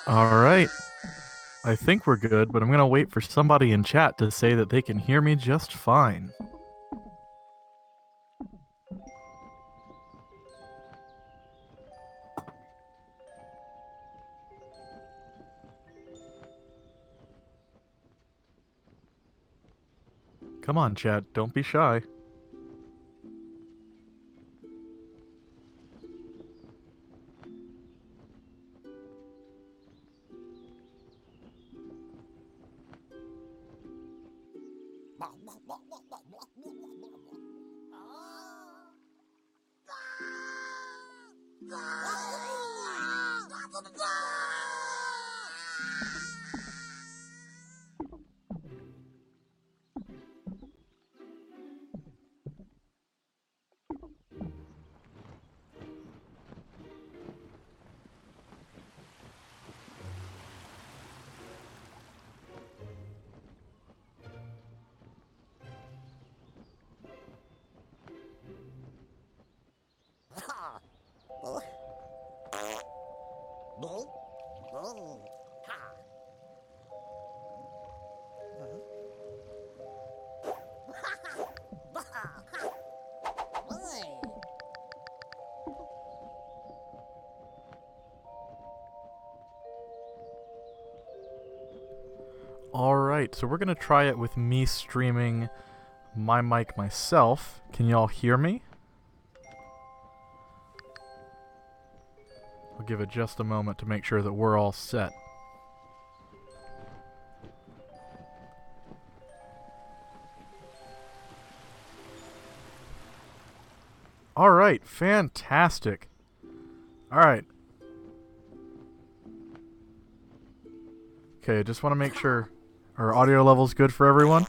Alright, I think we're good, but I'm gonna wait for somebody in chat to say that they can hear me just fine. Come on, chat, don't be shy. Alright, so we're gonna try it with me streaming my mic myself. Can y'all hear me? I'll give it just a moment to make sure that we're all set. Alright, fantastic. Alright. Okay, just want to make sure our audio level's good for everyone.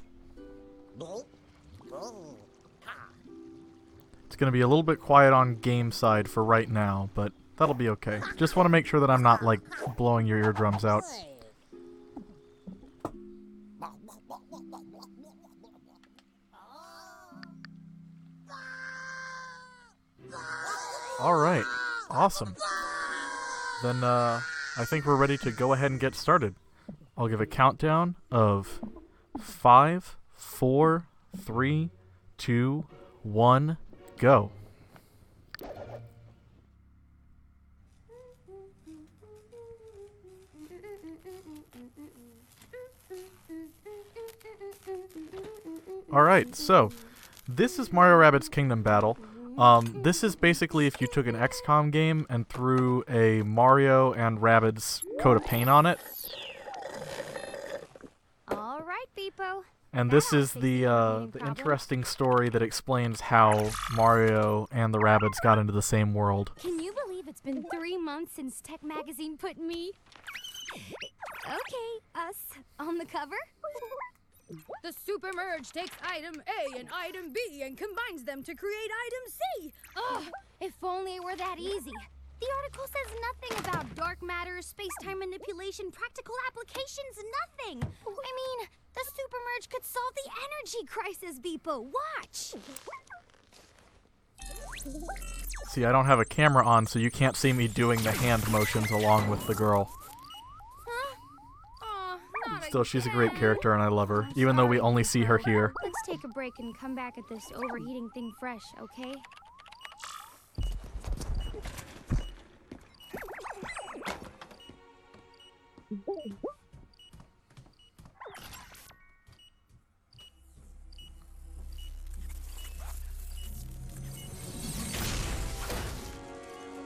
It's going to be a little bit quiet on game side for right now, but that'll be okay. Just want to make sure that I'm not, like, blowing your eardrums out. Alright, awesome. Then, I think we're ready to go ahead and get started. I'll give a countdown of 5, 4, 3, 2, 1, go. Alright, so this is Mario Rabbids Kingdom Battle. This is basically if you took an XCOM game and threw a Mario and Rabbids coat of paint on it. Alright, Beepo. And this is the interesting story that explains how Mario and the Rabbids got into the same world. Can you believe it's been 3 months since Tech Magazine put me... Okay, us on the cover? The Super Merge takes item A and item B and combines them to create item C. Ugh, if only it were that easy. The article says nothing about dark matter, space-time manipulation, practical applications, nothing. I mean, the Super Merge could solve the energy crisis, Beepo. Watch! See, I don't have a camera on, so you can't see me doing the hand motions along with the girl. Huh? Aw, not Still, she's a great character and I love her, even though we only see her here. Let's take a break and come back at this overheating thing fresh, okay?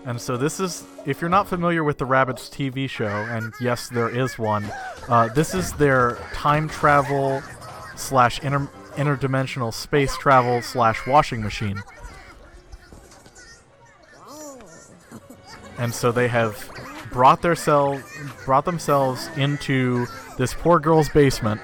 And so this is, if you're not familiar with the Rabbids TV show, and yes, there is one, this is their time travel slash interdimensional space travel slash washing machine. And so they have brought themselves into this poor girl's basement.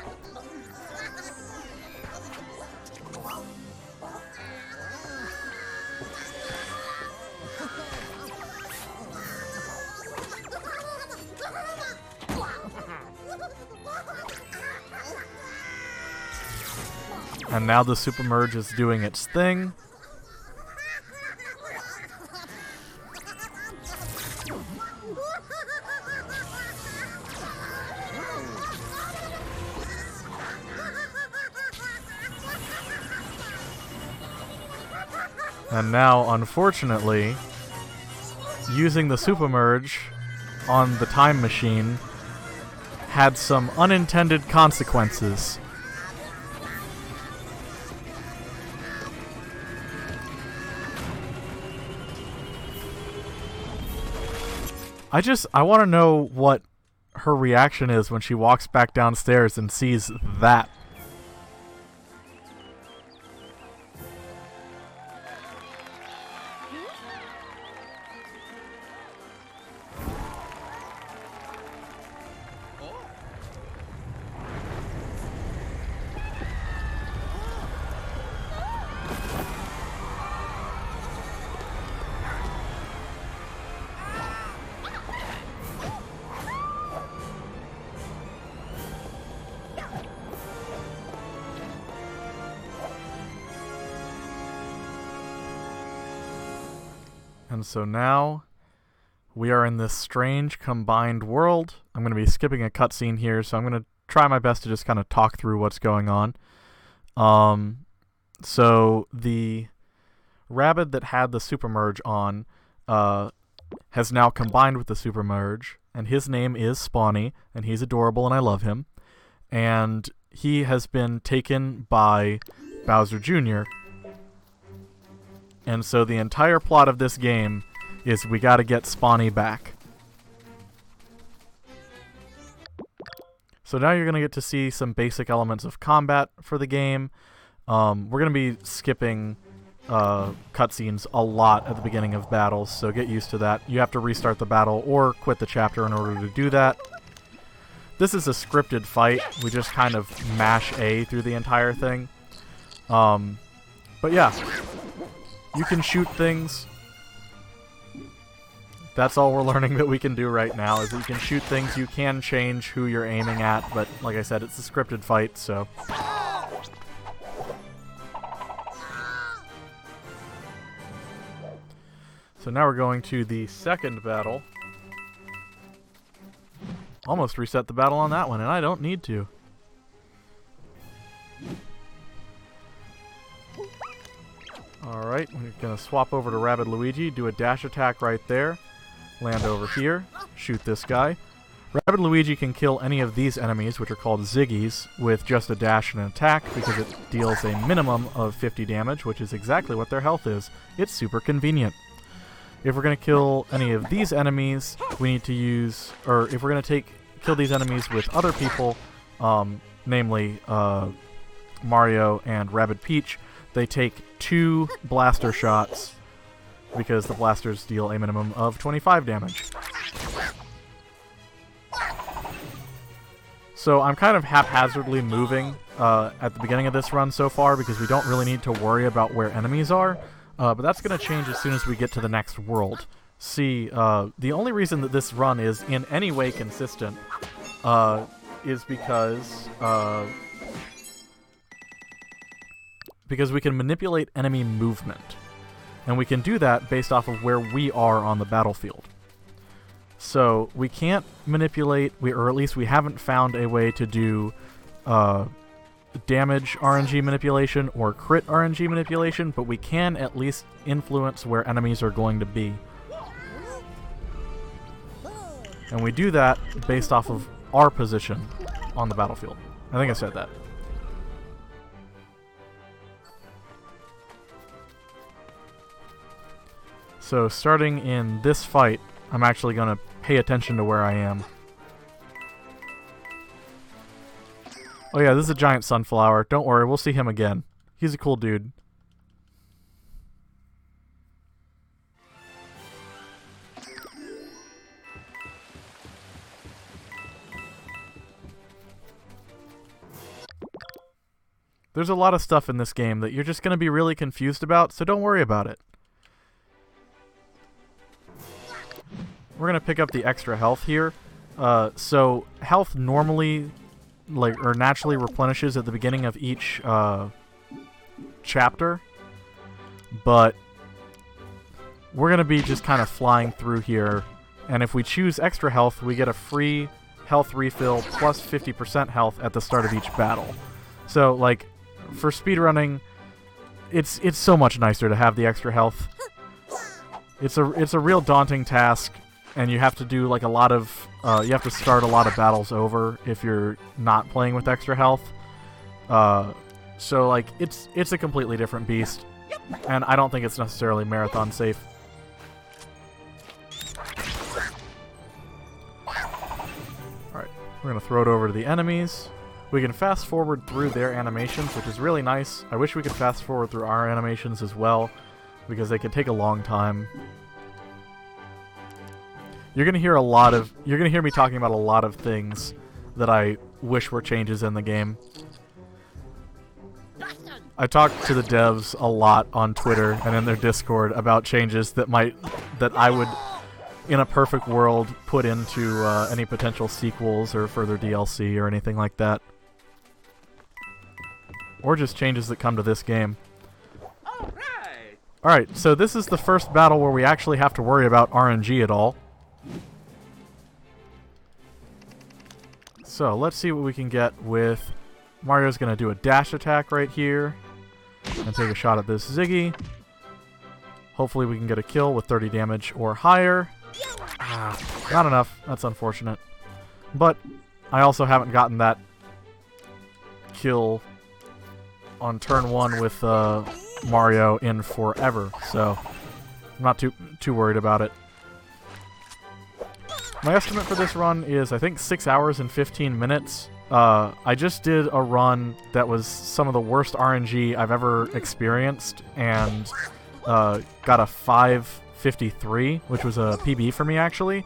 And now the Supermerge is doing its thing. And now, unfortunately, using the Supermerge on the time machine had some unintended consequences. I want to know what her reaction is when she walks back downstairs and sees that. And so now we are in this strange combined world. I'm going to be skipping a cutscene here, so I'm going to try my best to just kind of talk through what's going on. So the Rabbid that had the Supermerge on has now combined with the Supermerge, and his name is Spawny, and he's adorable, and I love him. And he has been taken by Bowser Jr., and so the entire plot of this game is we gotta get Spawny back. So now you're gonna get to see some basic elements of combat for the game. We're gonna be skipping cutscenes a lot at the beginning of battles, so get used to that. You have to restart the battle or quit the chapter in order to do that. This is a scripted fight. We just kind of mash A through the entire thing. But yeah. You can shoot things. That's all we're learning that we can do right now, is that you can shoot things. You can change who you're aiming at, but like I said, it's a scripted fight, so... So now we're going to the second battle. Almost reset the battle on that one, and I don't need to. Alright, we're going to swap over to Rabbid Luigi, do a dash attack right there, land over here, shoot this guy. Rabbid Luigi can kill any of these enemies, which are called Ziggies, with just a dash and an attack, because it deals a minimum of 50 damage, which is exactly what their health is. It's super convenient. If we're going to kill any of these enemies, we need to use, or if we're going to kill these enemies with other people, namely Mario and Rabbid Peach, they take 2 blaster shots because the blasters deal a minimum of 25 damage. So I'm kind of haphazardly moving at the beginning of this run so far because we don't really need to worry about where enemies are, but that's going to change as soon as we get to the next world. See, the only reason that this run is in any way consistent is because we can manipulate enemy movement. And we can do that based off of where we are on the battlefield. So we can't manipulate, or at least we haven't found a way to do damage RNG manipulation or crit RNG manipulation, but we can at least influence where enemies are going to be. And we do that based off of our position on the battlefield. I think I said that. So starting in this fight, I'm actually going to pay attention to where I am. Oh yeah, this is a giant sunflower. Don't worry, we'll see him again. He's a cool dude. There's a lot of stuff in this game that you're just going to be really confused about, so don't worry about it. We're going to pick up the extra health here. So health normally, or naturally replenishes at the beginning of each chapter, but we're going to be just kind of flying through here, and if we choose extra health, we get a free health refill plus 50% health at the start of each battle. So, like, for speedrunning, it's so much nicer to have the extra health. It's a real daunting task, and you have to do like a lot of you have to start a lot of battles over if you're not playing with extra health. So like it's a completely different beast, and I don't think it's necessarily marathon safe. Alright, we're gonna throw it over to the enemies. We can fast forward through their animations, which is really nice. I wish we could fast forward through our animations as well, because they can take a long time. You're gonna hear me talking about a lot of things that I wish were changes in the game. I talked to the devs a lot on Twitter and in their Discord about changes that I would, in a perfect world, put into any potential sequels or further DLC or anything like that. Or just changes that come to this game. Alright, so this is the first battle where we actually have to worry about RNG at all. So, let's see what we can get with... Mario's going to do a dash attack right here. And take a shot at this Ziggy. Hopefully we can get a kill with 30 damage or higher. Not enough. That's unfortunate. But I also haven't gotten that kill on turn 1 with Mario in forever, so I'm not too worried about it. My estimate for this run is, I think, 6 hours and 15 minutes. I just did a run that was some of the worst RNG I've ever experienced, and got a 5:53, which was a PB for me, actually.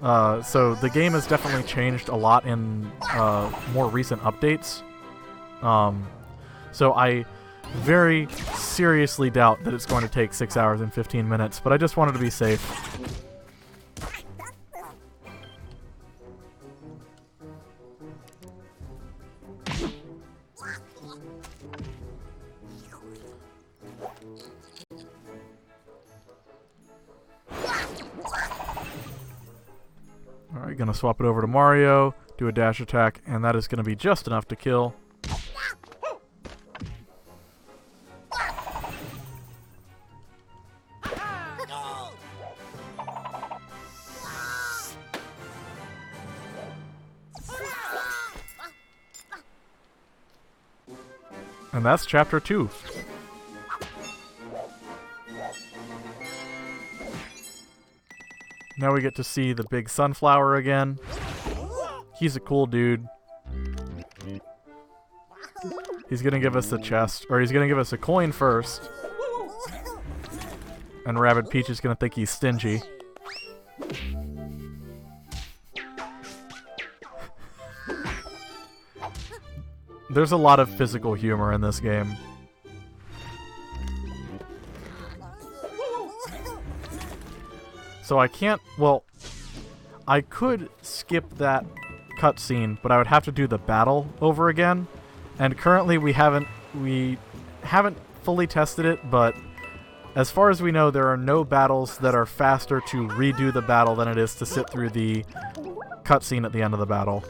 So the game has definitely changed a lot in more recent updates. So I very seriously doubt that it's going to take 6 hours and 15 minutes, but I just wanted to be safe. Alright, gonna swap it over to Mario, do a dash attack, and that is gonna be just enough to kill. And that's Chapter 2. Now we get to see the big sunflower again. He's a cool dude. He's gonna give us a chest, or he's gonna give us a coin first. And Rabbid Peach is gonna think he's stingy. There's a lot of physical humor in this game. So I can't, well, I could skip that cutscene, but I would have to do the battle over again. And currently we haven't fully tested it, but as far as we know, there are no battles that are faster to redo the battle than it is to sit through the cutscene at the end of the battle.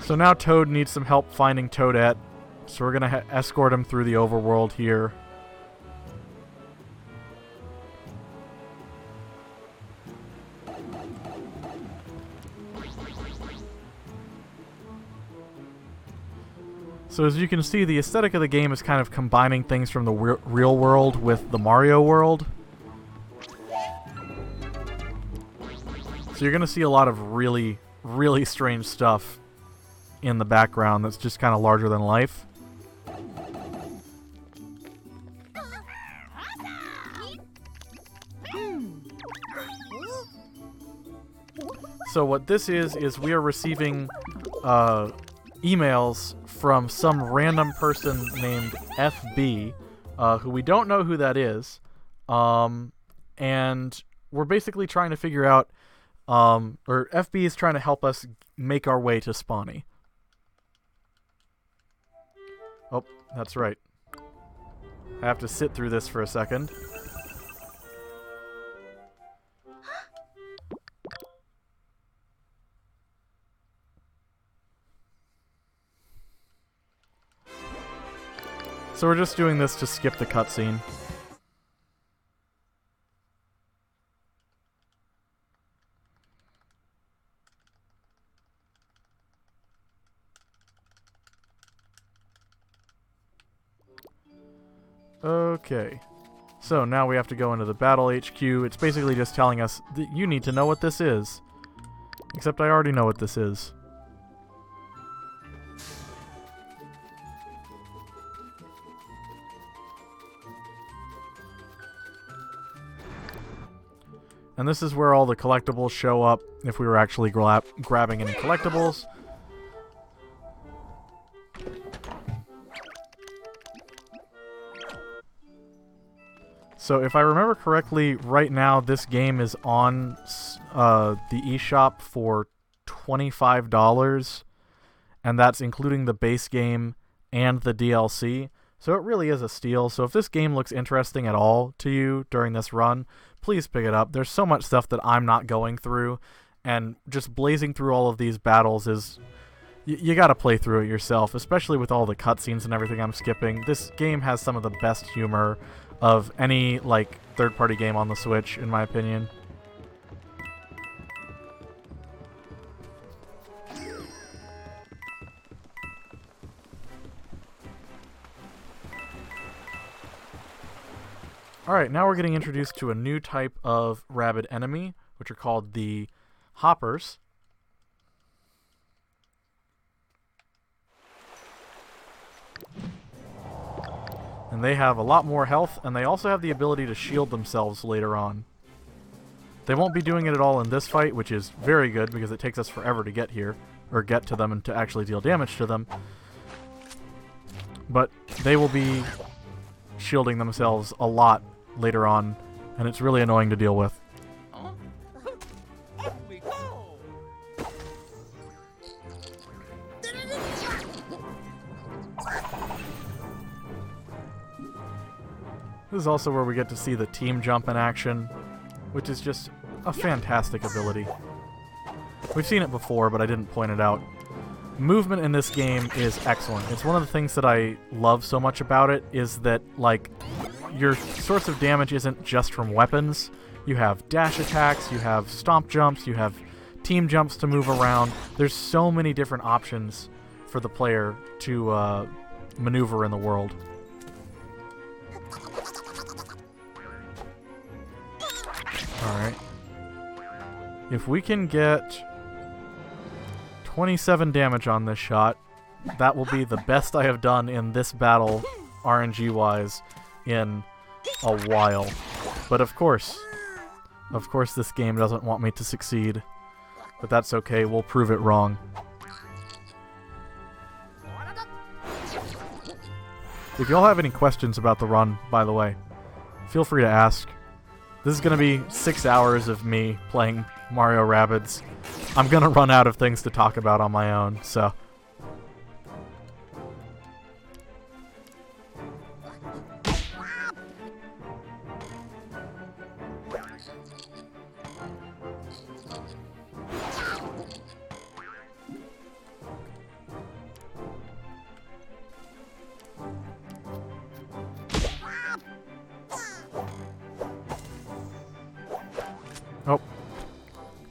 So now Toad needs some help finding Toadette. So we're going to escort him through the overworld here. So as you can see, the aesthetic of the game is kind of combining things from the real world with the Mario world. So you're going to see a lot of really, really strange stuff in the background that's just kind of larger than life. So what this is we are receiving emails from some random person named FB, who we don't know who that is, and we're basically trying to figure out or FB is trying to help us make our way to Spawny. Oh, that's right. I have to sit through this for a second. So we're just doing this to skip the cutscene. Okay. So now we have to go into the Battle HQ. It's basically just telling us that you need to know what this is. Except I already know what this is. And this is where all the collectibles show up, if we were actually grabbing any collectibles. So if I remember correctly, right now this game is on the eShop for $25, and that's including the base game and the DLC. So it really is a steal. So if this game looks interesting at all to you during this run, please pick it up. There's so much stuff that I'm not going through, and just blazing through all of these battles is... You gotta play through it yourself, especially with all the cutscenes and everything I'm skipping. This game has some of the best humor of any, like, third-party game on the Switch, in my opinion. Alright, now we're getting introduced to a new type of Rabbid enemy, which are called the Hoppers. And they have a lot more health, and they also have the ability to shield themselves later on. They won't be doing it at all in this fight, which is very good, because it takes us forever to get here, or get to them and to actually deal damage to them. But they will be shielding themselves a lot later on, and it's really annoying to deal with. This is also where we get to see the team jump in action, which is just a fantastic ability. We've seen it before, but I didn't point it out. Movement in this game is excellent. It's one of the things that I love so much about it, is that, like, your source of damage isn't just from weapons. You have dash attacks, you have stomp jumps, you have team jumps to move around. There's so many different options for the player to maneuver in the world. Alright. If we can get 27 damage on this shot, that will be the best I have done in this battle, RNG-wise, in a while. But of course this game doesn't want me to succeed. But that's okay, we'll prove it wrong. If y'all have any questions about the run, by the way, feel free to ask. This is going to be 6 hours of me playing Mario Rabbids. I'm going to run out of things to talk about on my own, so... Oh.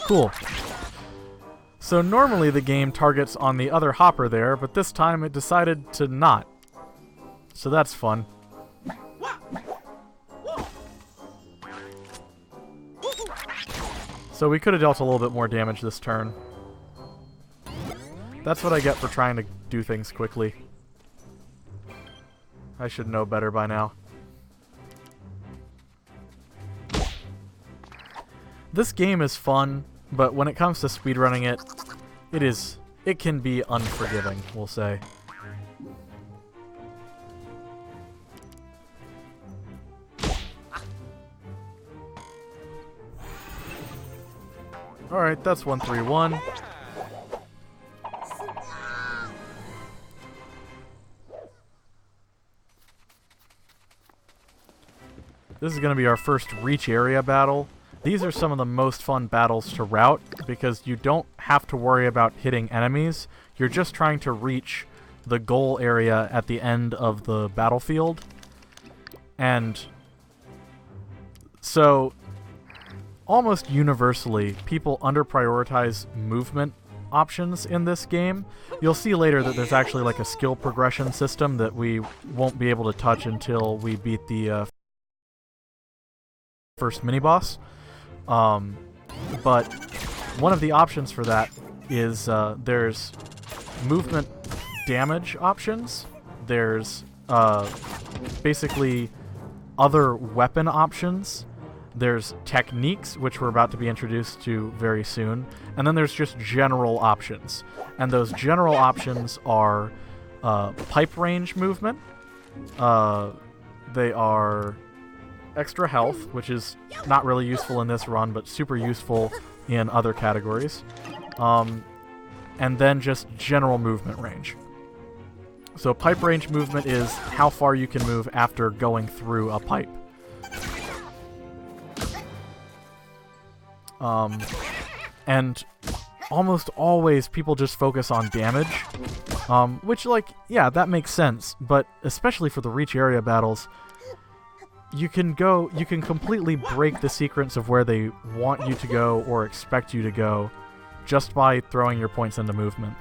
Cool. So normally the game targets on the other hopper there, but this time it decided to not. So that's fun. So we could have dealt a little bit more damage this turn. That's what I get for trying to do things quickly. I should know better by now. This game is fun, but when it comes to speedrunning it, it can be unforgiving, we'll say. Alright, that's 131. This is going to be our first reach area battle. These are some of the most fun battles to route because you don't have to worry about hitting enemies. You're just trying to reach the goal area at the end of the battlefield. And so almost universally, people under-prioritize movement options in this game. You'll see later that there's actually like a skill progression system that we won't be able to touch until we beat the first mini-boss. But one of the options for that is there's movement damage options. There's basically other weapon options. There's techniques, which we're about to be introduced to very soon. And then there's just general options. And those general options are pipe range movement. They are extra health, which is not really useful in this run, but super useful in other categories. And then just general movement range. So pipe range movement is how far you can move after going through a pipe. And almost always people just focus on damage, which, like, yeah, that makes sense, but especially for the reach area battles, you can completely break the sequence of where they want you to go or expect you to go just by throwing your points into movement.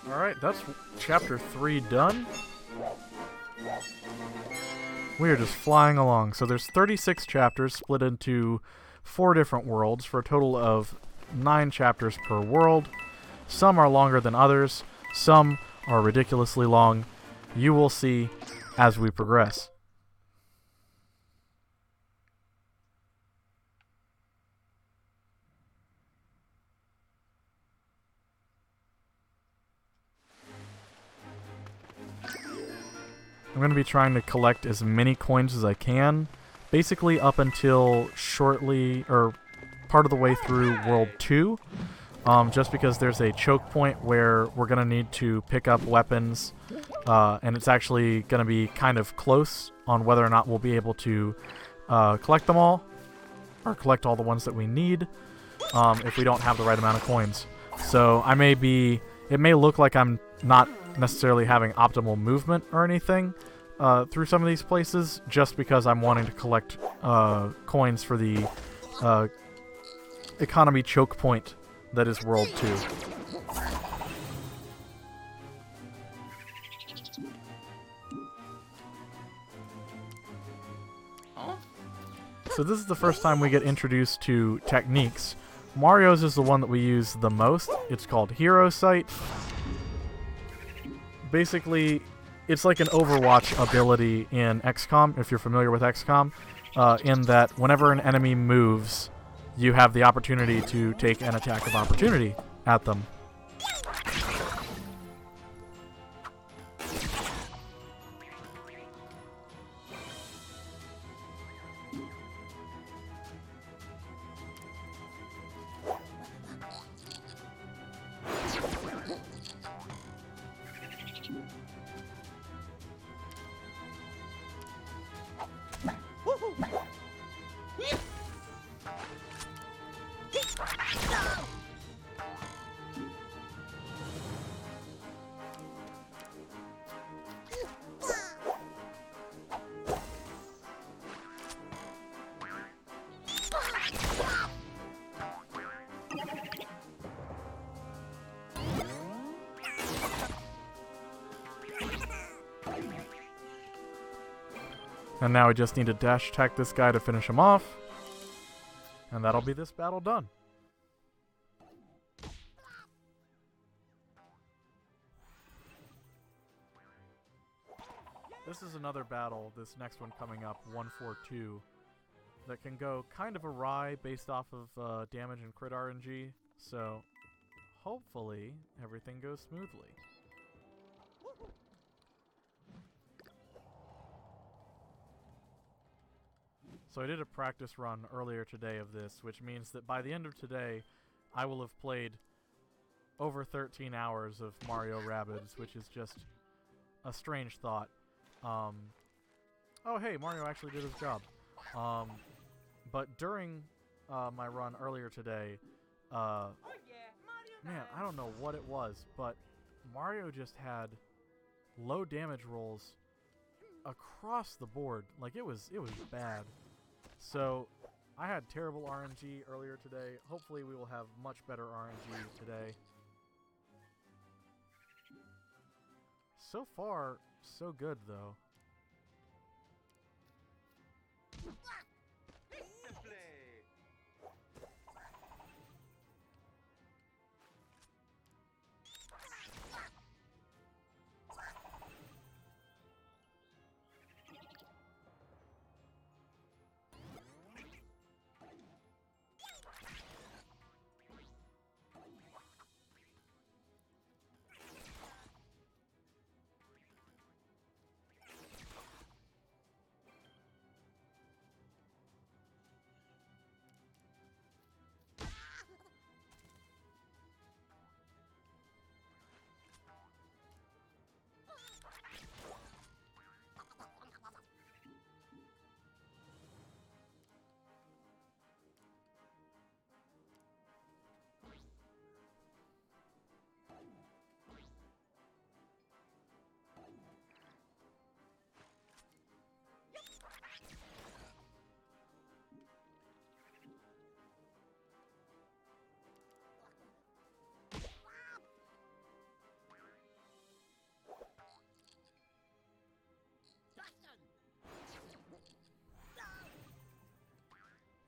Alright, that's chapter 3 done. We are just flying along. So there's 36 chapters split into 4 different worlds for a total of 9 chapters per world. Some are longer than others. Some are ridiculously long. You will see as we progress. I'm going to be trying to collect as many coins as I can, basically up until shortly, or part of the way through World 2, just because there's a choke point where we're going to need to pick up weapons, and it's actually going to be kind of close on whether or not we'll be able to collect them all, or collect all the ones that we need, if we don't have the right amount of coins. So it may look like I'm not necessarily having optimal movement or anything through some of these places, just because I'm wanting to collect coins for the economy choke point that is World 2. So this is the first time we get introduced to techniques. Mario's is the one that we use the most. It's called Hero Sight. Basically, it's like an Overwatch ability in XCOM, if you're familiar with XCOM, in that whenever an enemy moves, you have the opportunity to take an attack of opportunity at them. And now we just need to dash attack this guy to finish him off. And that'll be this battle done. This is another battle, this next one coming up, 142, that can go kind of awry based off of damage and crit RNG. So hopefully everything goes smoothly. So I did a practice run earlier today of this, which means that by the end of today, I will have played over 13 hours of Mario Rabbids, which is just a strange thought. Oh hey, Mario actually did his job. But during my run earlier today, man, I don't know what it was, but Mario just had low damage rolls across the board. Like, it was bad. So I had terrible RNG earlier today. Hopefully we will have much better RNG today. So far, so good though.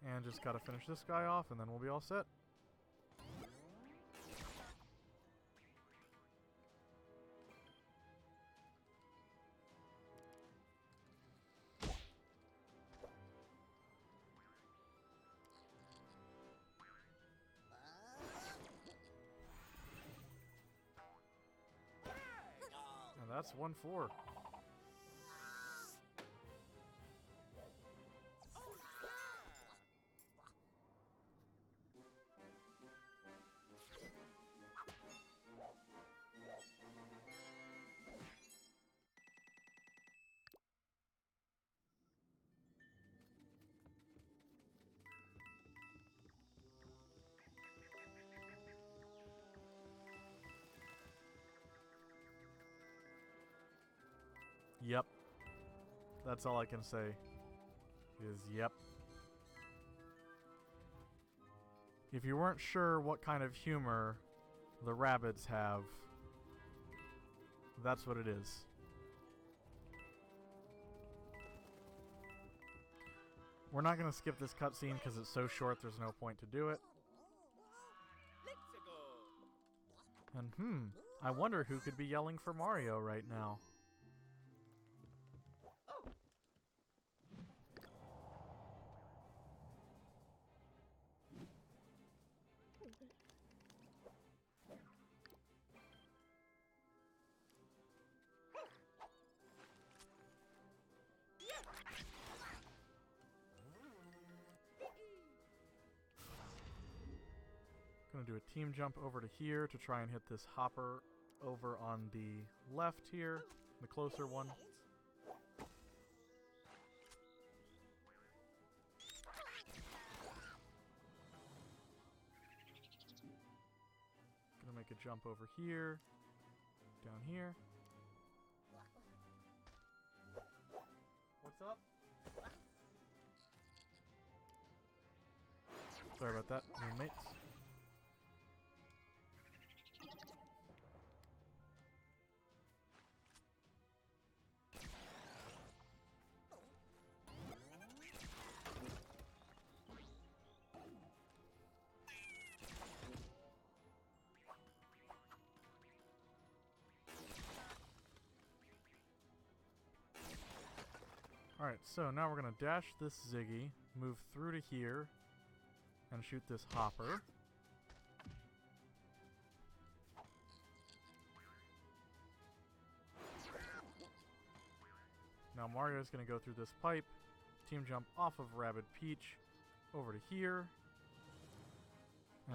And just gotta finish this guy off, and then we'll be all set. And that's 1-4. Yep. That's all I can say. Is yep. If you weren't sure what kind of humor the Rabbids have, that's what it is. We're not going to skip this cutscene because it's so short there's no point to do it. And I wonder who could be yelling for Mario right now. Gonna do a team jump over to here to try and hit this hopper over on the left here, the closer one. Gonna make a jump over here, down here. What's up? Sorry about that, roommates. Alright, so now we're going to dash this Ziggy, move through to here, and shoot this hopper. Now Mario's going to go through this pipe, team jump off of Rabbid Peach over to here,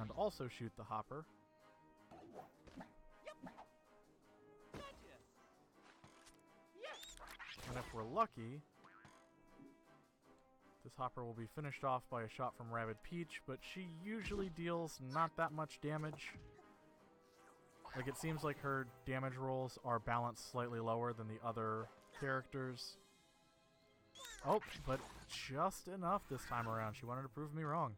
and also shoot the hopper. And if we're lucky, this hopper will be finished off by a shot from Rabbid Peach, but she usually deals not that much damage. Like, it seems like her damage rolls are balanced slightly lower than the other characters. Oh, but just enough this time around. She wanted to prove me wrong.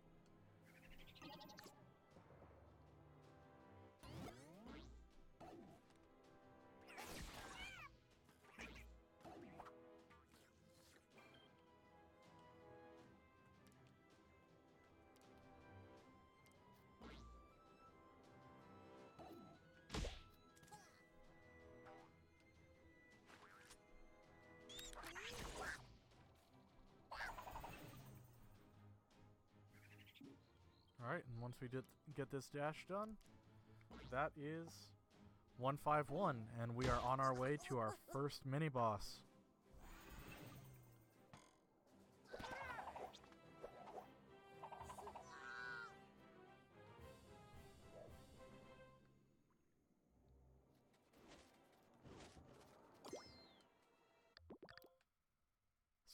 Alright, and once we get this dash done, that is 151, and we are on our way to our first mini-boss.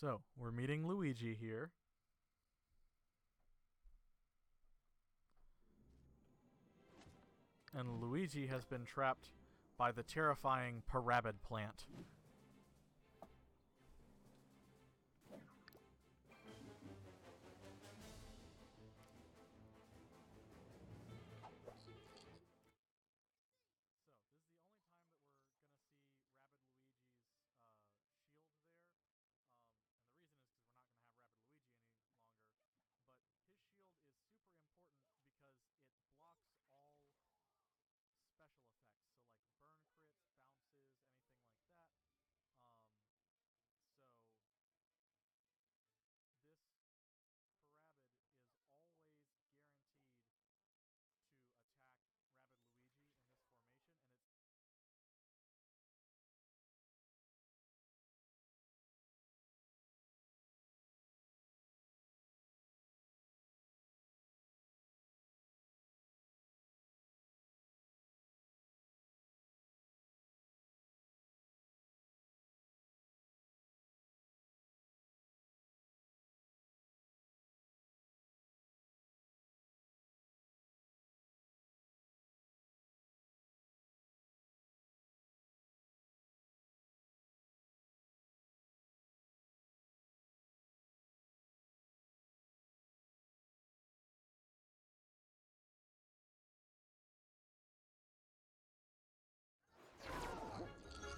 So, we're meeting Luigi here. And Luigi has been trapped by the terrifying Rabbids plant. So, this is the only time that we're going to see Rabbid Luigi's shield there. And the reason is because we're not going to have Rabbid Luigi any longer. But his shield is super important because it blocks all special effects, so like burn crits, bounces, anything like that. So this Rabbid is always guaranteed to attack Rabbid Luigi in this formation, and it's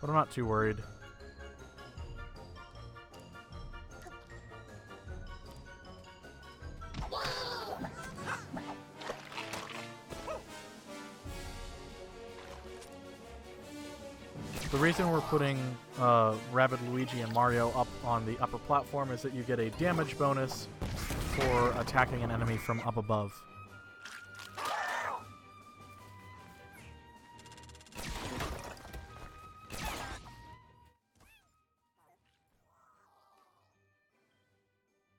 but I'm not too worried. The reason we're putting Rabbid Luigi and Mario up on the upper platform is that you get a damage bonus for attacking an enemy from up above.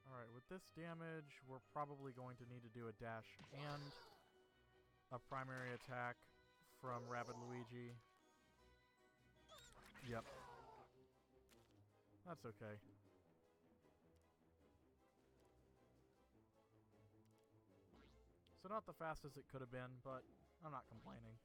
Alright, with this damage, we're probably going to need to do a dash and a primary attack from Rabbid Luigi. Yep. That's okay. So not the fastest it could have been, but I'm not complaining.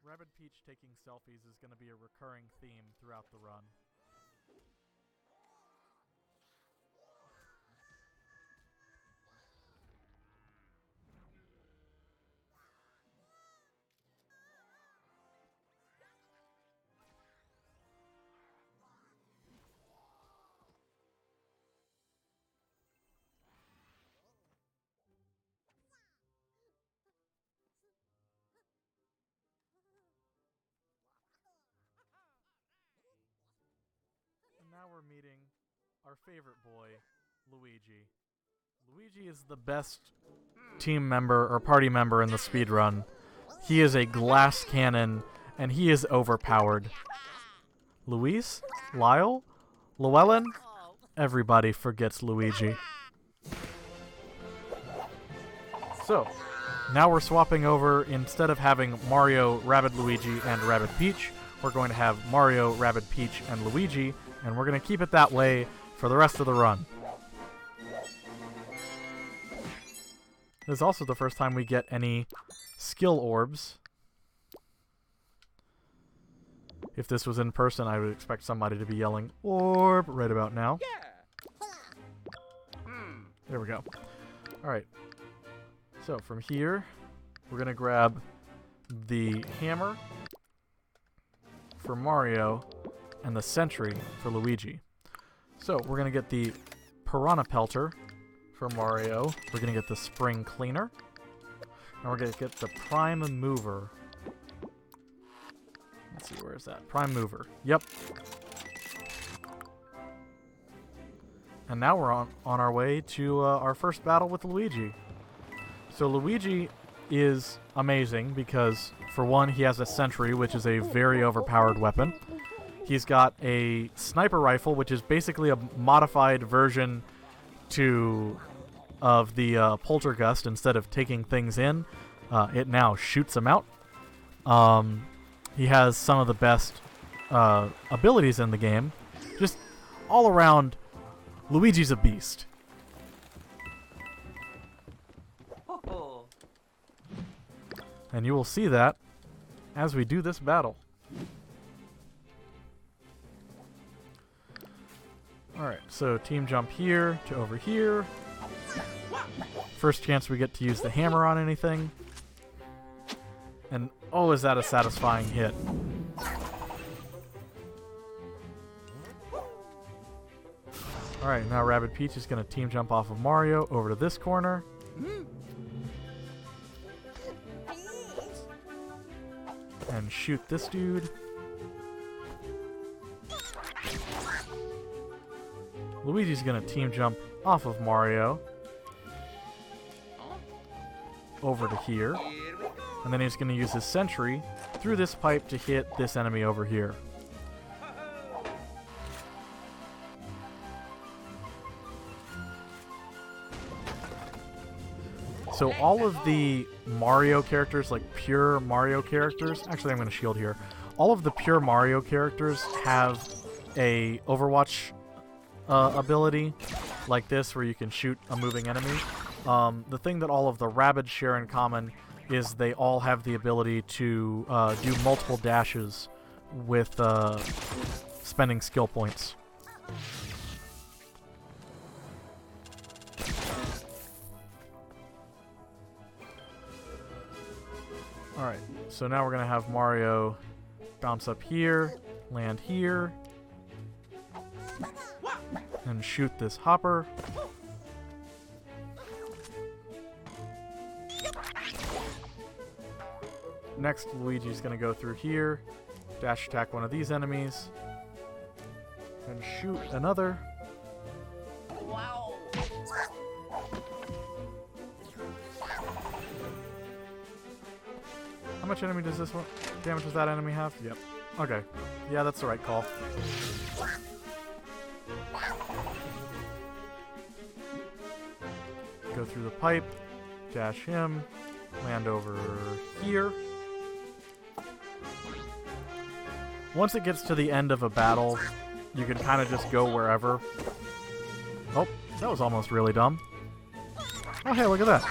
Rabbid Peach taking selfies is going to be a recurring theme throughout the run. meeting our favorite boy, Luigi. Luigi is the best team member or party member in the speedrun. He is a glass cannon, and he is overpowered. Luis? Lyle? Llewellyn? Everybody forgets Luigi. So, now we're swapping over. Instead of having Mario, Rabbid Luigi, and Rabbid Peach, we're going to have Mario, Rabbid Peach, and Luigi, and we're going to keep it that way for the rest of the run. This is also the first time we get any skill orbs. If this was in person, I would expect somebody to be yelling "orb" right about now. There we go. Alright. So from here, we're going to grab the hammer for Mario and the sentry for Luigi. So we're going to get the piranha pelter for Mario. We're going to get the spring cleaner. And we're going to get the prime mover. Let's see, where is that? Prime mover. Yep. And now we're on our way to our first battle with Luigi. So Luigi is amazing because, for one, he has a sentry, which is a very overpowered weapon. He's got a sniper rifle, which is basically a modified version of the poltergust. Instead of taking things in, it now shoots them out. He has some of the best abilities in the game. Just all around, Luigi's a beast. And you will see that as we do this battle. Alright, so team jump here to over here. First chance we get to use the hammer on anything. And oh, is that a satisfying hit. Alright, now Rabbid Peach is going to team jump off of Mario over to this corner. And shoot this dude. Luigi's going to team jump off of Mario over to here. And then he's going to use his sentry through this pipe to hit this enemy over here. So all of the Mario characters, like pure Mario characters, actually I'm going to shield here. All of the pure Mario characters have a Overwatch ability like this where you can shoot a moving enemy. The thing that all of the Rabbids share in common is they all have the ability to do multiple dashes with spending skill points. Alright, so now we're going to have Mario bounce up here, land here, and shoot this hopper. Next, Luigi's going to go through here, dash attack one of these enemies, and shoot another. Wow. How much enemy does this one? Damage does that enemy have? Yep. Okay. Yeah, that's the right call. Go through the pipe, dash him, land over here. Once it gets to the end of a battle, you can kind of just go wherever. Oh, that was almost really dumb. Oh, hey, look at that.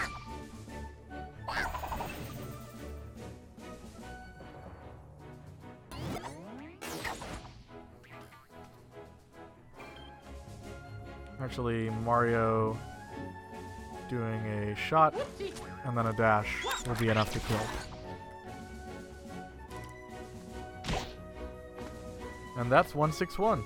Actually, Mario doing a shot and then a dash would be enough to kill. And that's 161.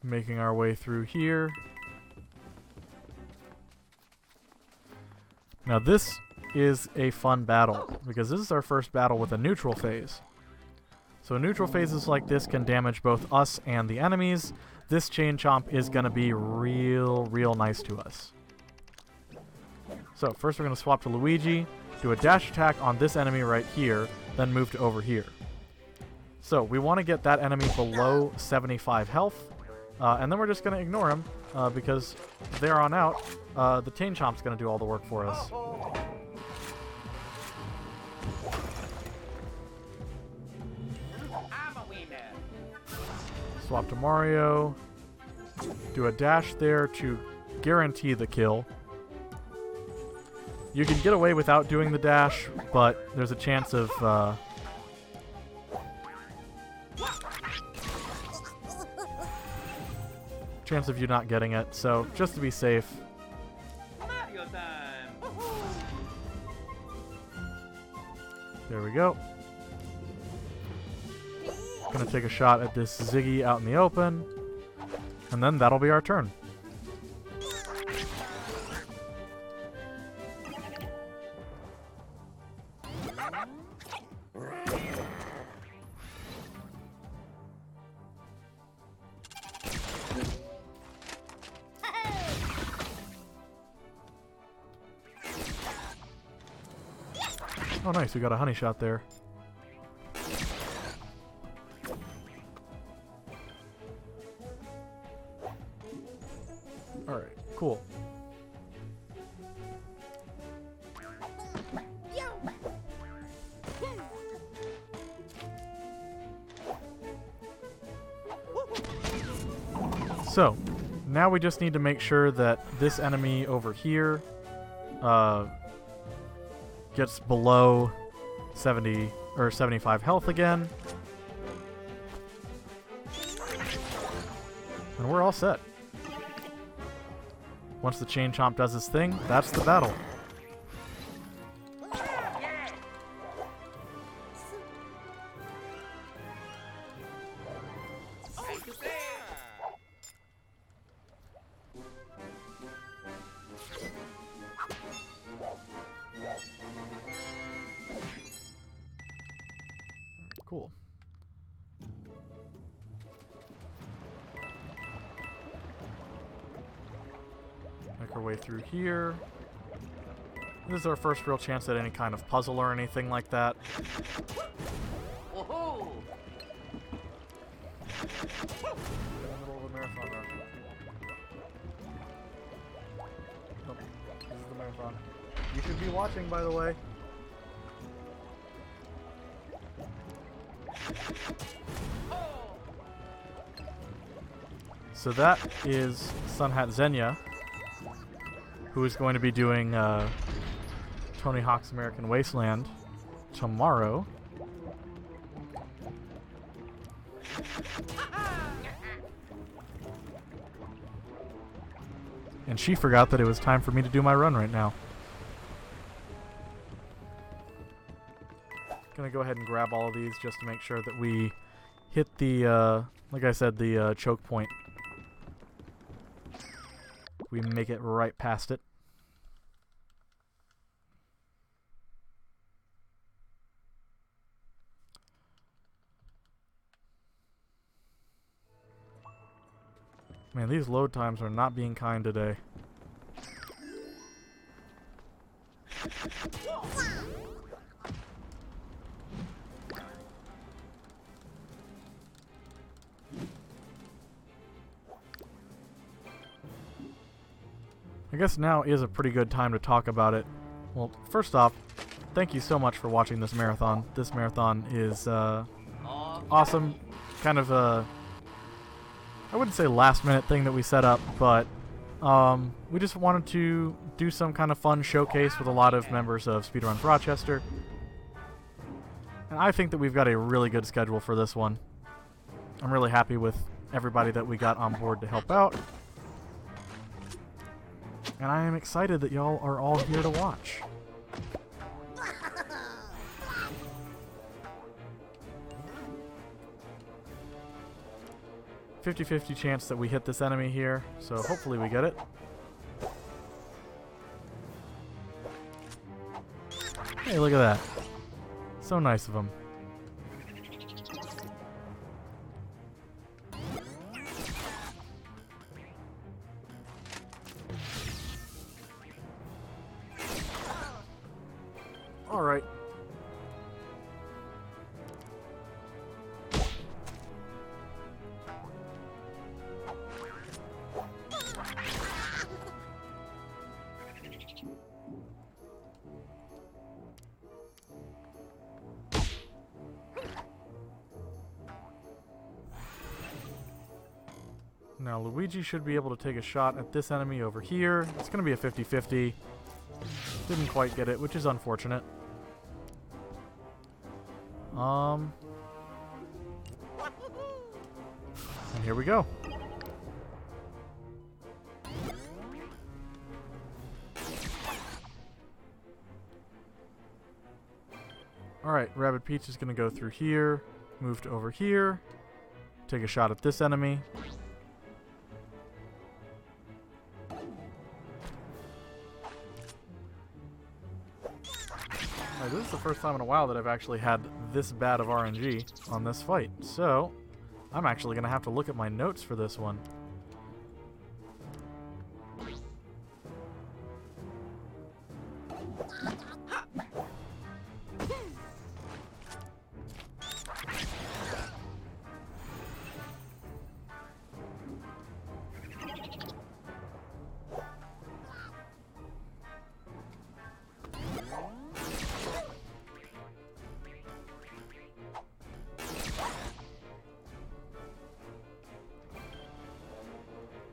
Making our way through here. Now this is a fun battle, because this is our first battle with a neutral phase. So neutral phases like this can damage both us and the enemies. This Chain Chomp is going to be real nice to us. So first we're going to swap to Luigi, do a dash attack on this enemy right here, then move to over here. So we want to get that enemy below 75 health, and then we're just going to ignore him, because there on out, the Chain Chomp's going to do all the work for us. Swap to Mario, do a dash there to guarantee the kill. You can get away without doing the dash, but there's a chance of you not getting it, so just to be safe. Mario time. There we go. Gonna take a shot at this Ziggy out in the open, and then that'll be our turn. Oh nice, we got a honey shot there. Alright, cool. So, now we just need to make sure that this enemy over here gets below 70 or 75 health again. And we're all set. Once the Chain Chomp does his thing, that's the battle. Cool. Make our way through here. This is our first real chance at any kind of puzzle or anything like that. Woohoo! In the middle of a marathon run. Nope. This is the marathon. You should be watching, by the way. So that is Sunhat Xenia, who is going to be doing Tony Hawk's American Wasteland tomorrow. And she forgot that it was time for me to do my run right now. Gonna go ahead and grab all of these just to make sure that we hit the, like I said, the choke point. We make it right past it. Man, these load times are not being kind today. I guess now is a pretty good time to talk about it. Well, first off, thank you so much for watching this marathon. This marathon is awesome. Kind of a, I wouldn't say last minute thing that we set up, but we just wanted to do some kind of fun showcase with a lot of members of Speedruns Rochester. And I think that we've got a really good schedule for this one. I'm really happy with everybody that we got on board to help out. And I am excited that y'all are all here to watch. "50-50 chance that we hit this enemy here, so hopefully we get it. Hey, look at that. So nice of him. All right. Now Luigi should be able to take a shot at this enemy over here. It's going to be a 50-50. Didn't quite get it, which is unfortunate. And here we go. Alright, Rabbid Peach is going to go through here, move to over here, take a shot at this enemy. This is the first time in a while that I've actually had this bad of RNG on this fight, so I'm actually going to have to look at my notes for this one.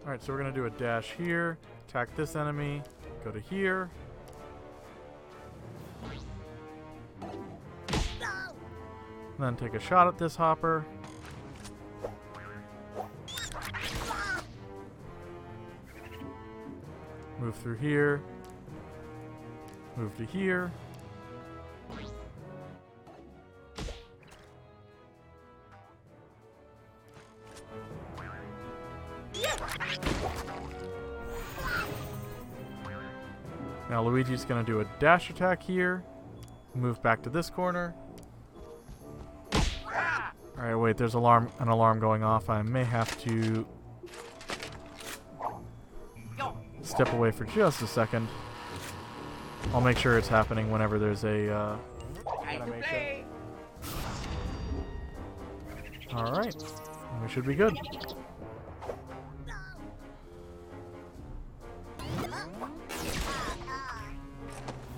Alright, so we're going to do a dash here, attack this enemy, go to here. And then take a shot at this hopper. Move through here. Move to here. Now Luigi's going to do a dash attack here. Move back to this corner. Alright, wait, there's an alarm going off. I may have to step away for just a second. I'll make sure it's happening whenever there's a animation. Alright, we should be good.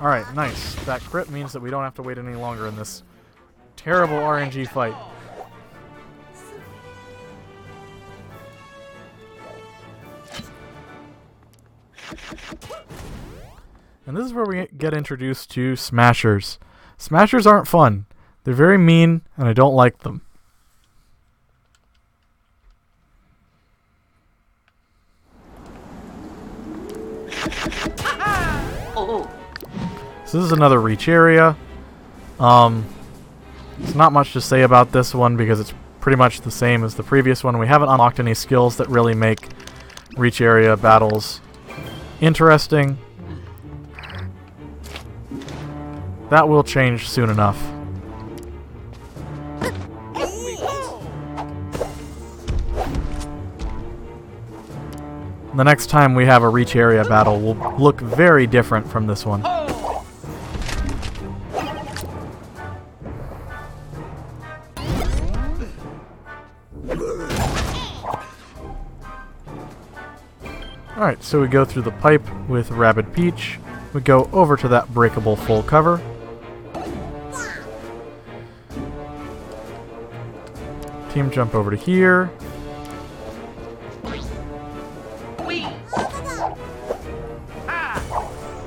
Alright, nice. That crit means that we don't have to wait any longer in this terrible RNG fight. And this is where we get introduced to Smashers. Smashers aren't fun. They're very mean, and I don't like them. So this is another reach area. There's not much to say about this one because it's pretty much the same as the previous one. We haven't unlocked any skills that really make reach area battles interesting. That will change soon enough. The next time we have a reach area battle will look very different from this one. Alright, so we go through the pipe with Rabbid Peach. We go over to that breakable full cover. Team jump over to here.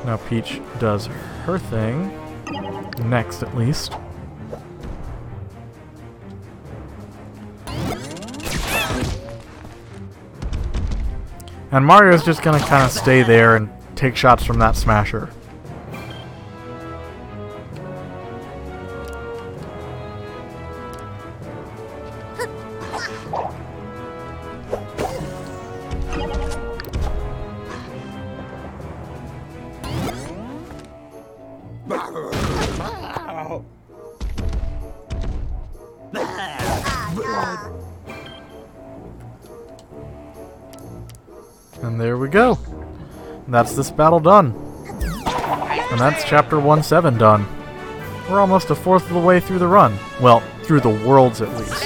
Now Peach does her thing. Next, at least. And Mario's just gonna kind of stay there and take shots from that smasher. And there we go. That's this battle done. And that's chapter 1-7 done. We're almost a fourth of the way through the run. Well, through the worlds at least.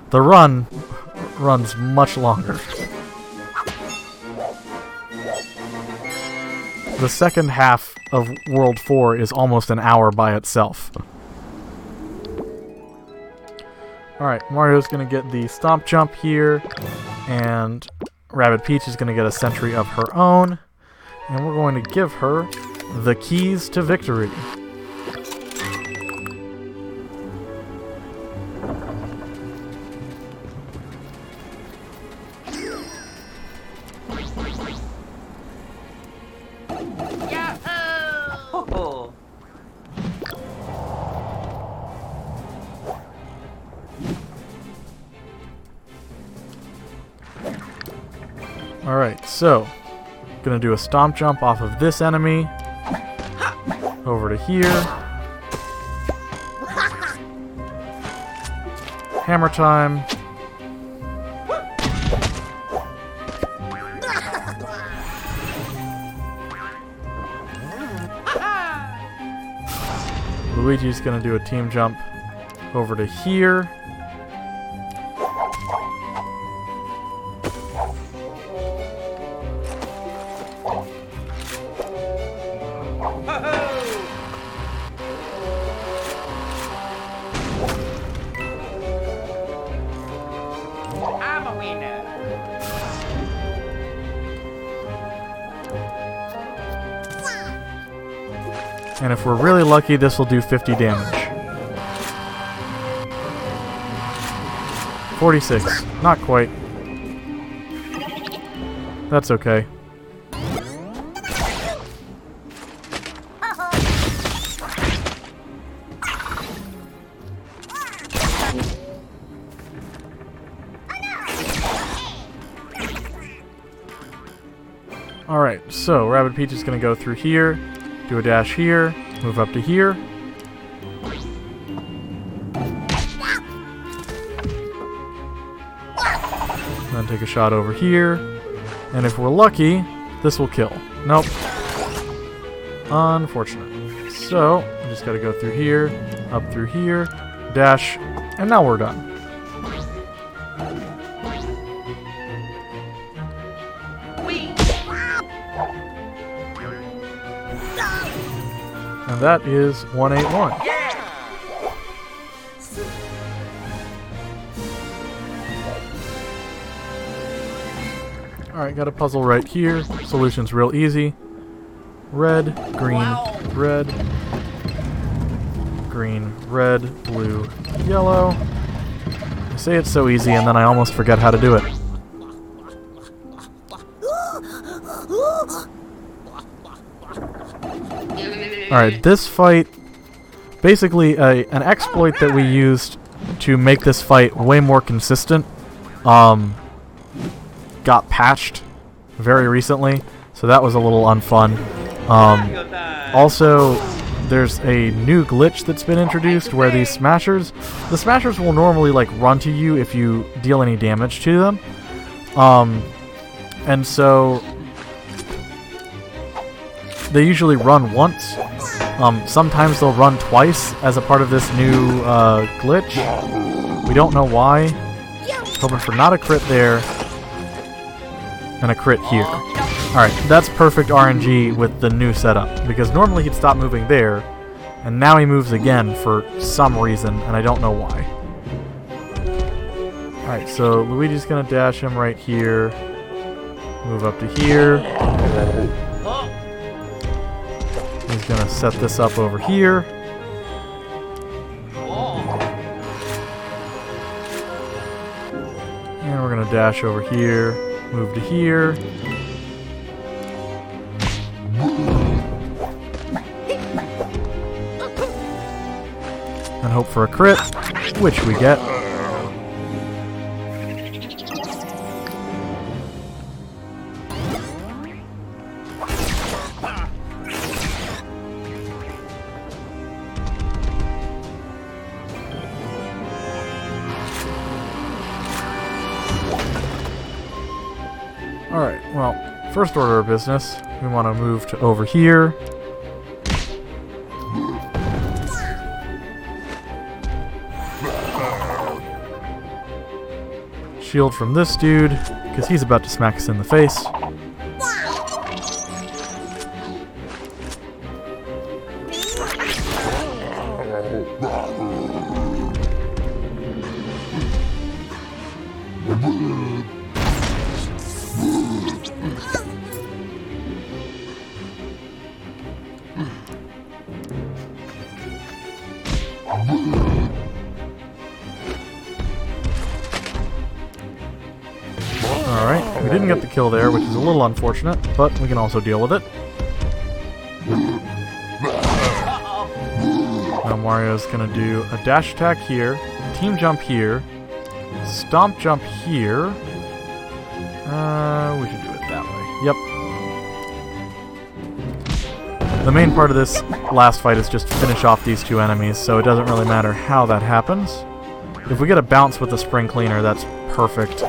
The run runs much longer. The second half of World 4 is almost an hour by itself. Alright, Mario's gonna get the Stomp Jump here, and Rabbid Peach is gonna get a sentry of her own, and we're going to give her the keys to victory. Oh. Alright, so gonna do a Stomp Jump off of this enemy over to here. Hammer time. Luigi's gonna do a team jump over to here. I'm a winner. And if we're really lucky, this will do 50 damage. 46. Not quite. That's okay. Alright, so Rabbid Peach is going to go through here, do a dash here, move up to here. Then take a shot over here. And if we're lucky, this will kill. Nope. Unfortunate. So, I just got to go through here, up through here, dash, and now we're done. And that is 181. Alright, got a puzzle right here. Solution's real easy. Red, green, red, green, red, blue, yellow. I say it's so easy and then I almost forget how to do it. Alright, this fight, basically an exploit that we used to make this fight way more consistent, got patched very recently, so that was a little unfun. Also, there's a new glitch that's been introduced where the smashers will normally like run to you if you deal any damage to them. And so they usually run once. Sometimes they'll run twice as a part of this new glitch. We don't know why. Hoping for not a crit there and a crit here. Alright, that's perfect RNG with the new setup, because normally he'd stop moving there, and now he moves again for some reason, and I don't know why. Alright, so Luigi's gonna dash him right here, move up to here. He's gonna set this up over here. And we're gonna dash over here, move to here. And hope for a crit, which we get. first order of business, we want to move to over here. Shield from this dude, because he's about to smack us in the face. Alright, we didn't get the kill there, which is a little unfortunate, but we can also deal with it. Now Mario's gonna do a dash attack here, team jump here, stomp jump here. We should do it that way. Yep. The main part of this last fight is just to finish off these two enemies, so it doesn't really matter how that happens. If we get a bounce with the spring cleaner, that's perfect.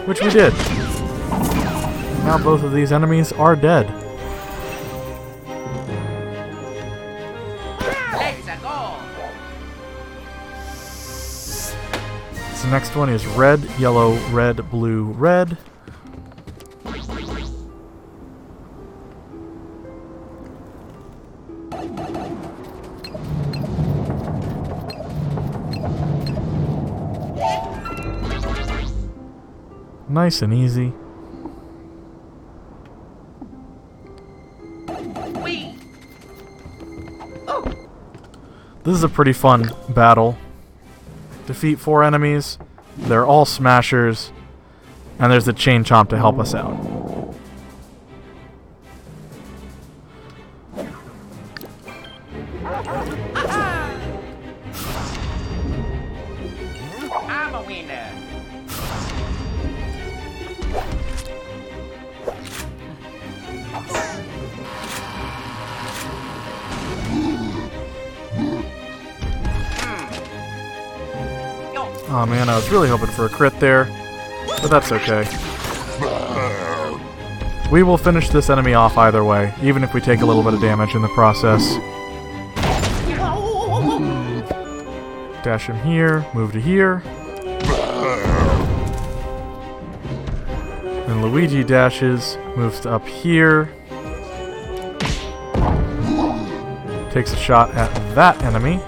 Which we did. Now both of these enemies are dead. So next one is red, yellow, red, blue, red. Nice and easy. This is a pretty fun battle. Defeat 4 enemies. They're all smashers. And there's a chain chomp to help us out. I'm a winner. Oh man, I was really hoping for a crit there, but that's okay. We will finish this enemy off either way, even if we take a little bit of damage in the process. Dash him here, move to here. And Luigi dashes, moves up here. Takes a shot at that enemy.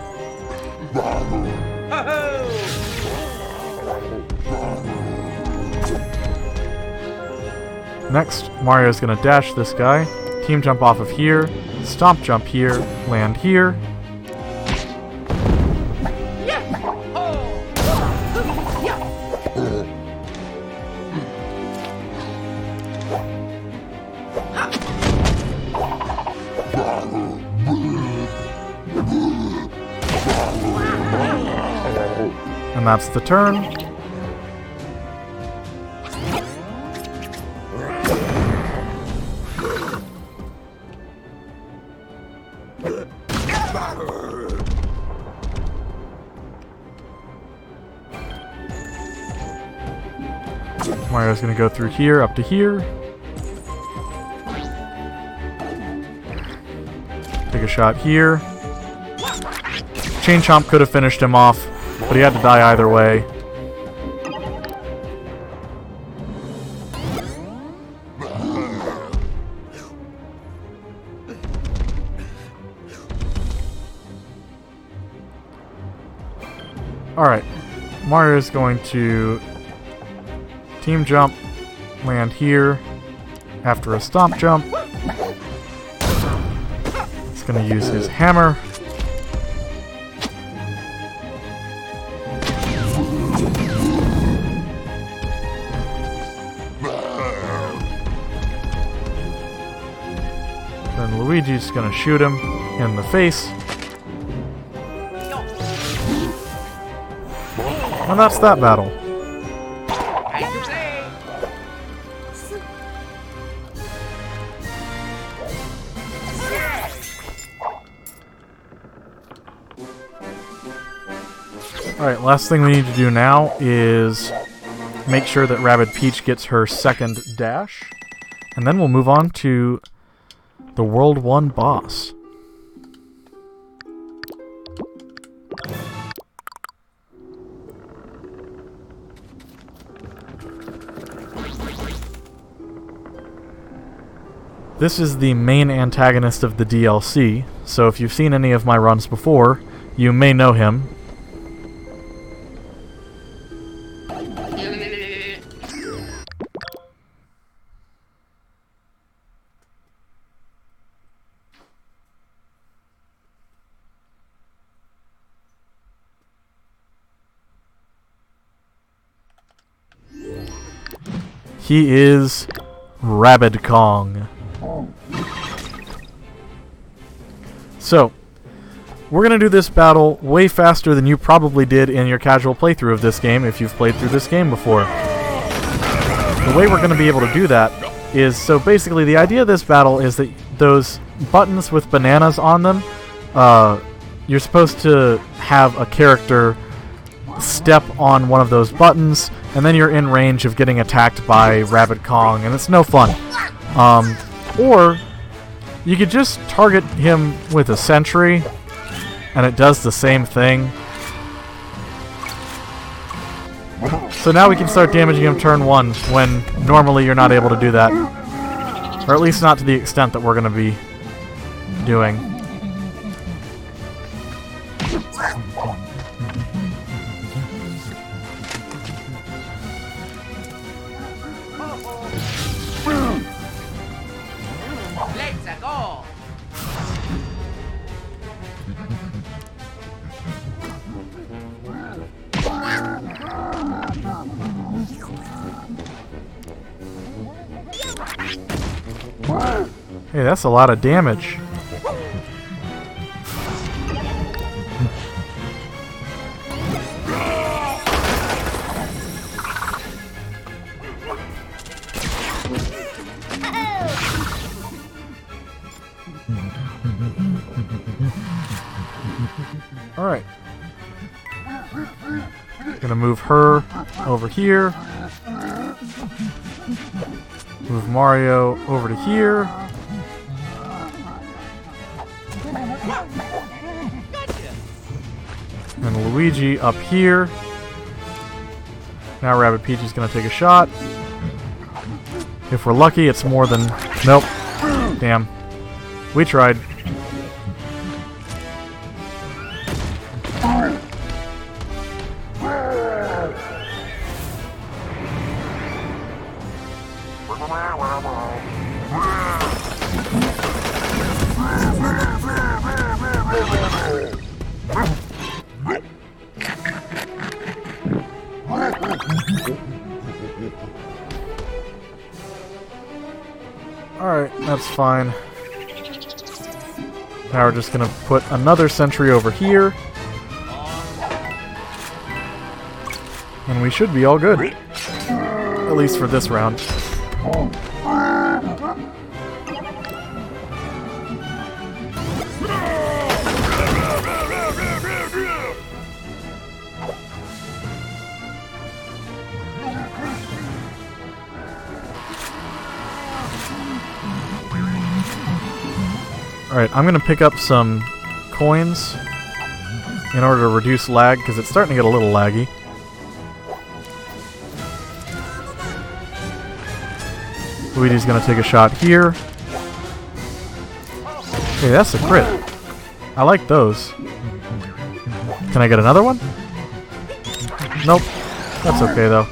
Next, Mario's gonna dash this guy, team jump off of here, stomp jump here, land here. And that's the turn. Mario's gonna go through here, up to here. Take a shot here. Chain Chomp could have finished him off, but he had to die either way. Alright, Mario's going to team jump, land here, after a stomp jump. He's going to use his hammer. Then Luigi's going to shoot him in the face. And that's that battle. Alright, last thing we need to do now is make sure that Rabbid Peach gets her second dash. And then we'll move on to the World 1 boss. This is the main antagonist of the DLC, so if you've seen any of my runs before, you may know him. He is Rabbid Kong. So, we're going to do this battle way faster than you probably did in your casual playthrough of this game if you've played through this game before. The way we're going to be able to do that is, so basically the idea of this battle is that those buttons with bananas on them, you're supposed to have a character step on one of those buttons, and then you're in range of getting attacked by Rabbid Kong, and it's no fun. Or you could just target him with a sentry, and it does the same thing. So now we can start damaging him turn 1, when normally you're not able to do that. Or at least not to the extent that we're going to be doing. Let's go. Hey, that's a lot of damage. Alright. Gonna move her over here. Move Mario over to here. And Luigi up here. Now Rabbid Peach is gonna take a shot. If we're lucky, it's more than... Nope. Damn. We tried. Alright, that's fine. Now we're just gonna put another sentry over here. And we should be all good. At least for this round. Alright, I'm going to pick up some coins in order to reduce lag, because it's starting to get a little laggy. Luigi's going to take a shot here. Hey, that's a crit. I like those. Can I get another one? Nope. That's okay, though.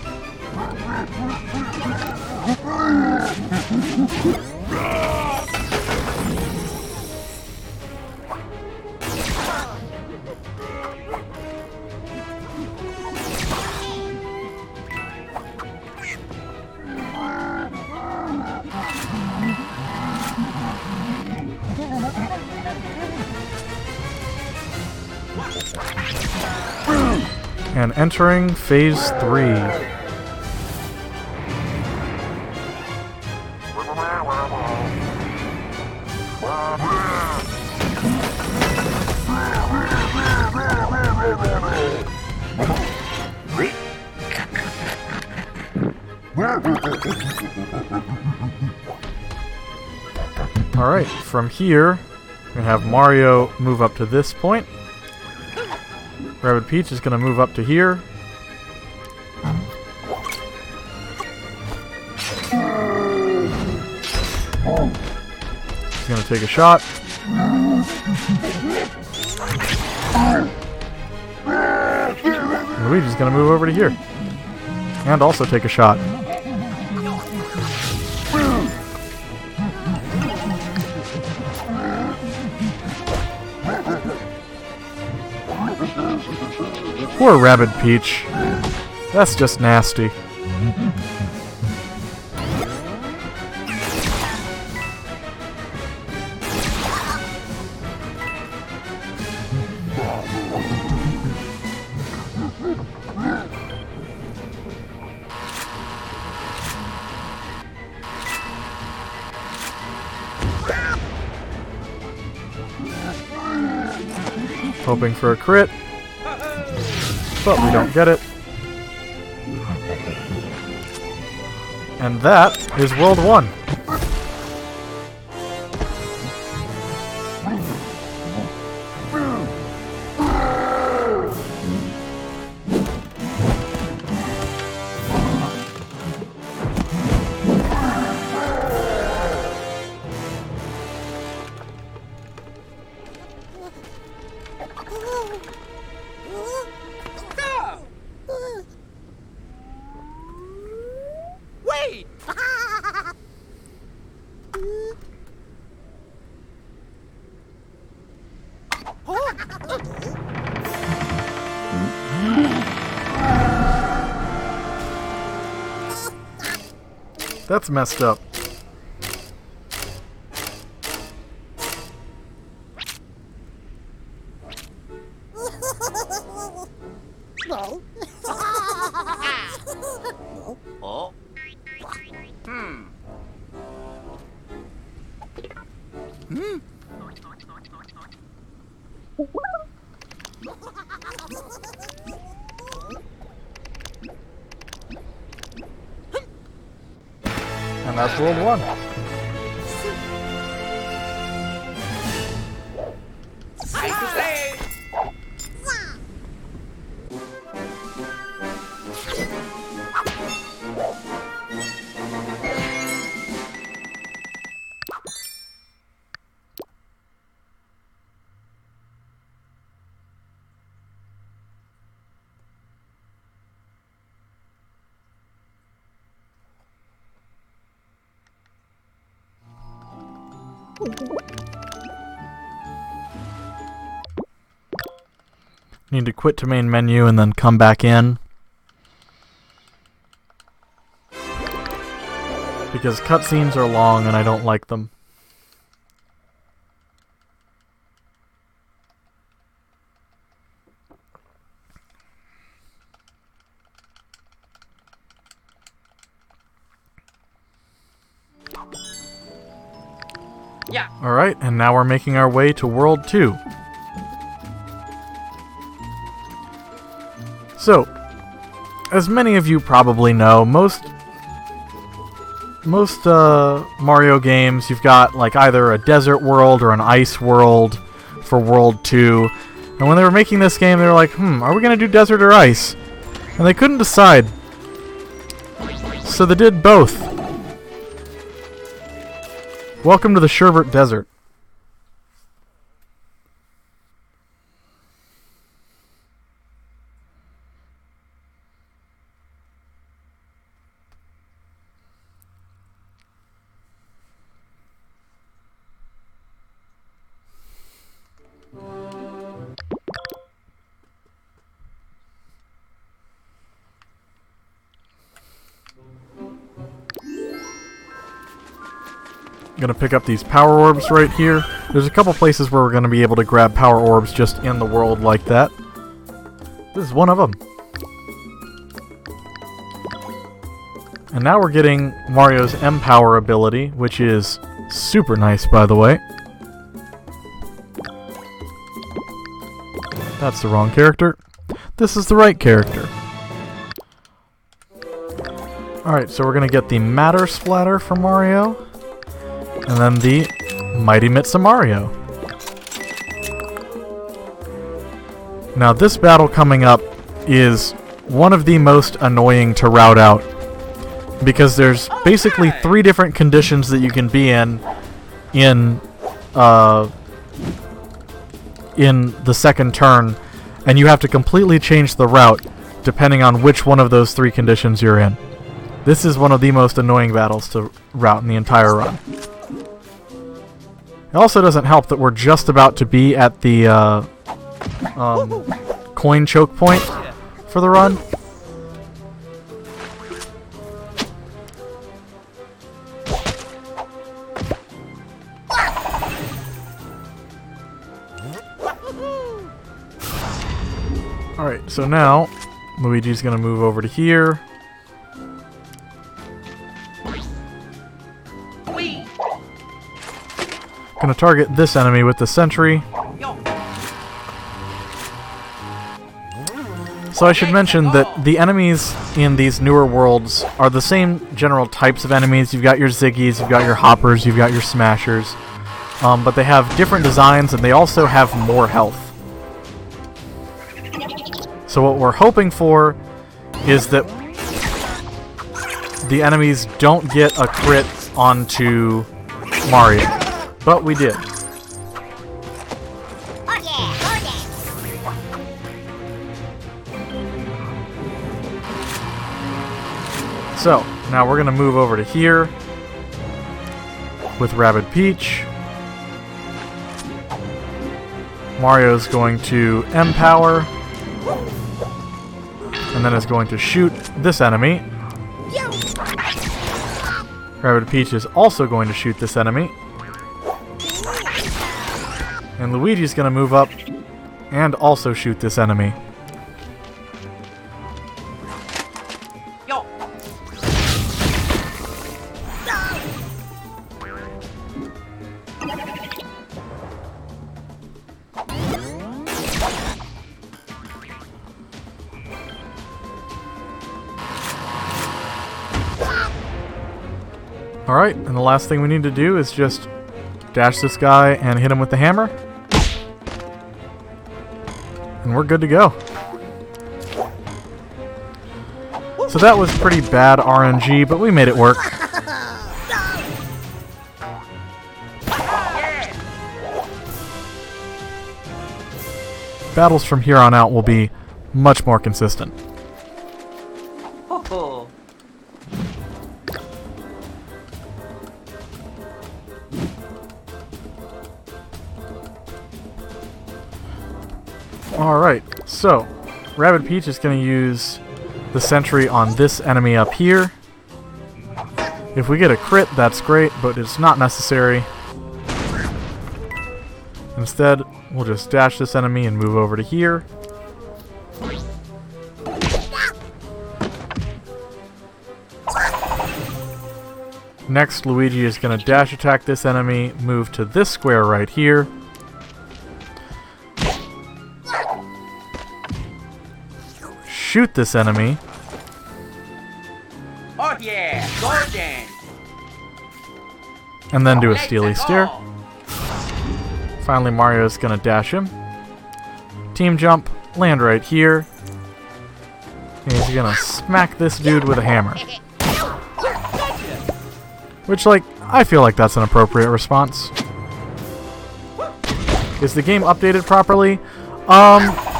And entering Phase 3. Alright, from here, we're going to have Mario move up to this point. Rabbid Peach is going to move up to here. He's going to take a shot. Luigi's going to move over to here. And also take a shot. Poor Rabbid Peach. That's just nasty. Hoping for a crit. But we don't get it. And that is World 1. Wait! That's messed up. Oh. And that's World 1. I to say. Need to quit to main menu and then come back in. Because cutscenes are long and I don't like them. Yeah. Alright, and now we're making our way to World 2. So, as many of you probably know, most Mario games, you've got like either a desert world or an ice world for World 2. And when they were making this game, they were like, are we going to do desert or ice? And they couldn't decide. So they did both. Welcome to the Sherbet Desert. Gonna pick up these power orbs right here. There's a couple places where we're gonna be able to grab power orbs just in the world like that. This is one of them. And now we're getting Mario's M-Power ability, which is super nice, by the way. That's the wrong character. This is the right character. Alright, so we're gonna get the Matter Splatter for Mario, and then the Mighty Mitsa Mario. Now this battle coming up is one of the most annoying to route out, because there's basically 3 different conditions that you can be in the second turn, and you have to completely change the route depending on which one of those 3 conditions you're in. This is one of the most annoying battles to route in the entire run. It also doesn't help that we're just about to be at the coin choke point for the run. Alright, so now Luigi's gonna move over to here. Gonna target this enemy with the sentry. So I should mention that the enemies in these newer worlds are the same general types of enemies. You've got your Ziggies, you've got your Hoppers, you've got your Smashers. But they have different designs and they also have more health. So what we're hoping for is that the enemies don't get a crit onto Mario. But we did. So, now we're going to move over to here with Rabbid Peach. Mario's going to M-Power, and then is going to shoot this enemy. Rabbid Peach is also going to shoot this enemy. And Luigi's going to move up and also shoot this enemy. Yo. Alright, and the last thing we need to do is just dash this guy and hit him with the hammer. And we're good to go. So that was pretty bad RNG, but we made it work. Battles from here on out will be much more consistent. Oh. Alright, so Rabbid Peach is going to use the sentry on this enemy up here. If we get a crit, that's great, but it's not necessary. Instead, we'll just dash this enemy and move over to here. Next, Luigi is going to dash attack this enemy, move to this square right here. Shoot this enemy. Oh yeah, golden. And then do a Steely Stare. Finally, Mario's gonna dash him. Team jump, land right here. And he's gonna smack this dude with a hammer. Which, like, I feel like that's an appropriate response. Is the game updated properly?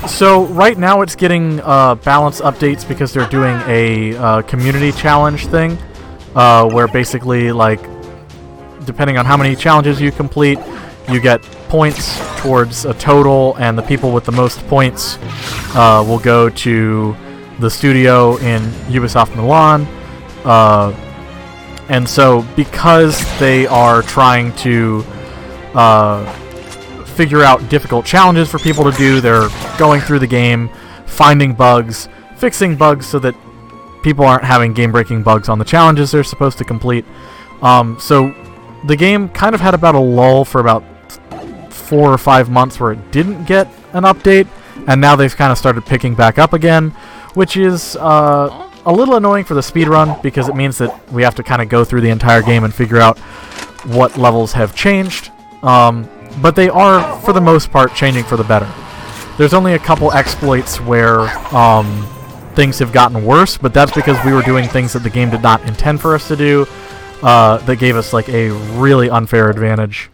So right now it's getting balance updates because they're doing a community challenge thing, where basically, like, depending on how many challenges you complete, you get points towards a total, and the people with the most points will go to the studio in Ubisoft Milan. And so because they are trying to figure out difficult challenges for people to do, they're going through the game, finding bugs, fixing bugs so that people aren't having game-breaking bugs on the challenges they're supposed to complete. So the game kind of had about a lull for about 4 or 5 months where it didn't get an update, and now they've kind of started picking back up again, which is a little annoying for the speedrun because it means that we have to kind of go through the entire game and figure out what levels have changed. But they are, for the most part, changing for the better. There's only a couple exploits where things have gotten worse, but that's because we were doing things that the game did not intend for us to do that gave us like a really unfair advantage.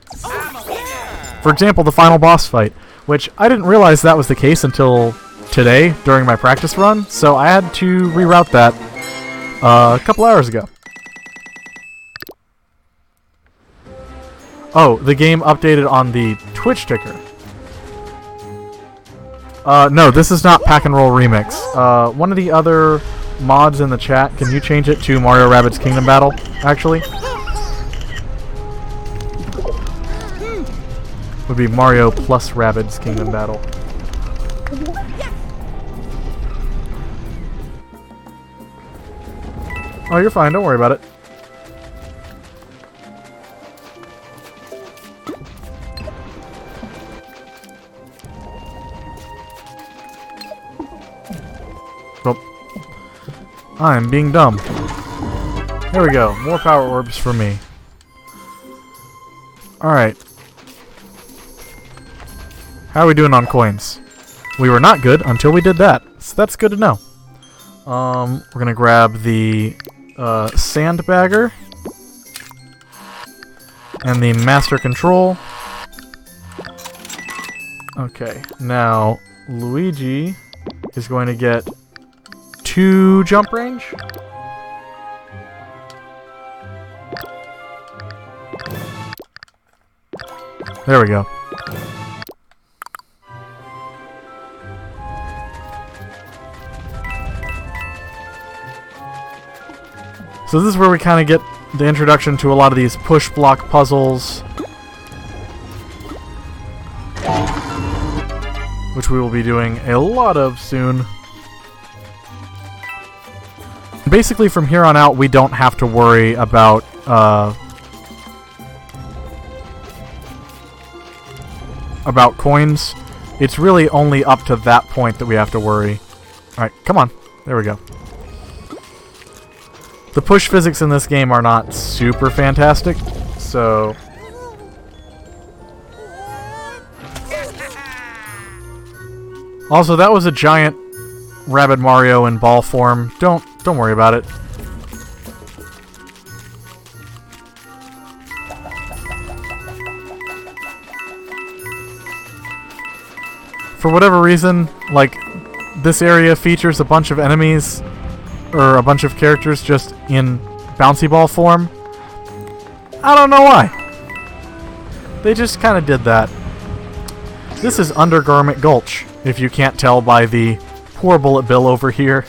For example, the final boss fight, which I didn't realize that was the case until today during my practice run, so I had to reroute that a couple hours ago. Oh, the game updated on the Twitch ticker. No, this is not Pack and Roll Remix. One of the other mods in the chat, can you change it to Mario Rabbids Kingdom Battle, actually? Would be Mario plus Rabbids Kingdom Battle. Oh, you're fine, don't worry about it. I'm being dumb. There we go. More power orbs for me. Alright. How are we doing on coins? We were not good until we did that. So that's good to know. We're gonna grab the sandbagger. And the master control. Okay. Now, Luigi is going to get 2 jump range. There we go. So this is where we kind of get the introduction to a lot of these push block puzzles, which we will be doing a lot of soon. Basically, from here on out, we don't have to worry about coins. It's really only up to that point that we have to worry. Alright, come on. There we go. The push physics in this game are not super fantastic, so... Also, that was a giant Rabbid Mario in ball form. Don't worry about it. For whatever reason, like, this area features a bunch of enemies, or a bunch of characters just in bouncy ball form. I don't know why. They just kind of did that. This is Undergarment Gulch, if you can't tell by the poor bullet bill over here.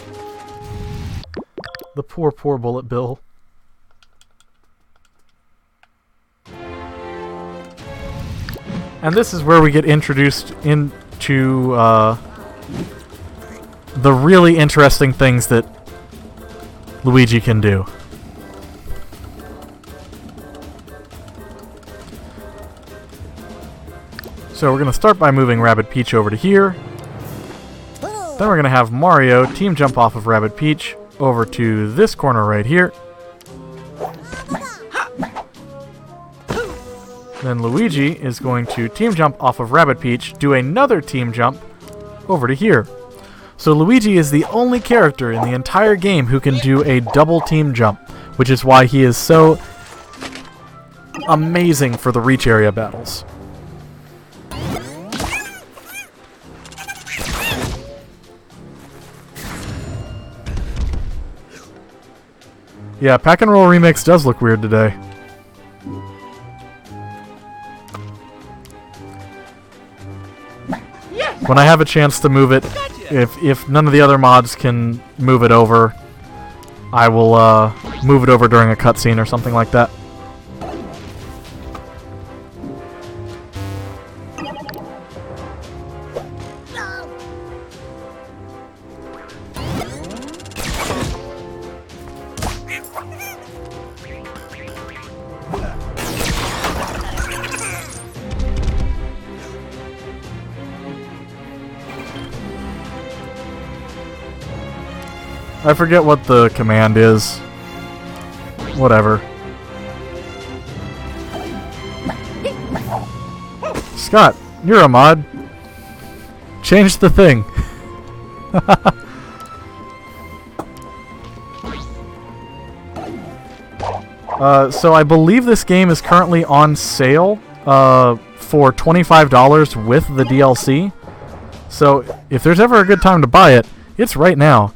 The poor bullet bill. And this is where we get introduced into the really interesting things that Luigi can do. So we're going to start by moving Rabbid Peach over to here. Then we're going to have Mario team jump off of Rabbid Peach over to this corner right here. Then Luigi is going to team jump off of Rabbid Peach, do another team jump over to here. So Luigi is the only character in the entire game who can do a double team jump, which is why he is so amazing for the reach area battles. Yeah, Pack and Roll Remix does look weird today. When I have a chance to move it, if none of the other mods can move it over, I will move it over during a cutscene or something like that. I forget what the command is. Whatever. Scott, you're a mod. Change the thing. So I believe this game is currently on sale for $25 with the DLC. So if there's ever a good time to buy it, it's right now.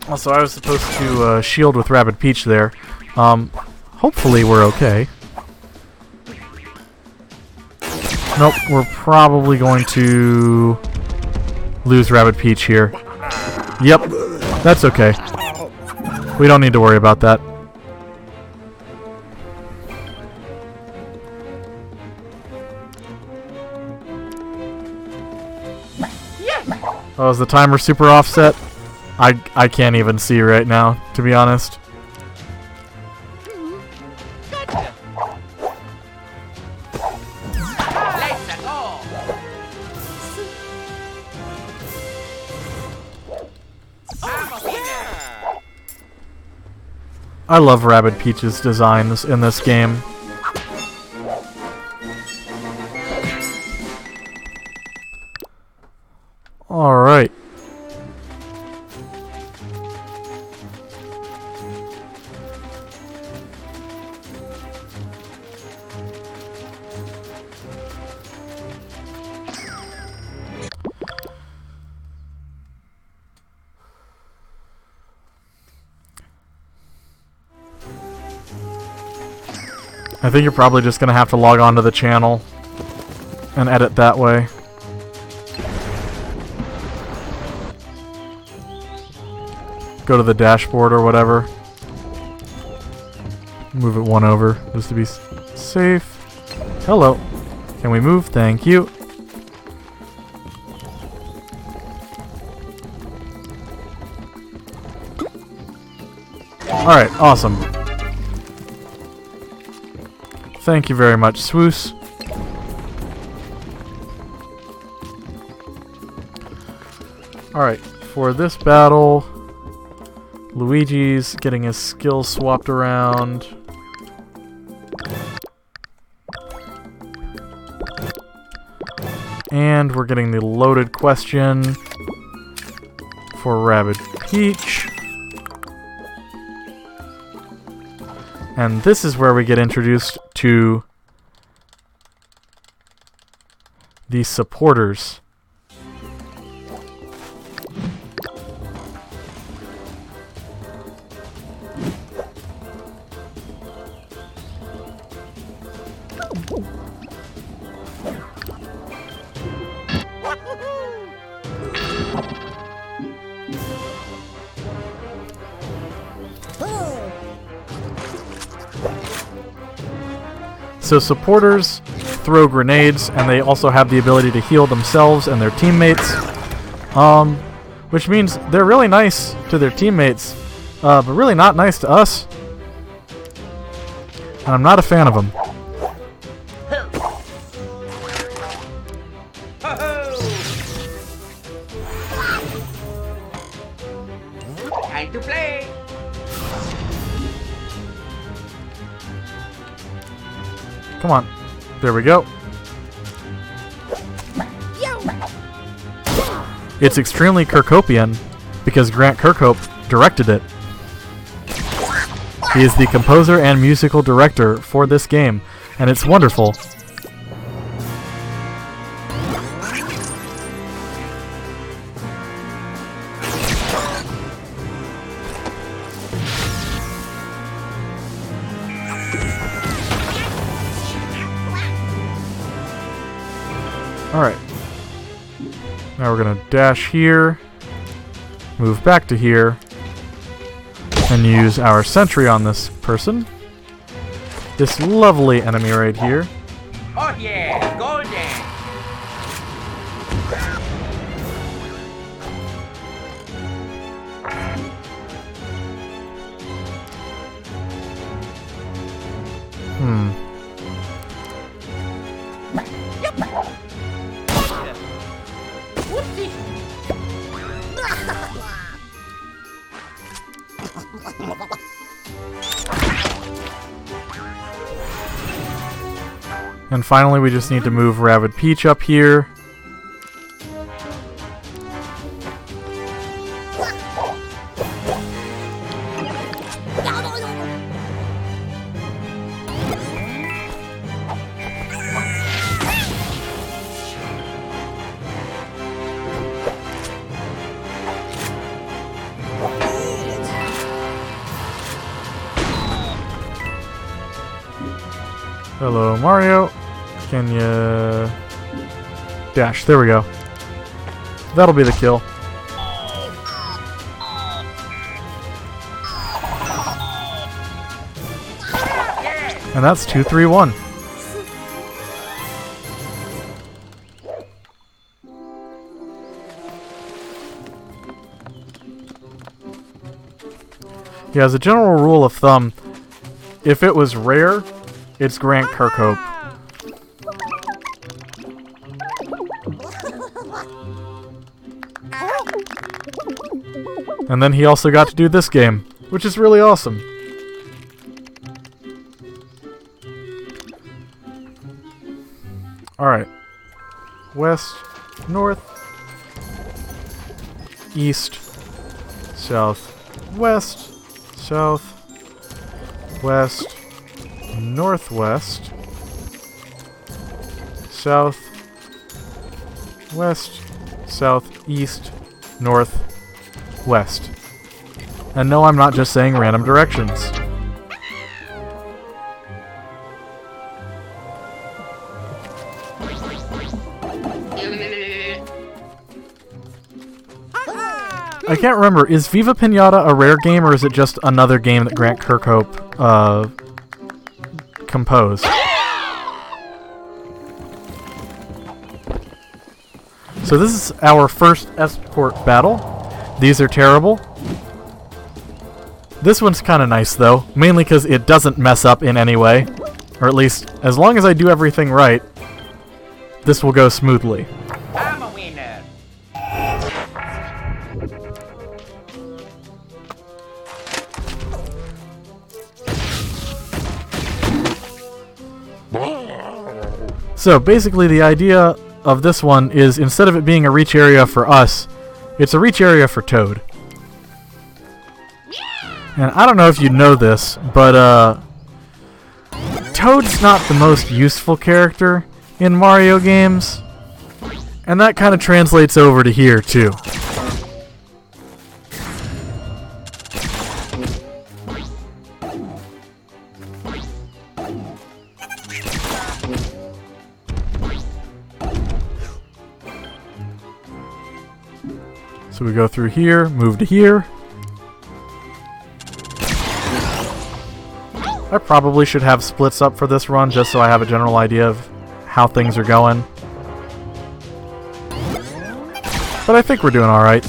Also, I was supposed to shield with Rabbid Peach there. Hopefully we're okay. Nope, we're probably going to lose Rabbid Peach here. Yep, that's okay. We don't need to worry about that. Oh, is the timer super offset? I can't even see right now, to be honest. Let's go. I love Rabbid Peach's designs in this game. Alright. I think you're probably just going to have to log on to the channel and edit that way. Go to the dashboard or whatever. Move it one over just to be safe. Hello. Can we move? Thank you. Alright, awesome. Thank you very much, Swoos. Alright, for this battle, Luigi's getting his skills swapped around. And we're getting the loaded question for Rabbid Peach. And this is where we get introduced to the supporters. So supporters throw grenades, and they also have the ability to heal themselves and their teammates. Which means they're really nice to their teammates, but really not nice to us. And I'm not a fan of them. Time to play. Come on. There we go. It's extremely Kirkhopian because Grant Kirkhope directed it. He is the composer and musical director for this game, and it's wonderful. Alright. Now we're gonna dash here, move back to here, and use our sentry on this person. This lovely enemy right here. Oh yeah, golden. And finally, we just need to move Rabid Peach up here. Hello, Mario. Can you dash? There we go. That'll be the kill. And that's 2-3-1. Yeah, as a general rule of thumb, if it was rare, it's Grant Kirkhope. And then he also got to do this game, which is really awesome. Alright. West, north, east, south, west, south, west, northwest, south, west, southeast, north, west. And no, I'm not just saying random directions. I can't remember, is Viva Pinata a rare game or is it just another game that Grant Kirkhope composed? So this is our first escort battle. These are terrible. This one's kind of nice though, mainly because it doesn't mess up in any way. Or at least, as long as I do everything right, this will go smoothly. I'm a winner. So basically the idea of this one is instead of it being a reach area for us, it's a reach area for Toad. And I don't know if you know this, but Toad's not the most useful character in Mario games. And that kind of translates over to here too. So we go through here, move to here. I probably should have splits up for this run just so I have a general idea of how things are going. But I think we're doing alright.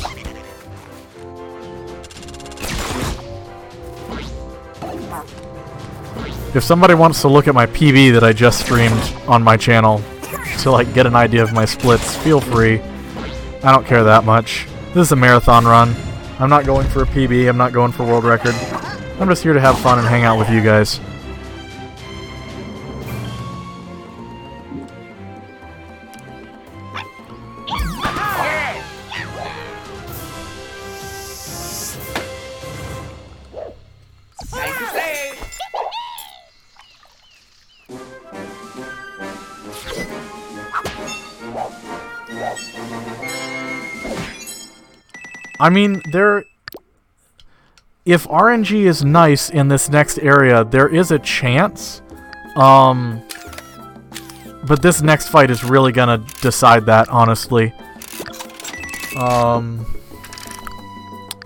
If somebody wants to look at my PB that I just streamed on my channel to like get an idea of my splits, feel free. I don't care that much. This is a marathon run. I'm not going for a PB, I'm not going for world record. I'm just here to have fun and hang out with you guys. Time to play. I mean, if RNG is nice in this next area, there is a chance. But this next fight is really gonna decide that, honestly.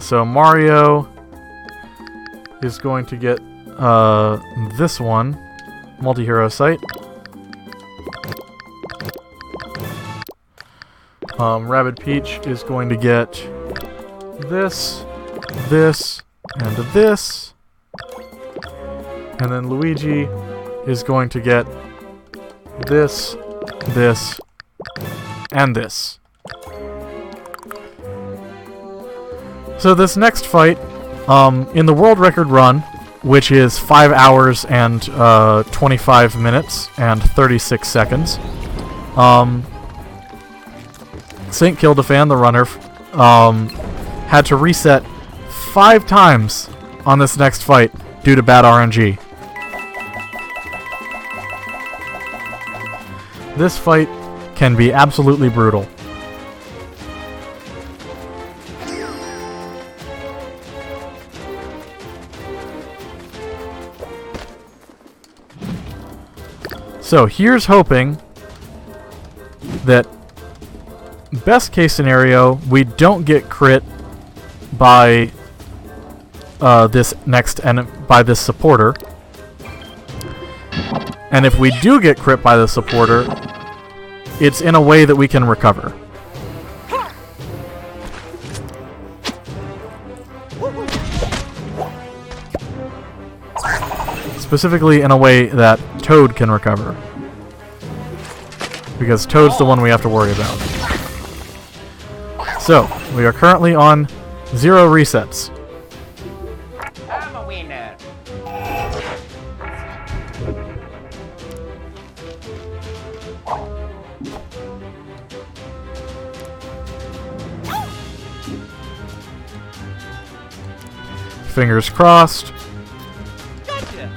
So Mario is going to get this one, multi-hero site. Rabid Peach is going to get this, this, and this. And then Luigi is going to get this, this, and this. So this next fight, in the world record run, which is 5 hours and 25 minutes and 36 seconds. St. Kildafan, the runner, had to reset 5 times on this next fight due to bad RNG. This fight can be absolutely brutal. So here's hoping that, best case scenario, we don't get crit by this supporter. And if we do get crit by the supporter, it's in a way that we can recover. Specifically in a way that Toad can recover. Because Toad's the one we have to worry about. So, we are currently on 0 resets. I'm a winner. Fingers crossed. Gotcha.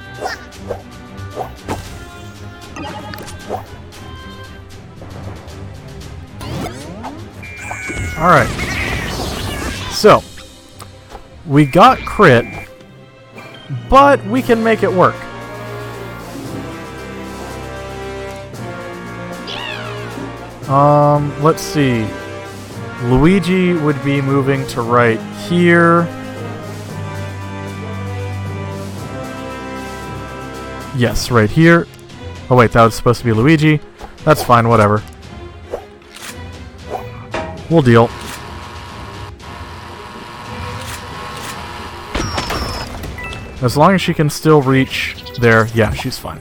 Alright. So, we got crit, but we can make it work. Let's see. Luigi would be moving to right here. Yes, right here. Oh wait, that was supposed to be Luigi. That's fine, whatever. We'll deal. As long as she can still reach there, yeah, she's fine.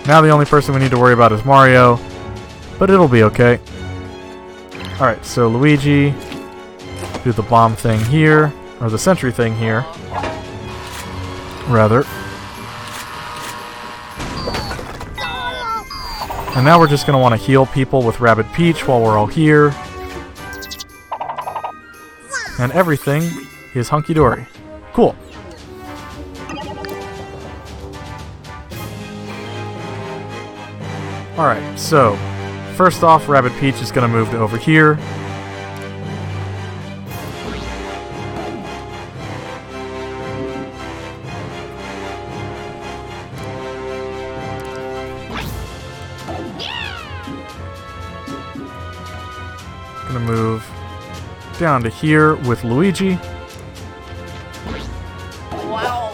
Now the only person we need to worry about is Mario, but it'll be okay. Alright, so Luigi, do the bomb thing here, or the sentry thing here, rather. And now we're just going to want to heal people with Rabbid Peach while we're all here. And everything is hunky-dory. Cool. Alright, so first off, Rabbid Peach is going to move over here. Gonna move down to here with Luigi. Wow.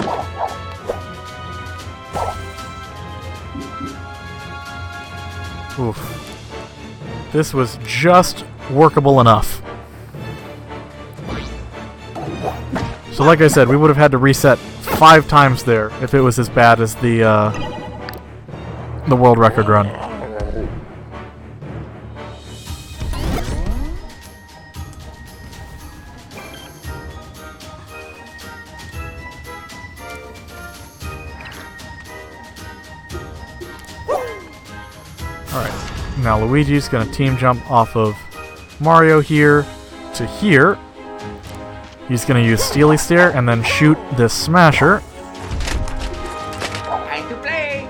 Oof. This was just workable enough. So like I said, we would have had to reset 5 times there if it was as bad as the world record run. Alright, now Luigi's going to team jump off of Mario here to here. He's going to use Steely Stare and then shoot this Smasher. Time to play.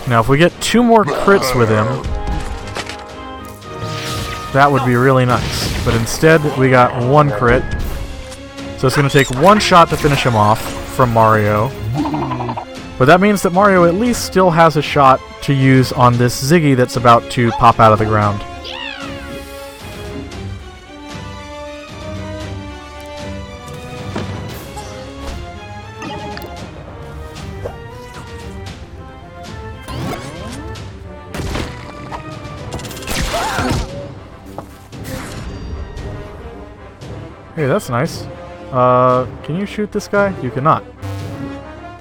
Now if we get 2 more crits with him, that would be really nice. But instead, we got 1 crit. So it's going to take 1 shot to finish him off from Mario. But that means that Mario at least still has a shot to use on this Ziggy that's about to pop out of the ground. Hey, that's nice. Can you shoot this guy? You cannot.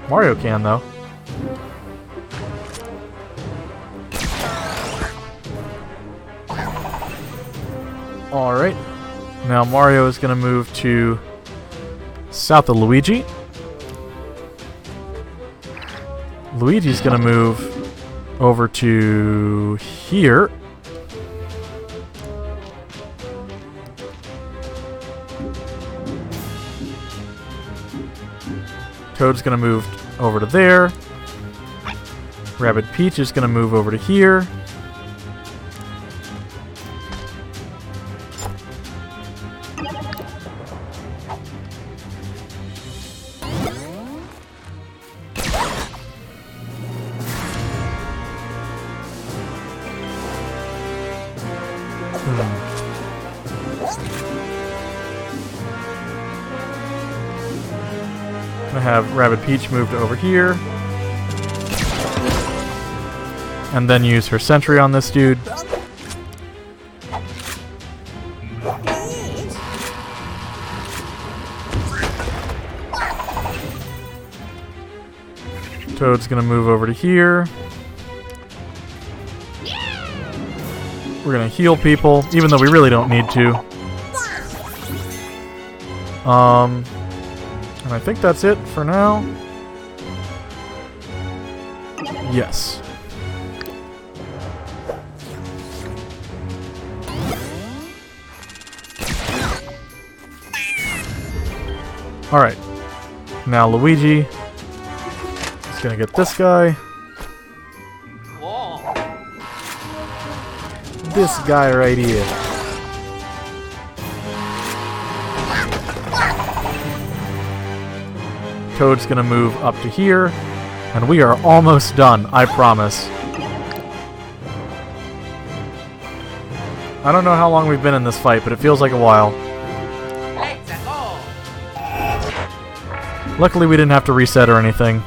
Mario can, though. Alright. Now Mario is going to move to south of Luigi. Luigi's going to move over to here. Toad's going to move over to there. Rabbid Peach is going to move over to here. Gonna have Rabbid Peach moved over here. And then use her sentry on this dude. Toad's gonna move over to here. We're gonna heal people, even though we really don't need to. And I think that's it for now. Yes. Alright. Now Luigi is gonna get this guy. Whoa. This guy right here. Toad's gonna move up to here, and we are almost done, I promise. I don't know how long we've been in this fight, but it feels like a while. Let's go. Luckily we didn't have to reset or anything.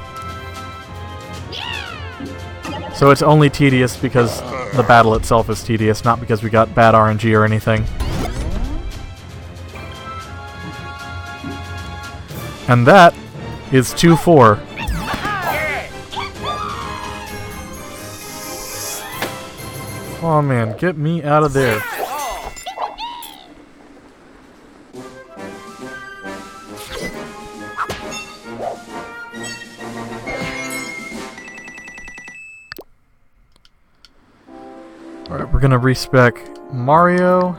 So it's only tedious because the battle itself is tedious, not because we got bad RNG or anything. And that is 2-4. Oh man, get me out of there. Alright, we're gonna respec Mario.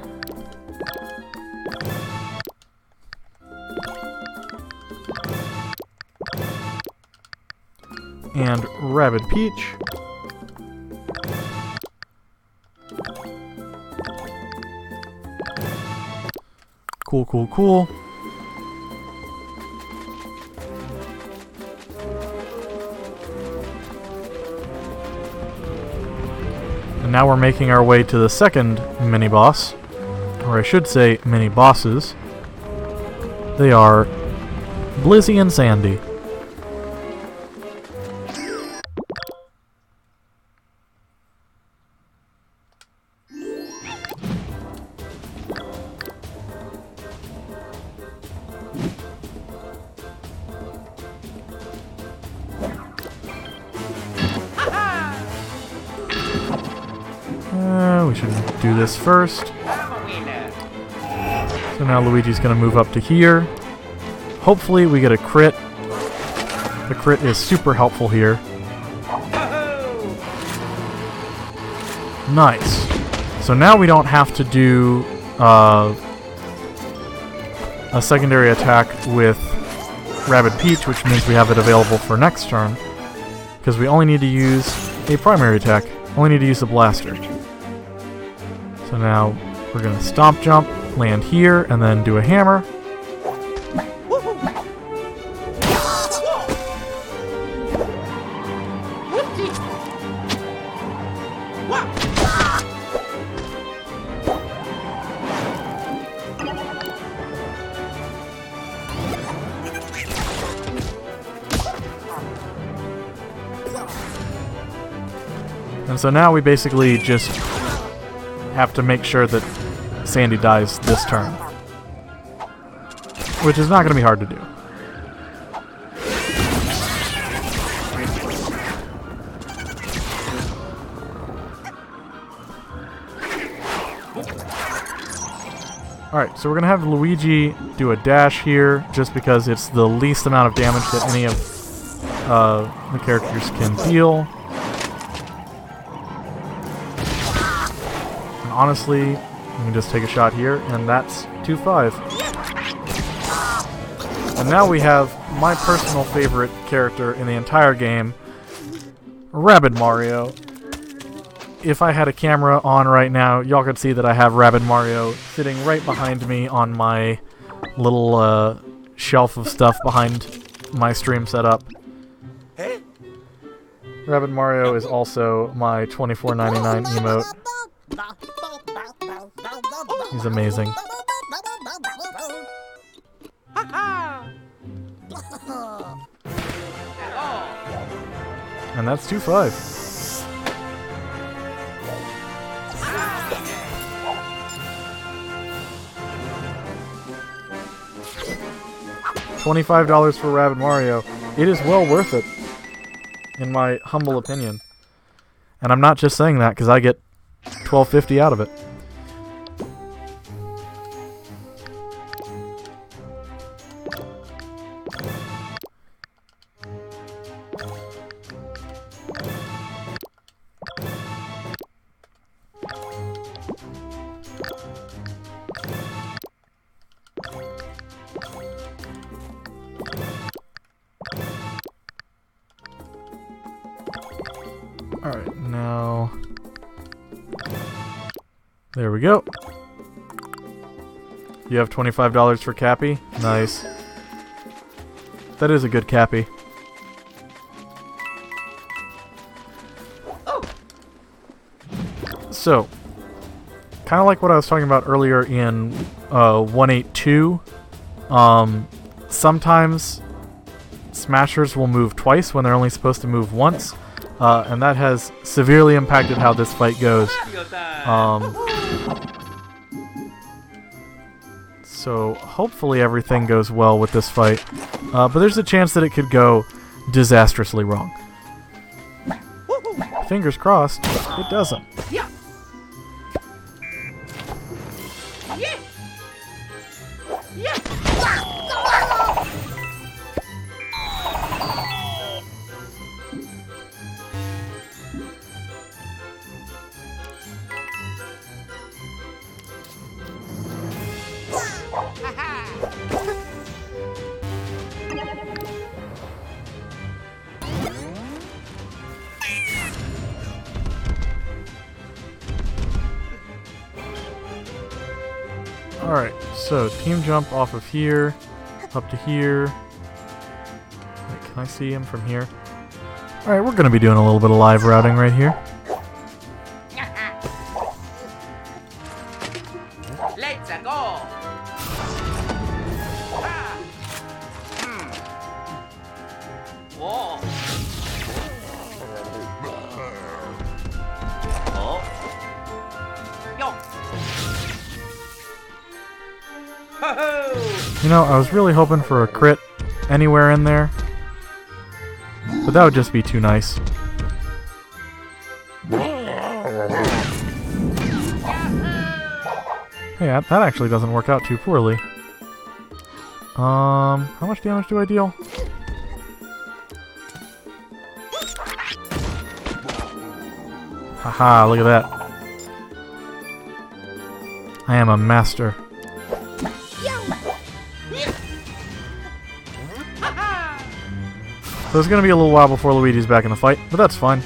And Rabbid Peach. Cool, cool, cool. And now we're making our way to the second mini-boss. Or I should say mini-bosses. They are Blizzy and Sandy. We should do this first. So now Luigi's gonna move up to here. Hopefully we get a crit. The crit is super helpful here. Nice. So now we don't have to do a secondary attack with Rabbid Peach, which means we have it available for next turn. Because we only need to use a primary attack. Only need to use the blaster. So now we're going to stomp jump, land here, and then do a hammer. And so now we basically just have to make sure that Sandy dies this turn. Which is not going to be hard to do. Alright, so we're going to have Luigi do a dash here, just because it's the least amount of damage that any of the characters can deal. And honestly, you can just take a shot here, and that's 2-5. And now we have my personal favorite character in the entire game, Rabbid Mario. If I had a camera on right now, y'all could see that I have Rabbid Mario sitting right behind me on my little shelf of stuff behind my stream setup. Rabbid Mario is also my $24.99 emote. He's amazing. And that's 2-5. $25 for Rabbid Mario. It is well worth it, in my humble opinion. And I'm not just saying that because I get $12.50 out of it. Alright, now... There we go. You have $25 for Cappy? Nice. That is a good Cappy. So, kind of like what I was talking about earlier in 182, sometimes Smashers will move twice when they're only supposed to move once. And that has severely impacted how this fight goes. So hopefully everything goes well with this fight. But there's a chance that it could go disastrously wrong. Fingers crossed, it doesn't. Alright, so team jump off of here, up to here. Wait, can I see him from here? Alright, we're going to be doing a little bit of live routing right here. Let's go! Whoa! Oh! Yo! You know, I was really hoping for a crit anywhere in there, but that would just be too nice. Hey, that actually doesn't work out too poorly. How much damage do I deal? Haha, look at that. I am a master. So it's going to be a little while before Luigi's back in the fight, but that's fine.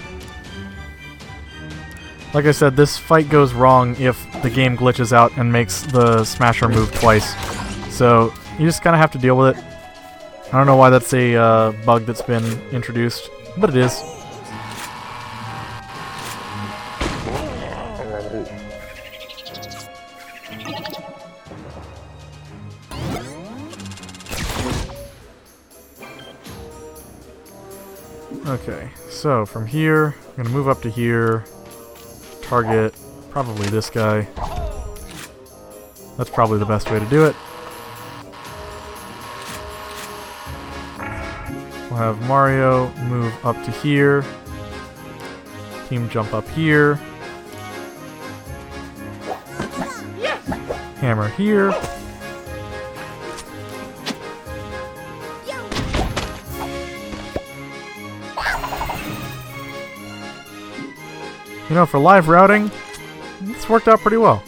Like I said, this fight goes wrong if the game glitches out and makes the Smasher move twice. So you just kind of have to deal with it. I don't know why that's a bug that's been introduced, but it is. Okay, so from here, I'm going to move up to here, target probably this guy. That's probably the best way to do it. We'll have Mario move up to here, team jump up here. Hammer here. You know, for live routing, it's worked out pretty well.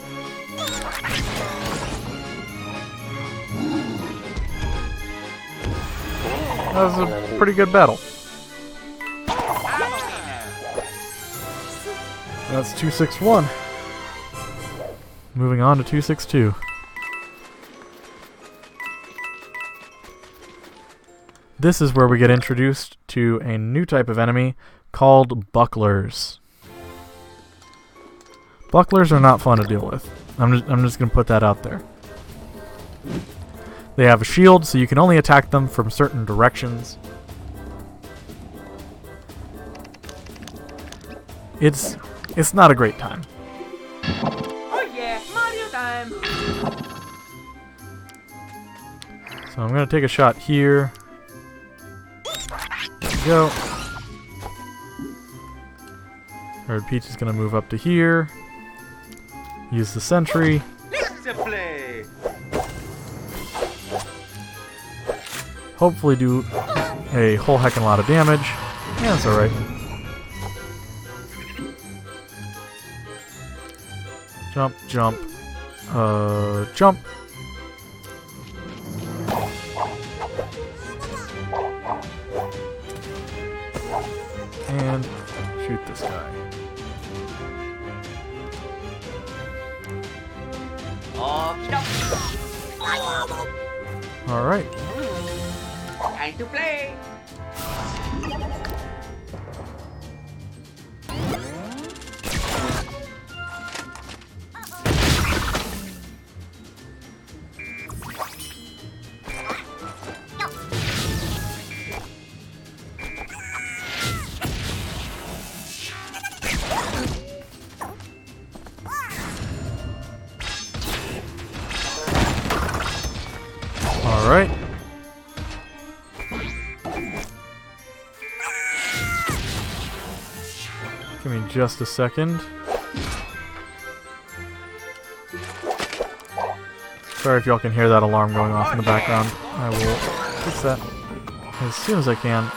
That was a pretty good battle. That's 261. Moving on to 262. This is where we get introduced to a new type of enemy called bucklers. Bucklers are not fun to deal with. I'm just going to put that out there. They have a shield, so you can only attack them from certain directions. It's not a great time. Oh yeah, Mario time. So I'm going to take a shot here. There we go. Red Peach is going to move up to here. Use the sentry. Let's play. Hopefully do a whole heckin' lot of damage. Yeah, that's alright. Jump, jump. Jump. And shoot this guy. Alright. Time to play. Alright. Give me just a second. Sorry if y'all can hear that alarm going off in the background. I will fix that as soon as I can.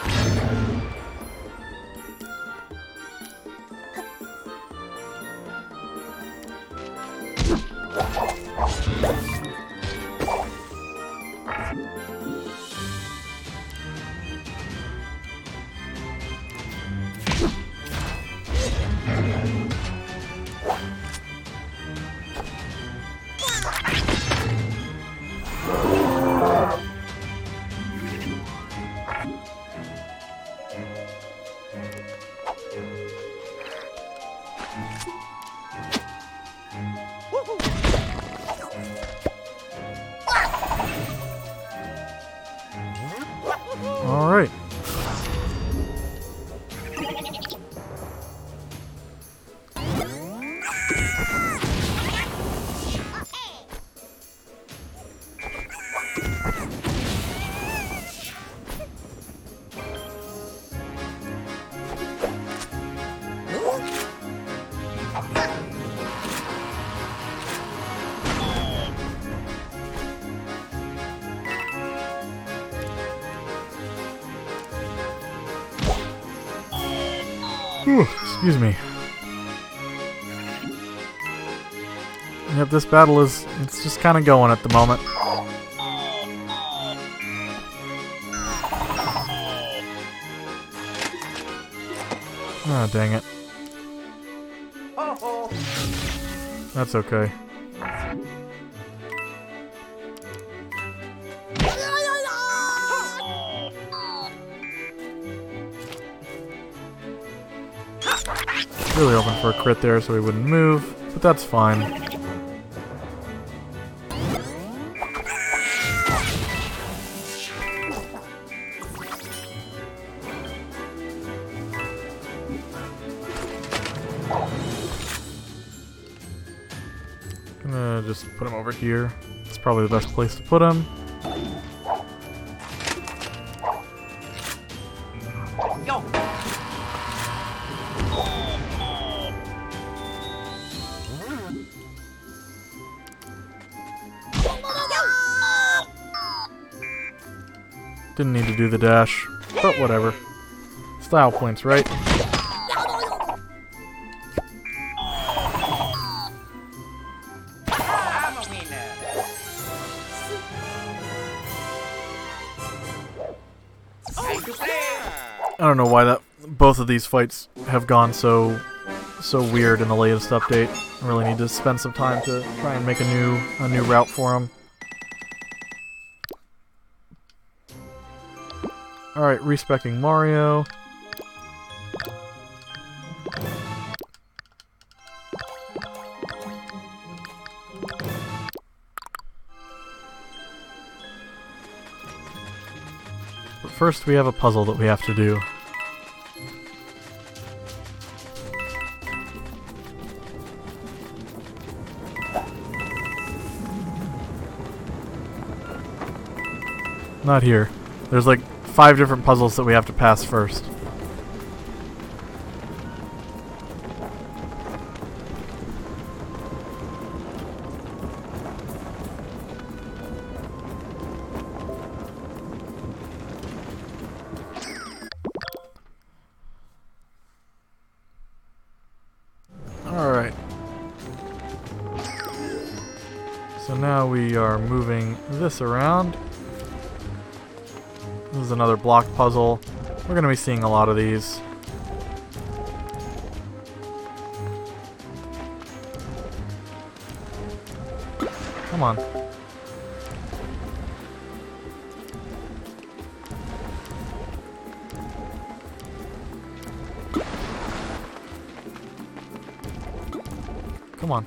Alright. Whew, excuse me. Yep, this battle it's just kind of going at the moment. Ah, dang it. Oh, That's okay. Really hoping for a crit there so he wouldn't move, but that's fine. Gonna just put him over here. It's probably the best place to put him. yo. Didn't need to do the dash, but whatever. Style points, right? I'm a winner. Time to play. I don't know why both of these fights have gone so weird in the latest update. I really need to spend some time to try and make a new route for them. Alright, respecking Mario. But first we have a puzzle that we have to do. Not here. There's like 5 different puzzles that we have to pass first. Alright. So now we are moving this around. This is another block puzzle. We're going to be seeing a lot of these. Come on. Come on.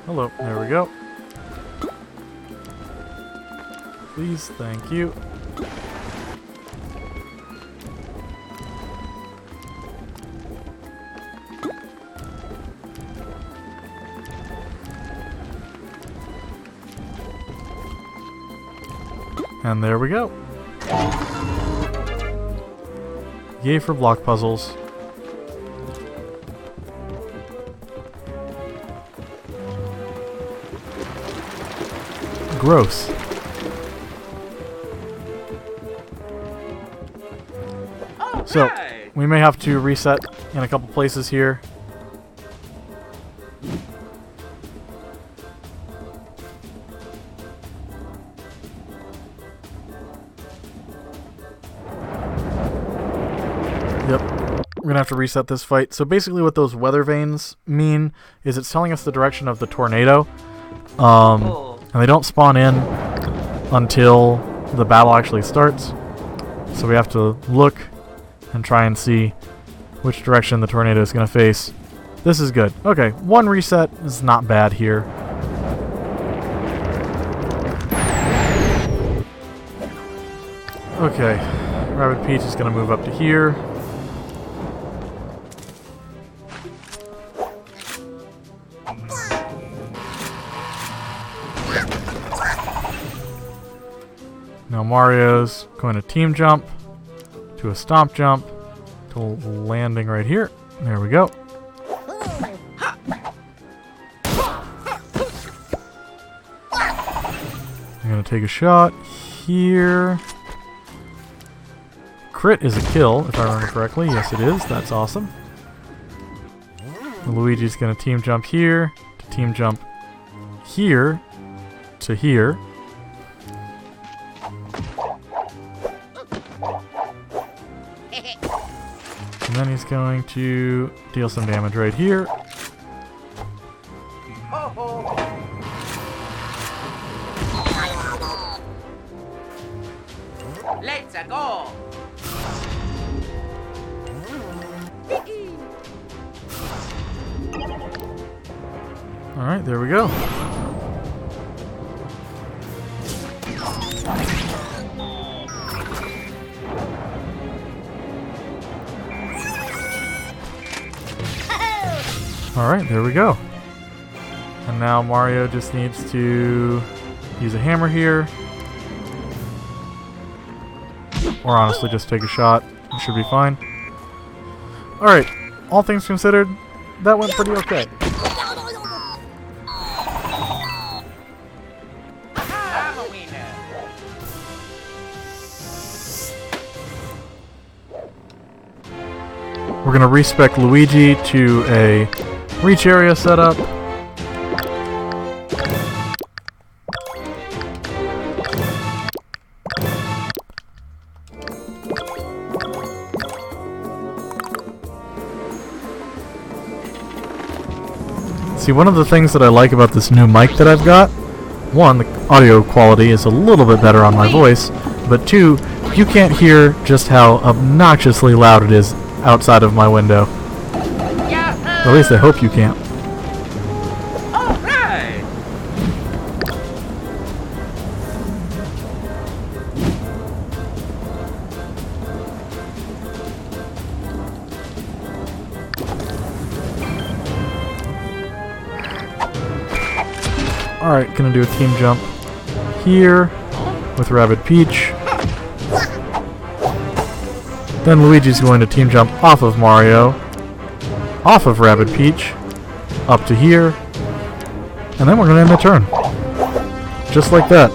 Hello, there we go. Please, thank you. And there we go. Yay for block puzzles. Gross. So, we may have to reset in a couple places here. Yep. We're gonna have to reset this fight. So basically what those weather vanes mean is it's telling us the direction of the tornado. And they don't spawn in until the battle actually starts. So we have to look and try and see which direction the tornado is going to face. This is good. Okay, one reset is not bad here. Okay, Rabbid Peach is going to move up to here. Now Mario's going to team jump to a stomp jump to landing right here. There we go. I'm going to take a shot here. Crit is a kill, if I remember correctly. Yes, it is. That's awesome. Luigi's going to team jump here to team jump here to here. And then he's going to deal some damage right here. Let's go. Alright, there we go. Alright, there we go. And now Mario just needs to use a hammer here. or honestly just take a shot. It should be fine. Alright, all things considered, that went pretty okay. I'm a winner. We're going to respec Luigi to a reach area setup. See, one of the things that I like about this new mic that I've got, one, the audio quality is a little bit better on my voice, but two, you can't hear just how obnoxiously loud it is outside of my window. Or at least I hope you can't. Alright. Alright, gonna do a team jump here with Rabbid Peach. Then Luigi's going to team jump off of Mario, off of Rabbid Peach, up to here, and then we're gonna end the turn. Just like that.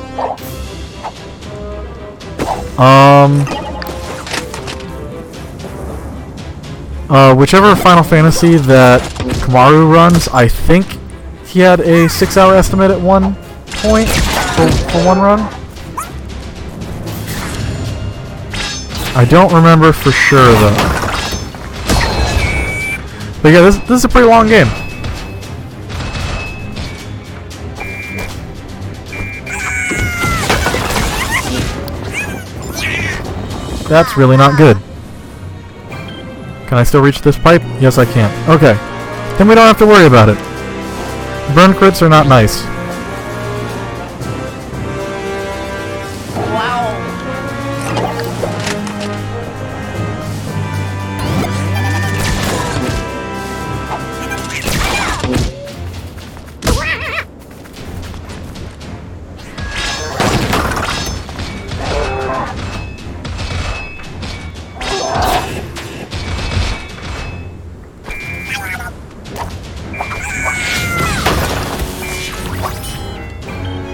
Whichever Final Fantasy that Kamaru runs, I think he had a 6-hour estimate at one point for one run. I don't remember for sure though. But yeah, this is a pretty long game. That's really not good. Can I still reach this pipe? Yes, I can. Okay. Then we don't have to worry about it. Burn crits are not nice.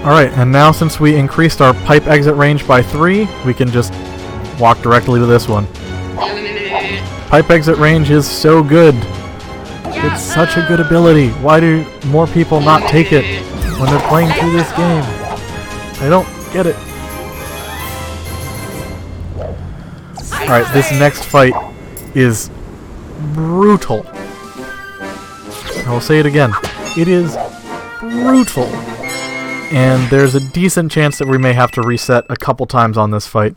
Alright, and now since we increased our pipe exit range by 3, we can just walk directly to this one. Pipe exit range is so good. It's such a good ability. Why do more people not take it when they're playing through this game? I don't get it. Alright, this next fight is brutal. I will say it again. It is brutal. And there's a decent chance that we may have to reset a couple times on this fight.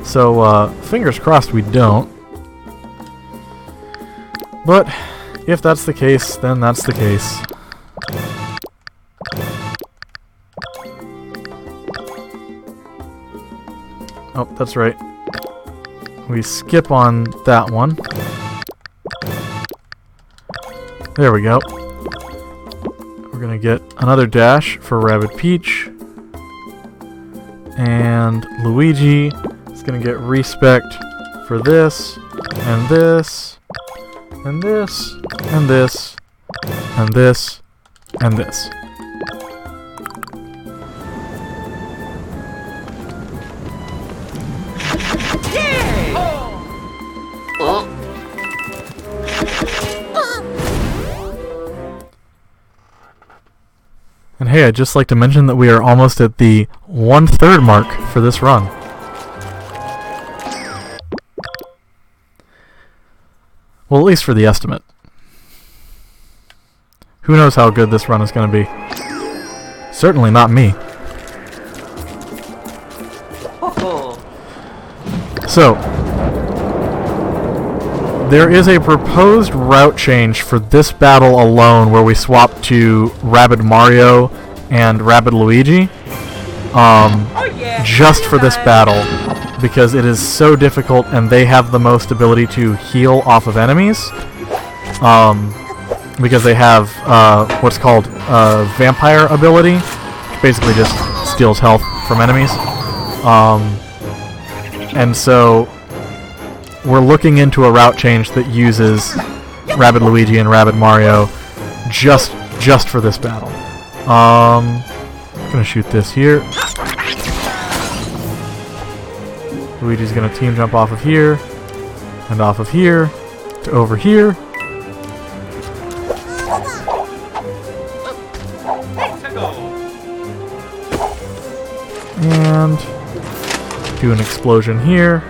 So, fingers crossed we don't. But, if that's the case, then that's the case. Oh, that's right. We skip on that one. There we go. We're gonna get another dash for Rabbid Peach. And Luigi is gonna get respect for this, and this, and this, and this, and this, and this. And hey, I'd just like to mention that we are almost at the 1/3 mark for this run. Well, at least for the estimate. Who knows how good this run is going to be? Certainly not me. So, there is a proposed route change for this battle alone where we swap to Rabbid Mario and Rabbid Luigi. Just for this battle, because it is so difficult and they have the most ability to heal off of enemies. Because they have what's called Vampire ability, which basically just steals health from enemies. And so we're looking into a route change that uses Rabbid Luigi and Rabbid Mario just for this battle. I'm gonna shoot this here. Luigi's gonna team jump off of here and off of here to over here. And do an explosion here.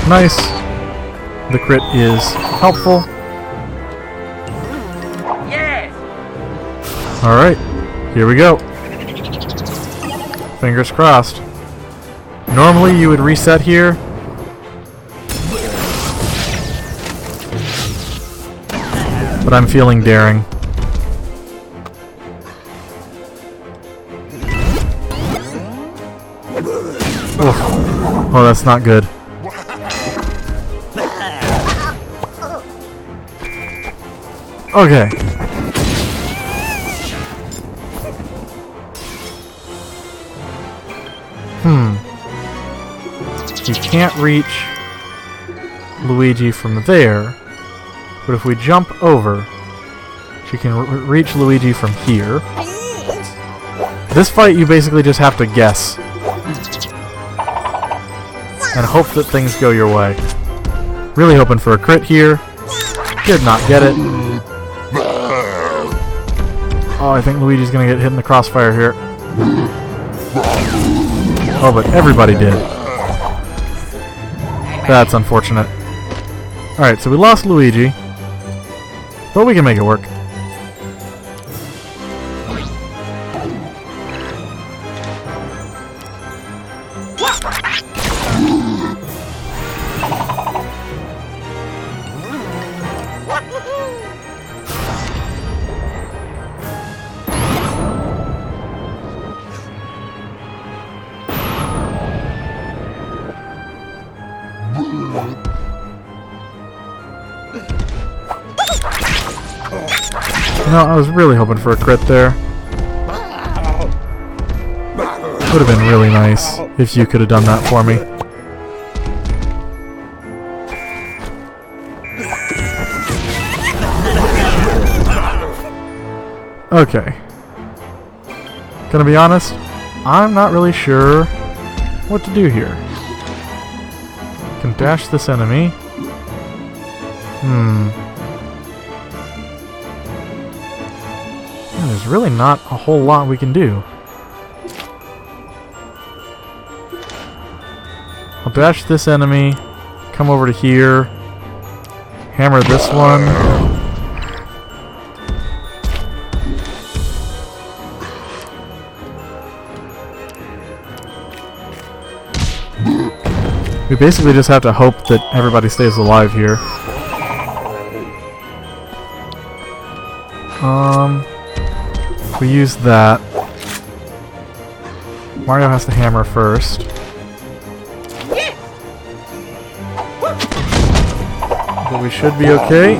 Nice. The crit is helpful. Yes. Alright, here we go. Fingers crossed. Normally you would reset here. But I'm feeling daring. Oof. Oh, that's not good. Okay. We can't reach Luigi from there, but if we jump over, she can reach Luigi from here. This fight you basically just have to guess and hope that things go your way. Really hoping for a crit here. Did not get it. Oh, I think Luigi's gonna get hit in the crossfire here. Oh, but everybody did. That's unfortunate. Alright, so we lost Luigi, but we can make it work. No, I was really hoping for a crit there. Would have been really nice if you could have done that for me. Okay. Gonna be honest, I'm not really sure what to do here. Can dash this enemy. There's really not a whole lot we can do. I'll dash this enemy, come over to here, hammer this one. We basically just have to hope that everybody stays alive here. We use that. Mario has to hammer first. But we should be okay.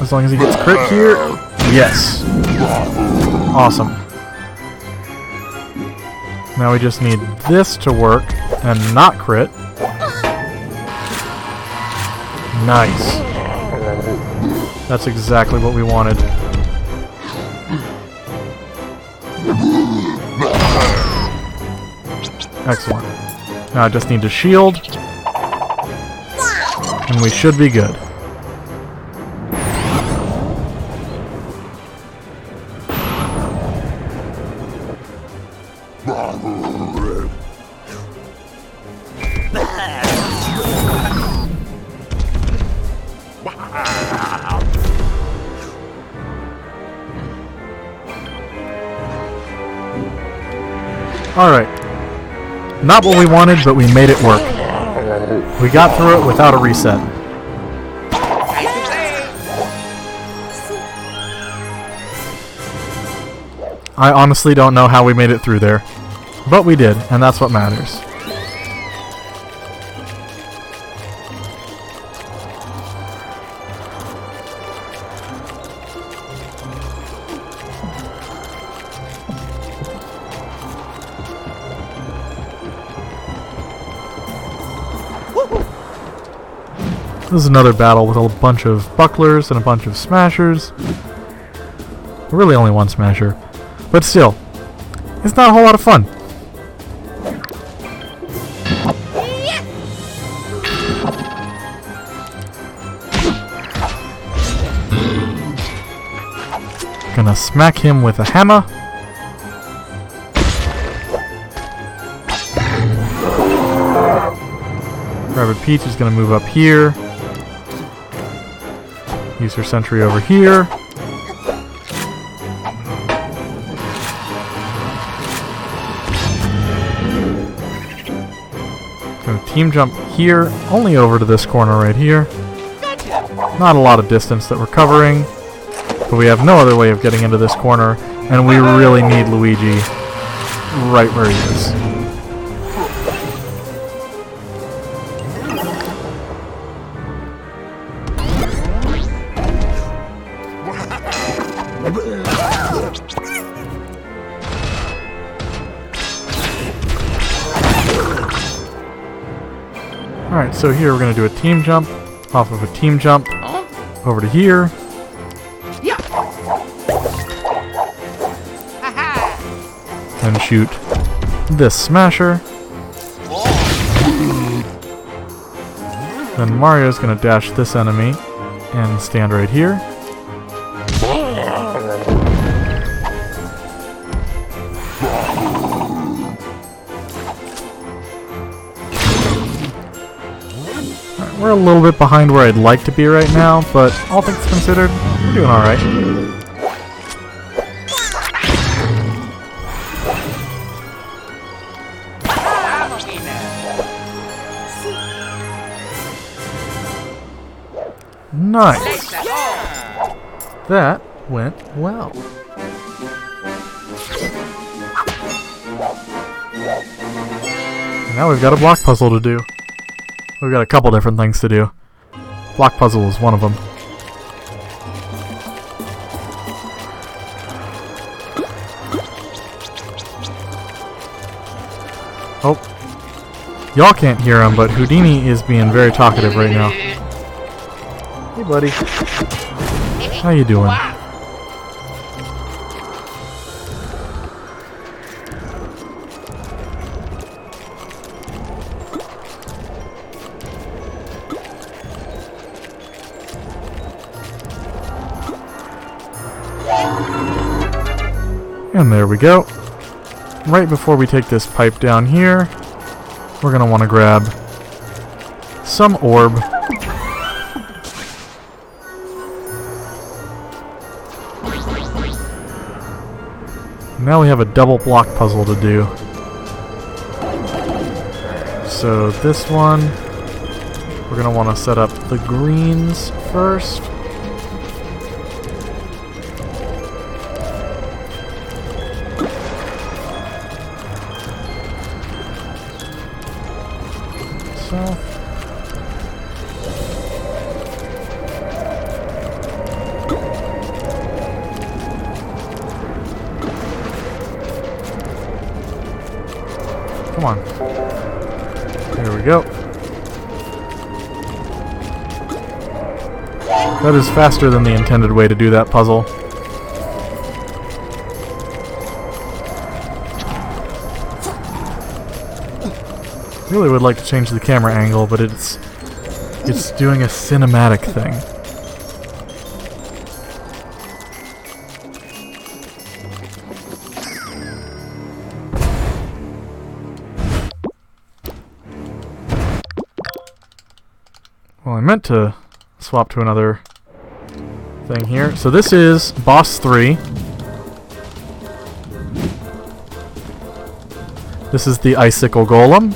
As long as he gets crit here. Yes. Awesome. Now we just need this to work and not crit. Nice. That's exactly what we wanted. Excellent. Now I just need to shield. And we should be good. Alright. Not what we wanted, but we made it work. We got through it without a reset. I honestly don't know how we made it through there. But we did, and that's what matters. This is another battle with a bunch of bucklers and a bunch of smashers. Really only one smasher. But still, it's not a whole lot of fun. Gonna smack him with a hammer. Rabbid Peach is gonna move up here. Use her sentry over here. Gonna team jump here, only over to this corner right here. Not a lot of distance that we're covering. But we have no other way of getting into this corner, and we really need Luigi right where he is. Alright, so here we're going to do a team jump, off of a team jump, over to here. And shoot this smasher. Then Mario's gonna dash this enemy and stand right here. Alright, we're a little bit behind where I'd like to be right now, but all things considered, we're doing alright. Nice. That went well. Now we've got a block puzzle to do. We've got a couple different things to do. Block puzzle is one of them. Oh. Y'all can't hear him, but Houdini is being very talkative right now. Hey, buddy. How you doing? And there we go. Right before we take this pipe down here, we're going to want to grab some orb. Now we have a double block puzzle to do. So this one, we're going to want to set up the greens first. So. Come on. There we go. That is faster than the intended way to do that puzzle. Really would like to change the camera angle, but it's doing a cinematic thing. Well, I meant to swap to another thing here. So this is boss 3. This is the icicle golem.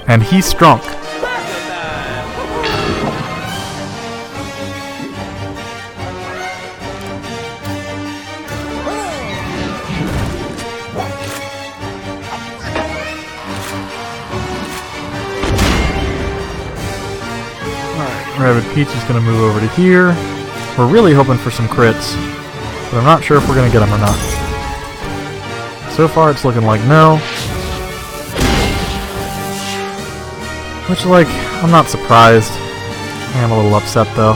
And he's strong. Rabbid Peach is going to move over to here. We're really hoping for some crits, but I'm not sure if we're going to get them or not. So far it's looking like no. Which, like, I'm not surprised. I am a little upset, though.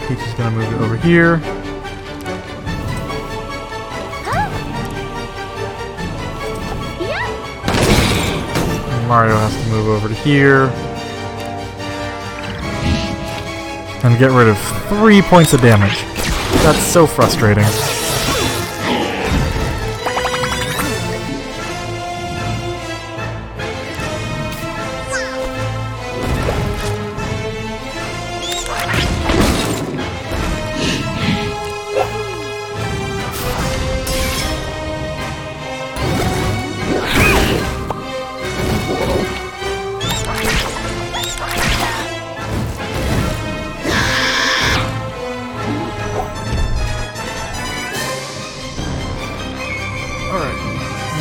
Peach is gonna move it over here. And Mario has to move over to here. And get rid of 3 points of damage. That's so frustrating.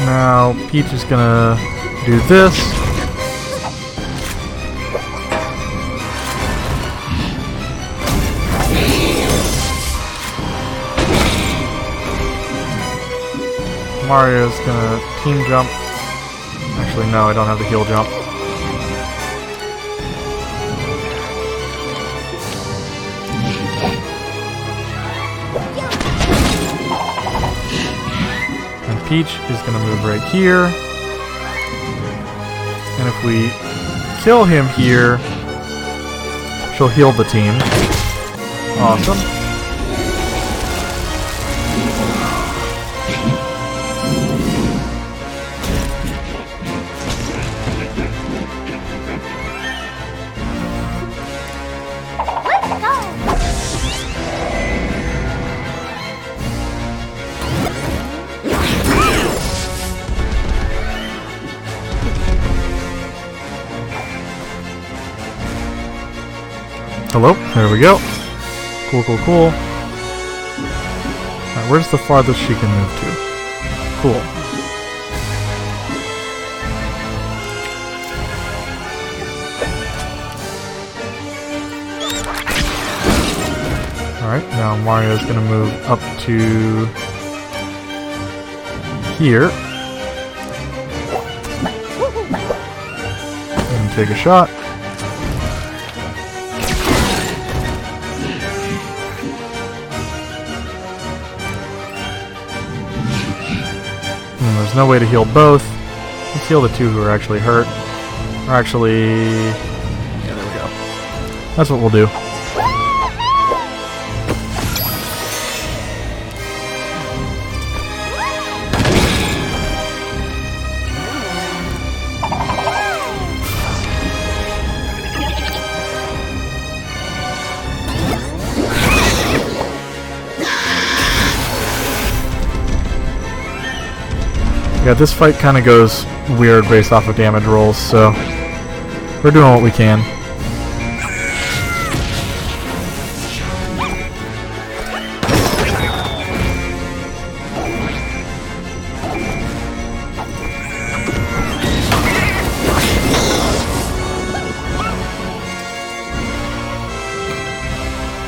Now, Peach is gonna do this. Mario's gonna team jump. Actually, no, I don't have the heal jump. Peach is going to move right here. And if we kill him here, she'll heal the team. Awesome. Hello, there we go. Cool, cool, cool. Alright, where's the farthest she can move to? Cool. Alright, now Mario's gonna move up to here. And take a shot. There's no way to heal both. Let's heal the two who are actually hurt. Or actually... yeah, there we go. That's what we'll do. Yeah, this fight kind of goes weird based off of damage rolls, so we're doing what we can.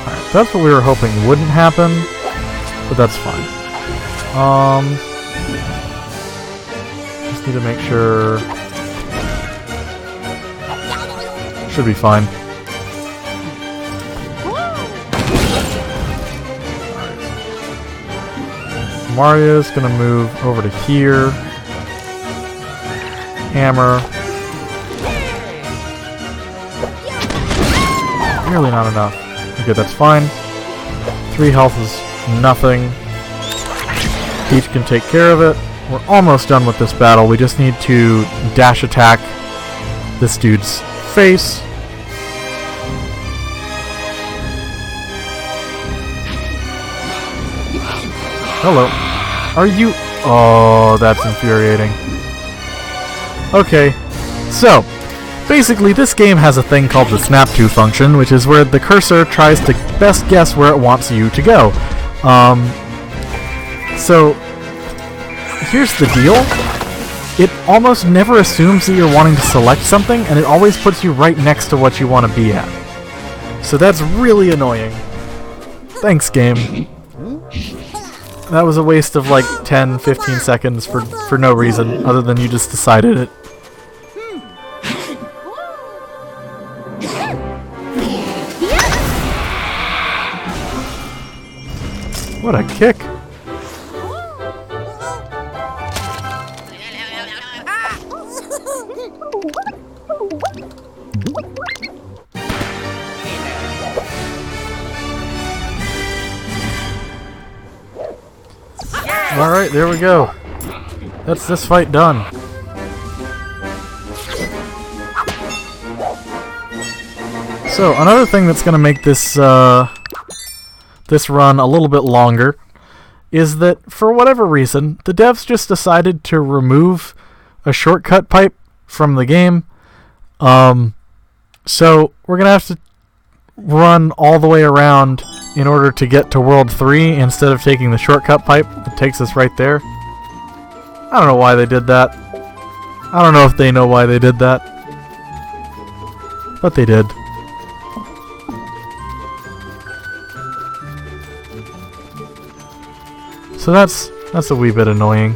Alright, that's what we were hoping wouldn't happen, but that's fine. Need to make sure. Should be fine. Mario's gonna move over to here. Hammer. Nearly not enough. Okay, that's fine. 3 health is nothing. Peach can take care of it. We're almost done with this battle. We just need to dash attack this dude's face. Hello. Are you... oh, that's infuriating. Okay. So, Basically, this game has a thing called the snap to function, which is where the cursor tries to best guess where it wants you to go. So, here's the deal. It almost never assumes that you're wanting to select something, and it always puts you right next to what you want to be at. So that's really annoying. Thanks, game. That was a waste of like 10-15 seconds for no reason, other than you just decided it. What a kick! Alright, there we go. That's this fight done. So, another thing that's going to make this this run a little bit longer is that, for whatever reason, the devs just decided to remove a shortcut pipe from the game. So, we're going to have to run all the way around in order to get to World 3 instead of taking the shortcut pipe that takes us right there. I don't know why they did that. I don't know if they know why they did that. But they did. So that's a wee bit annoying.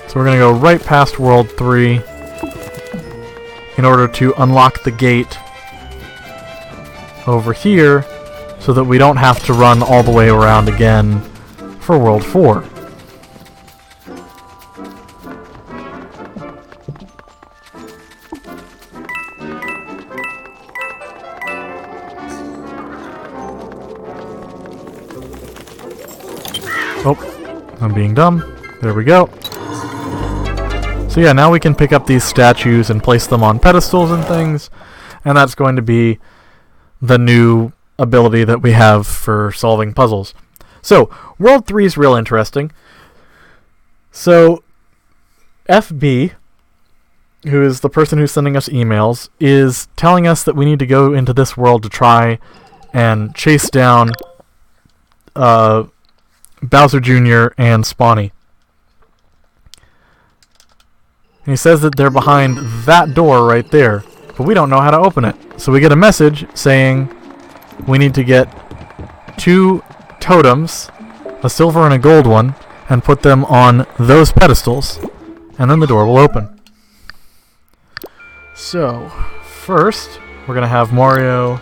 So we're going to go right past World 3 in order to unlock the gate over here so that we don't have to run all the way around again for World 4. Oh, I'm being dumb. There we go. So yeah, now we can pick up these statues and place them on pedestals and things, and that's going to be the new ability that we have for solving puzzles. So, World 3 is real interesting. So, FB, who is the person who's sending us emails, is telling us that we need to go into this world to try and chase down Bowser Jr. and Spawny. And he says that they're behind that door right there, but we don't know how to open it. So we get a message saying we need to get 2 totems, a silver and a gold one, and put them on those pedestals, and then the door will open. So, first, we're going to have Mario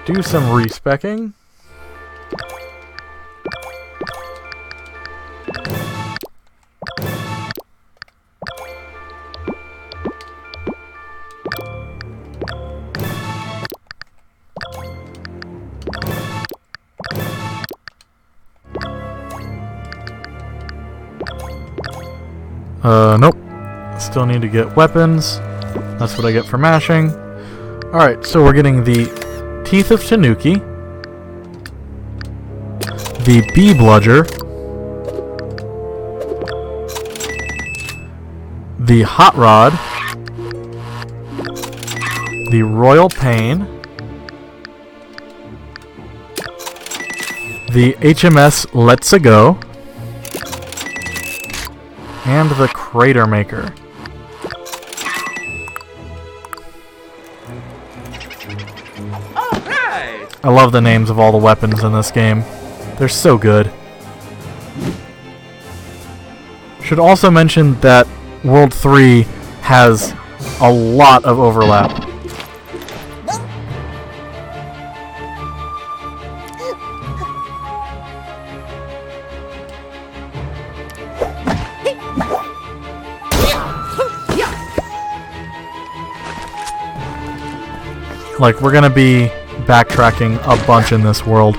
do some respecking. Nope. Still need to get weapons. That's what I get for mashing. Alright, so we're getting the Teeth of Tanuki, the Bee Bludger, the Hot Rod, the Royal Pain, the HMS Let's-A Go, and the Crater Maker. Alright! I love the names of all the weapons in this game. They're so good. Should also mention that World 3 has a lot of overlap. Like, we're gonna be backtracking a bunch in this world.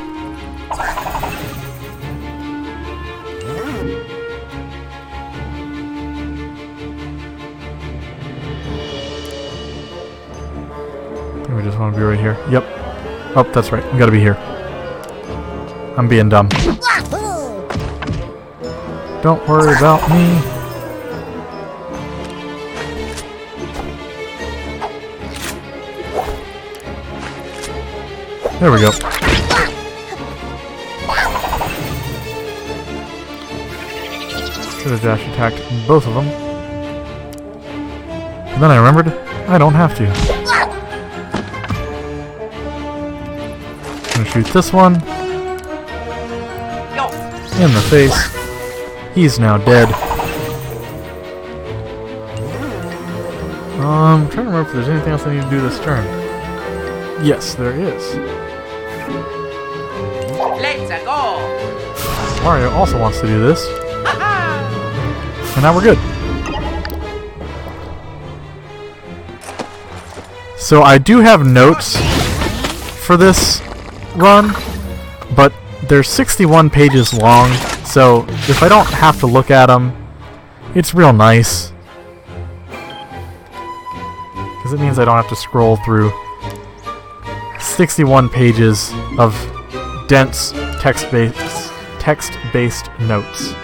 We just want to be right here. Yep. Oh, that's right. We gotta be here. I'm being dumb. Don't worry about me. There we go. Should have dash attacked both of them. And then I remembered, I don't have to. I'm gonna shoot this one. Yo. In the face. He's now dead. I'm trying to remember if there's anything else I need to do this turn. Yes, there is. Let's go. Mario also wants to do this. And now we're good. So I do have notes for this run, but they're 61 pages long, so if I don't have to look at them, it's real nice. Because it means I don't have to scroll through 61 pages of dense text-based notes.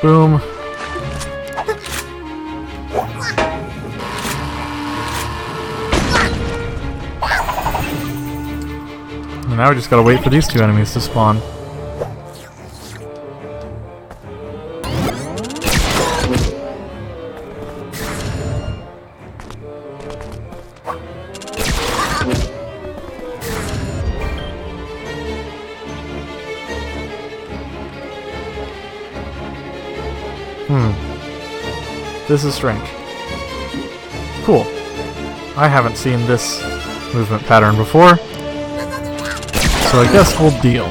Boom. And now we just gotta wait for these two enemies to spawn. This is strange. Cool. I haven't seen this movement pattern before, so I guess we'll deal.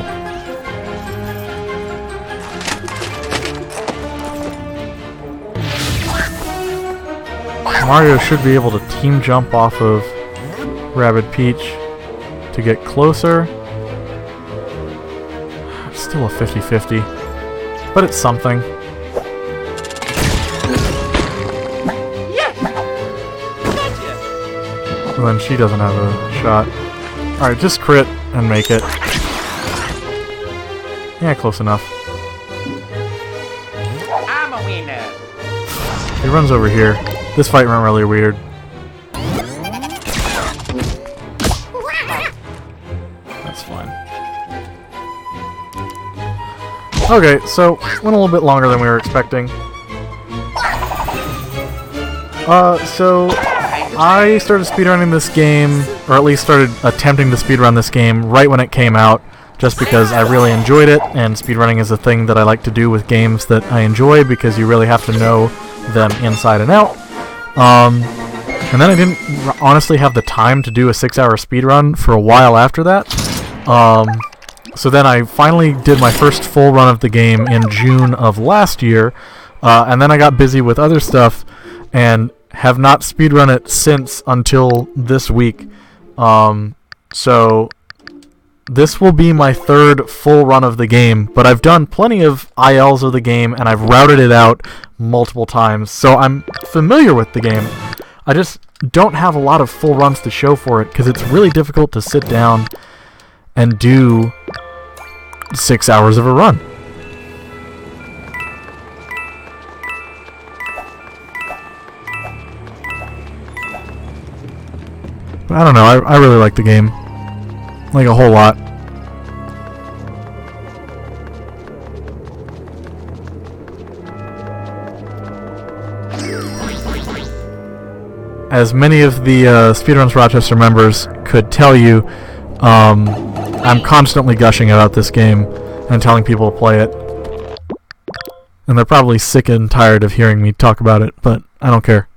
Mario should be able to team jump off of Rabbid Peach to get closer. It's still a 50-50, but it's something. And then she doesn't have a shot. Alright, just crit and make it. Yeah, close enough. I'm a winner. He runs over here. This fight went really weird. That's fine. Okay, so went a little bit longer than we were expecting. So I started speedrunning this game, or at least started attempting to speedrun this game right when it came out, just because I really enjoyed it, and speedrunning is a thing that I like to do with games that I enjoy because you really have to know them inside and out. And then I didn't honestly have the time to do a 6-hour speedrun for a while after that. So then I finally did my first full run of the game in June of last year, and then I got busy with other stuff, and have not speedrun it since until this week. So this will be my third full run of the game, but I've done plenty of ILs of the game and I've routed it out multiple times, so I'm familiar with the game. I just don't have a lot of full runs to show for it because it's really difficult to sit down and do 6 hours of a run. I don't know, I really like the game. Like a whole lot. As many of the Speedruns Rochester members could tell you, I'm constantly gushing about this game and telling people to play it. And they're probably sick and tired of hearing me talk about it, but I don't care.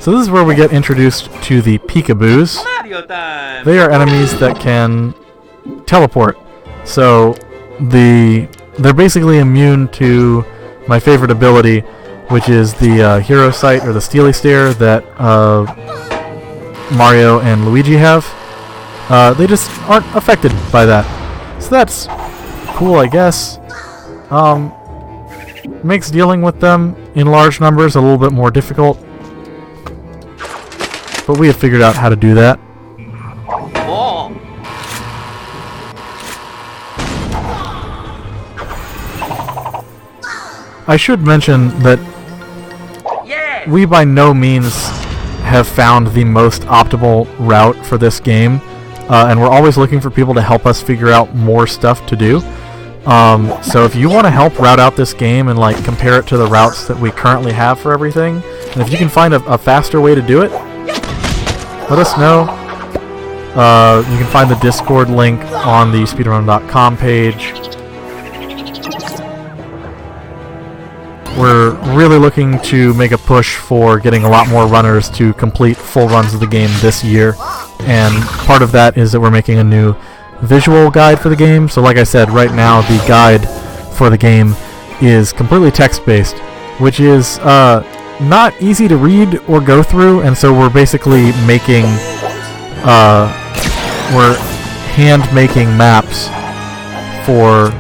So this is where we get introduced to the peekaboos. Mario time. They are enemies that can teleport. So they're basically immune to my favorite ability, which is the hero sight or the steely stare that Mario and Luigi have. They just aren't affected by that. So that's cool, I guess. Makes dealing with them in large numbers a little bit more difficult. But we have figured out how to do that. Oh. I should mention that Yeah. we by no means have found the most optimal route for this game, and we're always looking for people to help us figure out more stuff to do. So if you want to help route out this game and like compare it to the routes that we currently have for everything, and if you can find a faster way to do it, let us know. You can find the Discord link on the speedrun.com page. We're really looking to make a push for getting a lot more runners to complete full runs of the game this year, and part of that is that we're making a new visual guide for the game. So like I said, right now the guide for the game is completely text-based, which is not easy to read or go through, and so we're basically making we're hand making maps for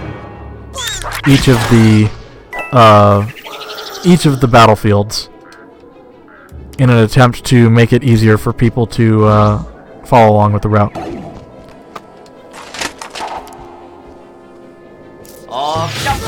each of the battlefields in an attempt to make it easier for people to follow along with the route. Oh, jump.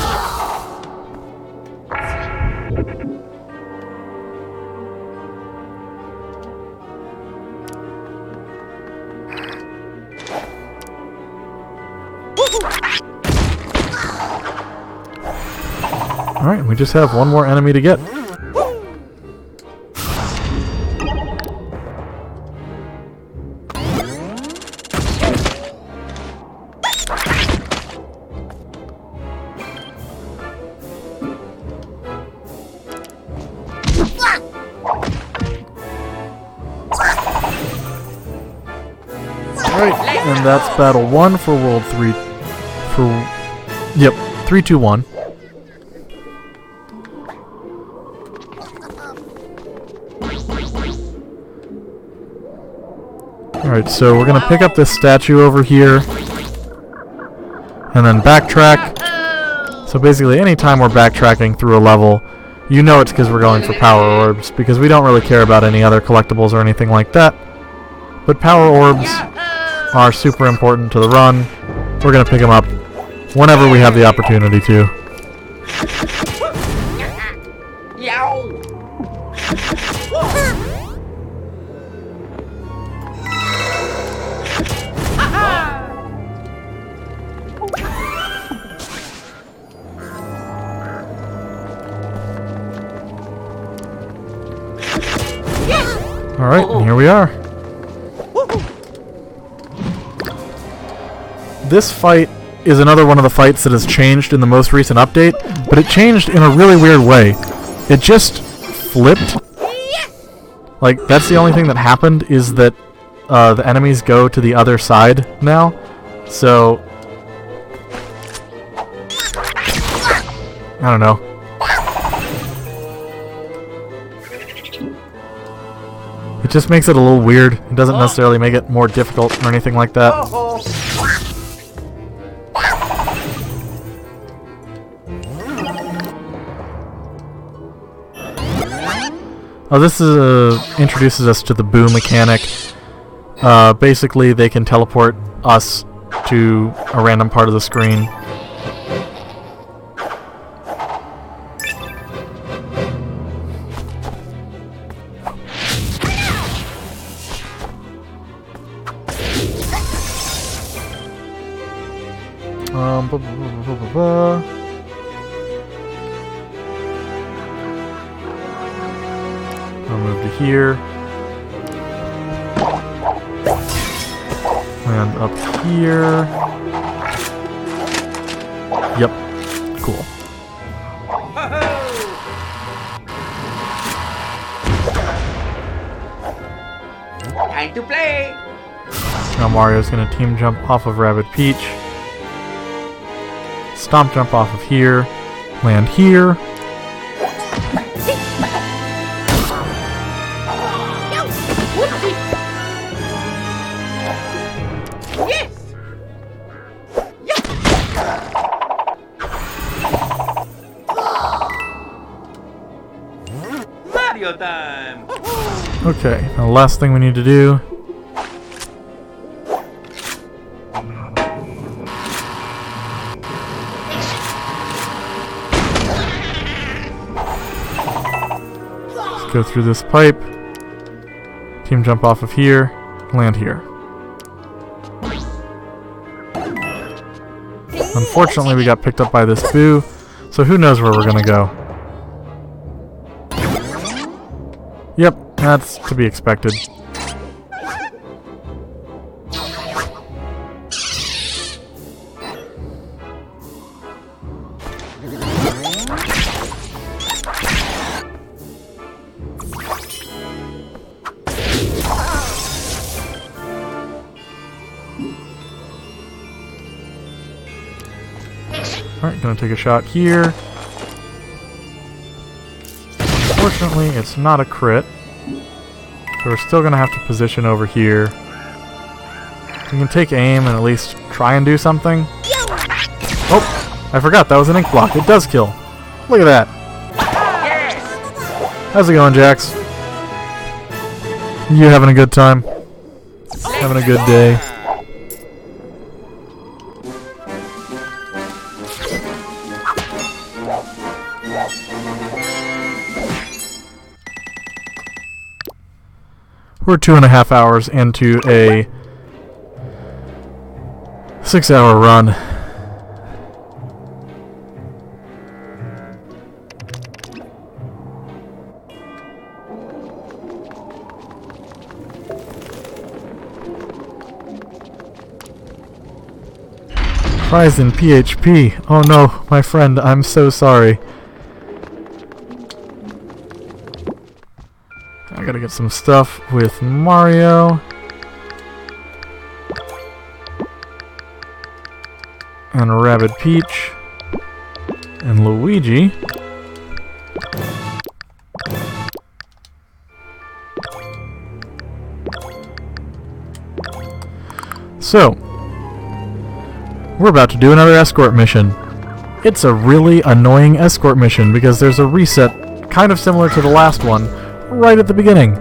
Alright, we just have one more enemy to get. Alright, and that's battle 1 for World 3. Yep, 3, 2, 1. Alright, so we're going to pick up this statue over here and then backtrack. So basically, anytime we're backtracking through a level, you know it's because we're going for power orbs, because we don't really care about any other collectibles or anything like that. But power orbs are super important to the run. We're going to pick them up whenever we have the opportunity to. Yow. Alright, and here we are. This fight is another one of the fights that has changed in the most recent update, but it changed in a really weird way. It just flipped. Like, that's the only thing that happened, is that the enemies go to the other side now. So, I don't know. It just makes it a little weird. It doesn't necessarily make it more difficult or anything like that. Oh, this is introduces us to the boo mechanic. Basically, they can teleport us to a random part of the screen. Blah, blah, blah, blah, blah, blah. I'll move to here. Land up here. Yep. Cool. Time to play. Now Mario's gonna team jump off of Rabbid Peach. Stomp jump off of here. Land here. Mario time. Okay, now the last thing we need to do. Let's go through this pipe. Team jump off of here. Land here. Unfortunately, we got picked up by this boo, so who knows where we're gonna go. Yep, that's to be expected. Alright, gonna take a shot here. Unfortunately, it's not a crit. So we're still gonna have to position over here. We can take aim and at least try and do something. Oh! I forgot, that was an ink block. It does kill. Look at that. How's it going, Jax? You having a good time? Having a good day? We're 2.5 hours into a 6-hour run. Prize in PHP. Oh no, my friend, I'm so sorry. I gotta get some stuff with Mario. And Rabbid Peach. And Luigi. So, we're about to do another escort mission. It's a really annoying escort mission because there's a reset kind of similar to the last one right at the beginning.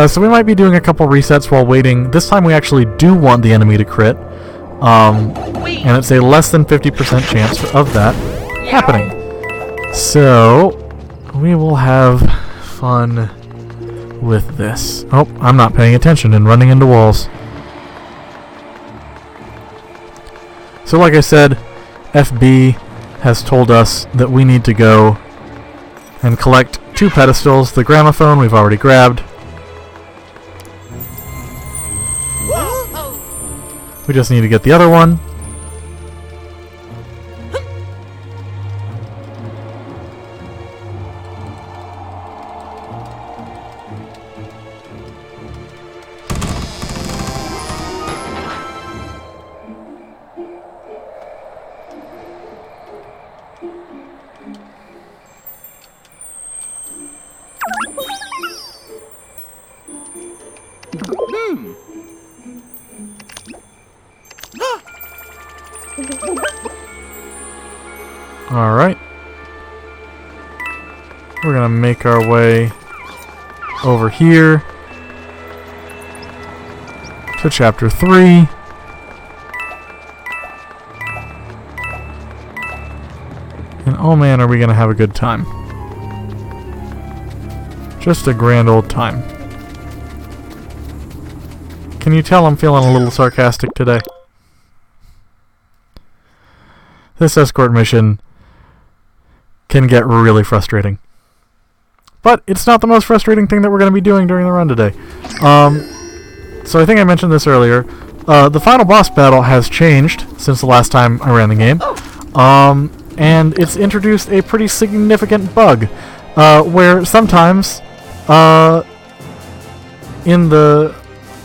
So we might be doing a couple resets while waiting. This time we actually do want the enemy to crit. And it's a less than 50% chance of that happening. So we will have fun with this. Oh, I'm not paying attention and running into walls. So like I said, FB has told us that we need to go and collect 2 pedestals. The gramophone we've already grabbed. We just need to get the other one. Alright. We're gonna make our way over here to chapter 3. And oh man, are we gonna have a good time. Just a grand old time. Can you tell I'm feeling a little sarcastic today? this escort mission can get really frustrating. But it's not the most frustrating thing that we're going to be doing during the run today. So I think I mentioned this earlier. The final boss battle has changed since the last time I ran the game. And it's introduced a pretty significant bug, where sometimes, in the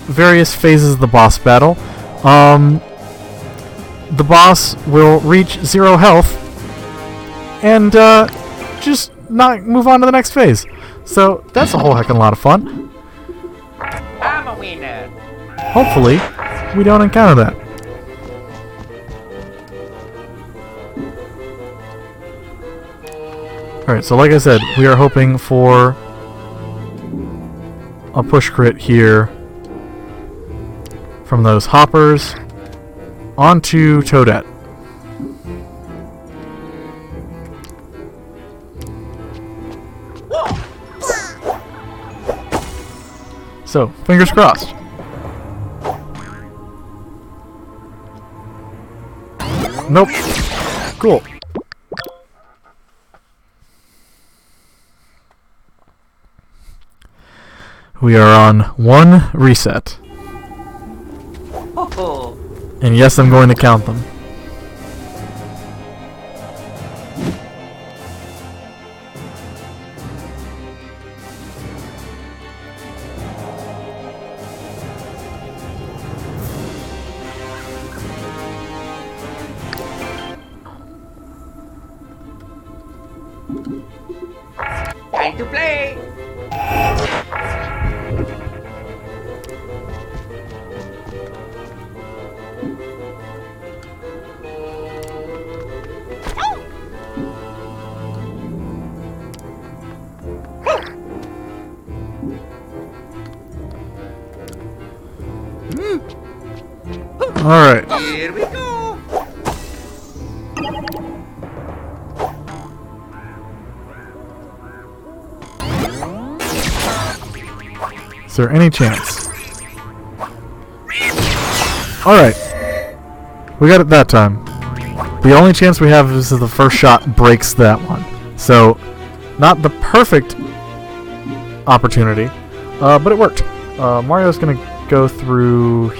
various phases of the boss battle, the boss will reach 0 health and just not move on to the next phase. So that's a whole heck of a lot of fun. I'm a winner. Hopefully, we don't encounter that. Alright, so like I said, we are hoping for a push crit here from those hoppers onto Toadette. So, fingers crossed. Nope. Cool. We are on 1 reset. Oh, And yes, I'm going to count them. time to play. Alright. Here we go. Is there any chance? Alright. We got it that time. The only chance we have is if the first shot breaks that one. So, not the perfect opportunity, but it worked. Mario's gonna go through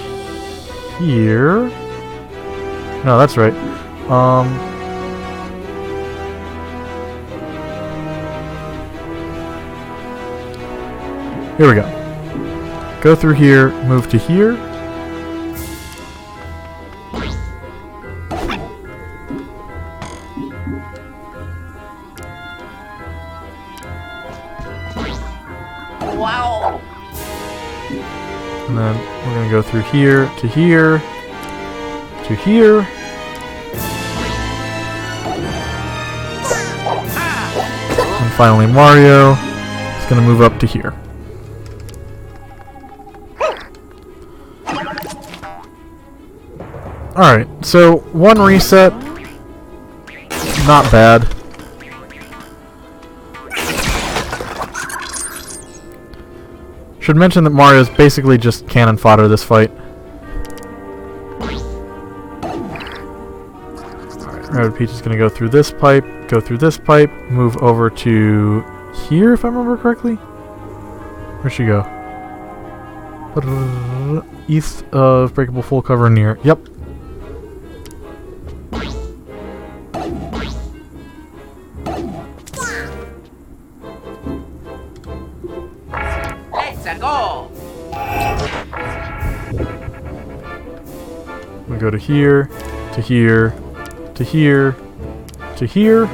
here. No, that's right. Here we go. Go through here, move to here. Wow. And then we're going to go through here, to here, to here. And finally Mario is going to move up to here. Alright, so 1 reset. Not bad. Should mention that Mario's basically just cannon fodder this fight. Alright, Rabbid Peach is going to go through this pipe, move over to here, if I remember correctly. Where'd she go? East of Breakable Full Cover near. Yep. Let's go. We go to here, to here, to here, to here.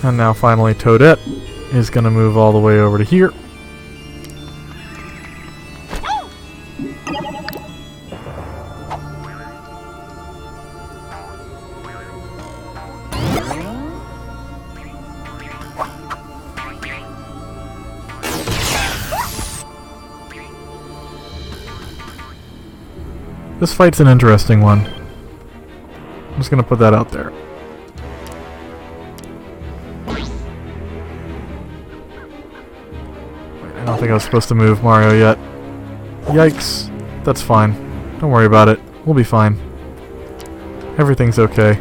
And now finally Toadette is going to move all the way over to here. This fight's an interesting one. I'm just going to put that out there. I don't think I was supposed to move Mario yet. Yikes. That's fine. Don't worry about it. We'll be fine. Everything's okay.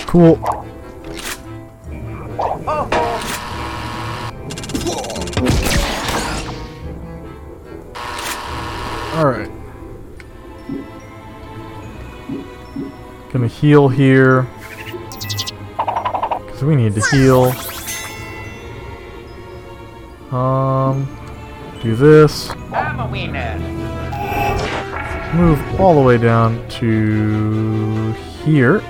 Cool. Alright. Gonna heal here. Because we need to heal. Do this. I'm a winner. Move all the way down to here.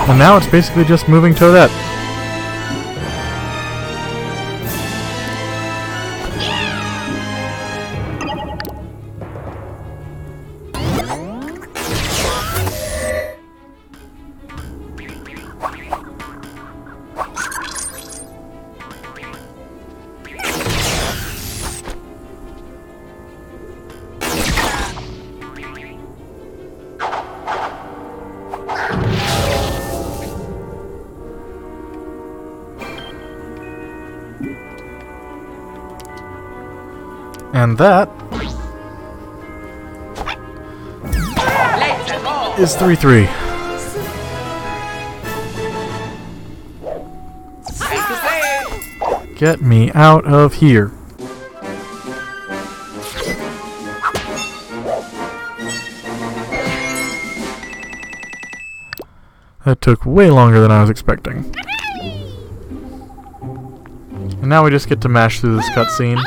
And now it's basically just moving Toadette. And that Let's go. is 3-3. Time to play. Get me out of here. That took way longer than I was expecting. And now we just get to mash through this cutscene.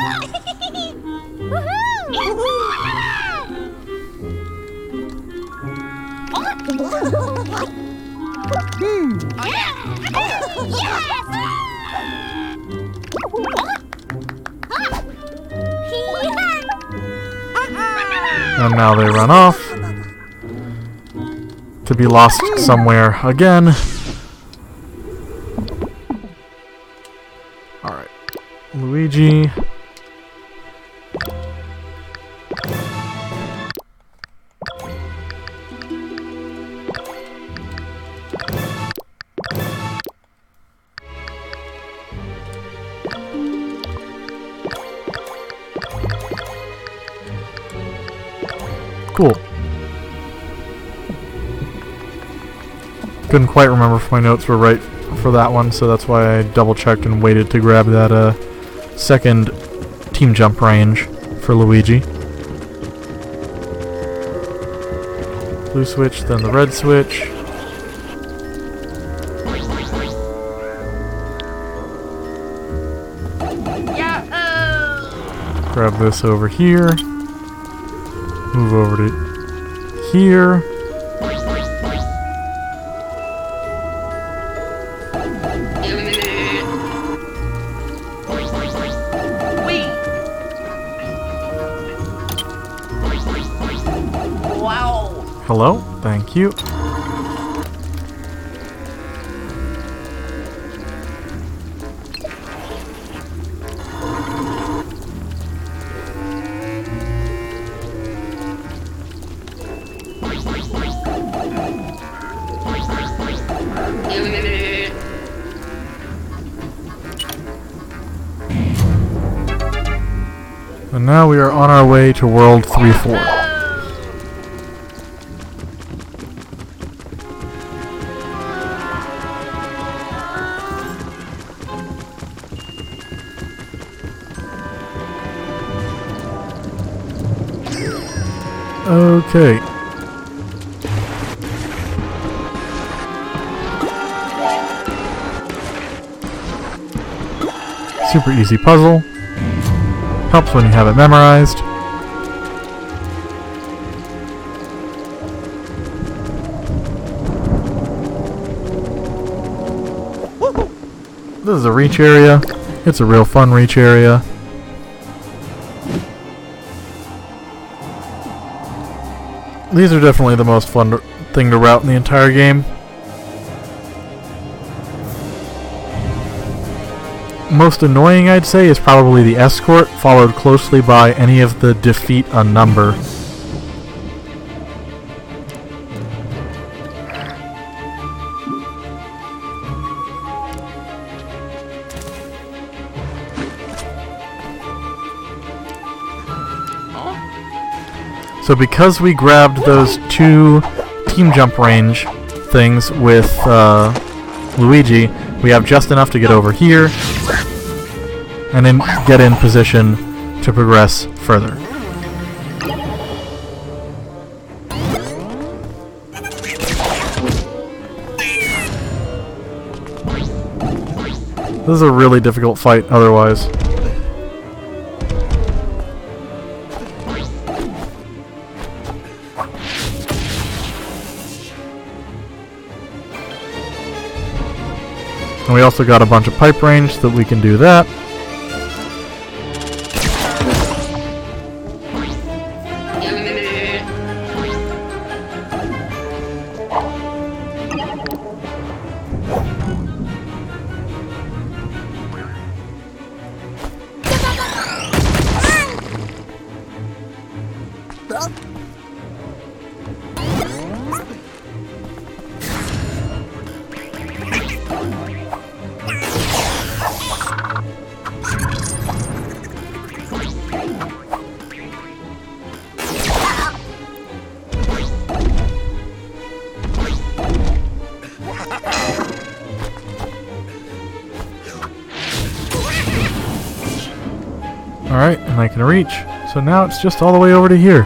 And now they run off to be lost somewhere again. Alright. Luigi. Cool. Couldn't quite remember if my notes were right for that one, so that's why I double-checked and waited to grab that second team jump range for Luigi. Blue switch, then the red switch. Yahoo! Grab this over here. Move over to here. Wow! Hello, thank you. And now we are on our way to World 3-4. Okay. Super easy puzzle. Helps when you have it memorized. This is a reach area. It's a real fun reach area. These are definitely the most fun thing to route in the entire game. Most annoying, I'd say, is probably the escort, followed closely by any of the defeat a number. So because we grabbed those 2 team jump range things with Luigi, we have just enough to get over here and then get in position to progress further. This is a really difficult fight otherwise. And we also got a bunch of pipe range so that we can do that. Alright, and I can reach. So now it's just all the way over to here.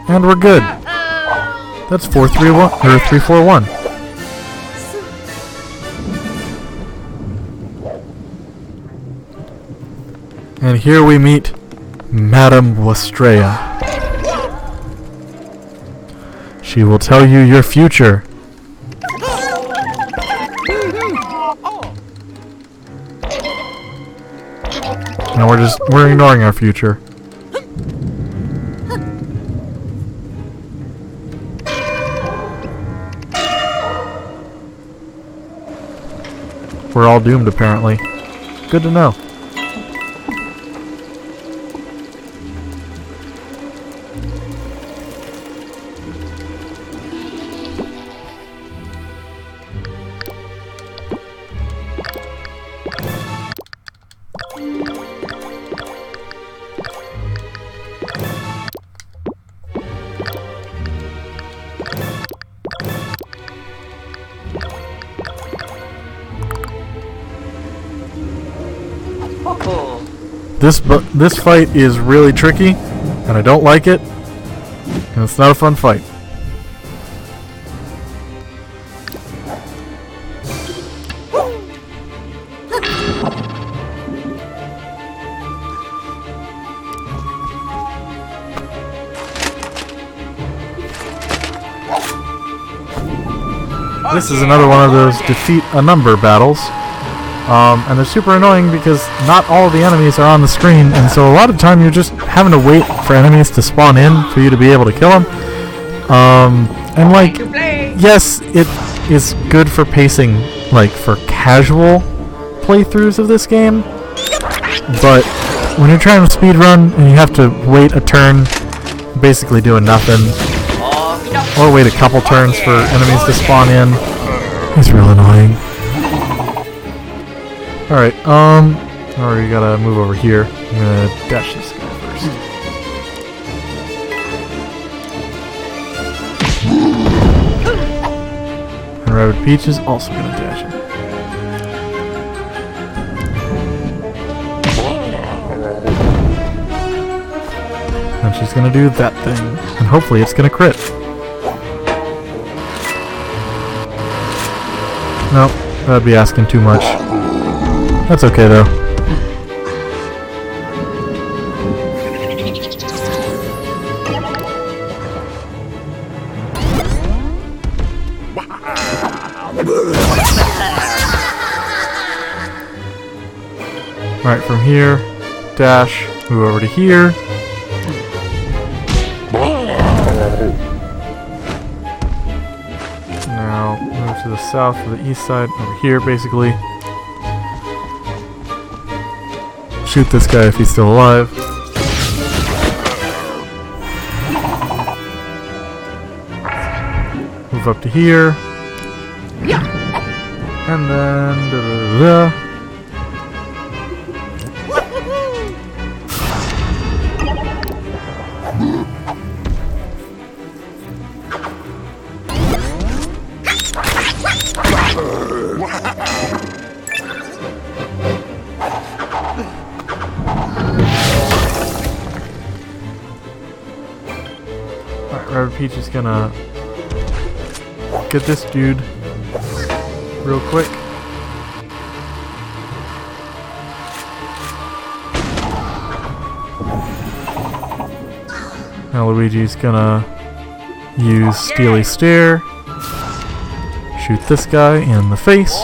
And we're good. That's 4-3-1 or 3-4-1. And here we meet Madame Westrea. She will tell you your future. And we're ignoring our future. We're all doomed apparently. Good to know. This fight is really tricky, and I don't like it, and it's not a fun fight. This is another one of those defeat a number battles. And they're super annoying because not all of the enemies are on the screen, and so a lot of time you're just having to wait for enemies to spawn in for you to be able to kill them. And like, yes, it is good for pacing, like for casual playthroughs of this game, but when you're trying to speedrun and you have to wait a turn basically doing nothing, or wait a couple turns for enemies to spawn in, it's real annoying. Alright, Or you gotta move over here. I'm gonna dash this guy first. And Rabbid Peach is also gonna dash him. And she's gonna do that thing. And hopefully it's gonna crit. Nope, that'd be asking too much. That's okay though. Alright, from here, dash, move over to here. Now, move to the south, to the east side, over here basically. Shoot this guy if he's still alive. Move up to here. And then da-da-da-da. Alright, Rabbid Peach is gonna get this dude real quick. Now Luigi's gonna use Steely Stare, shoot this guy in the face.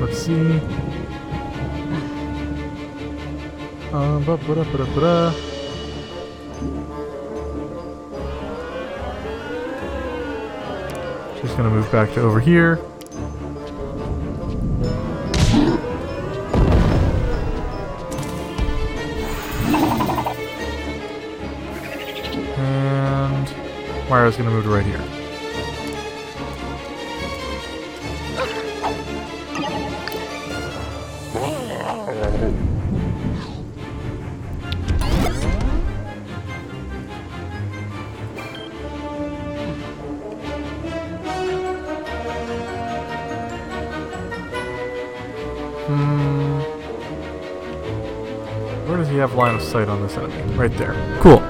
Let's see. Just gonna move back to over here. And Mario's gonna move to right here. Where does he have line of sight on this enemy? Right there. Cool.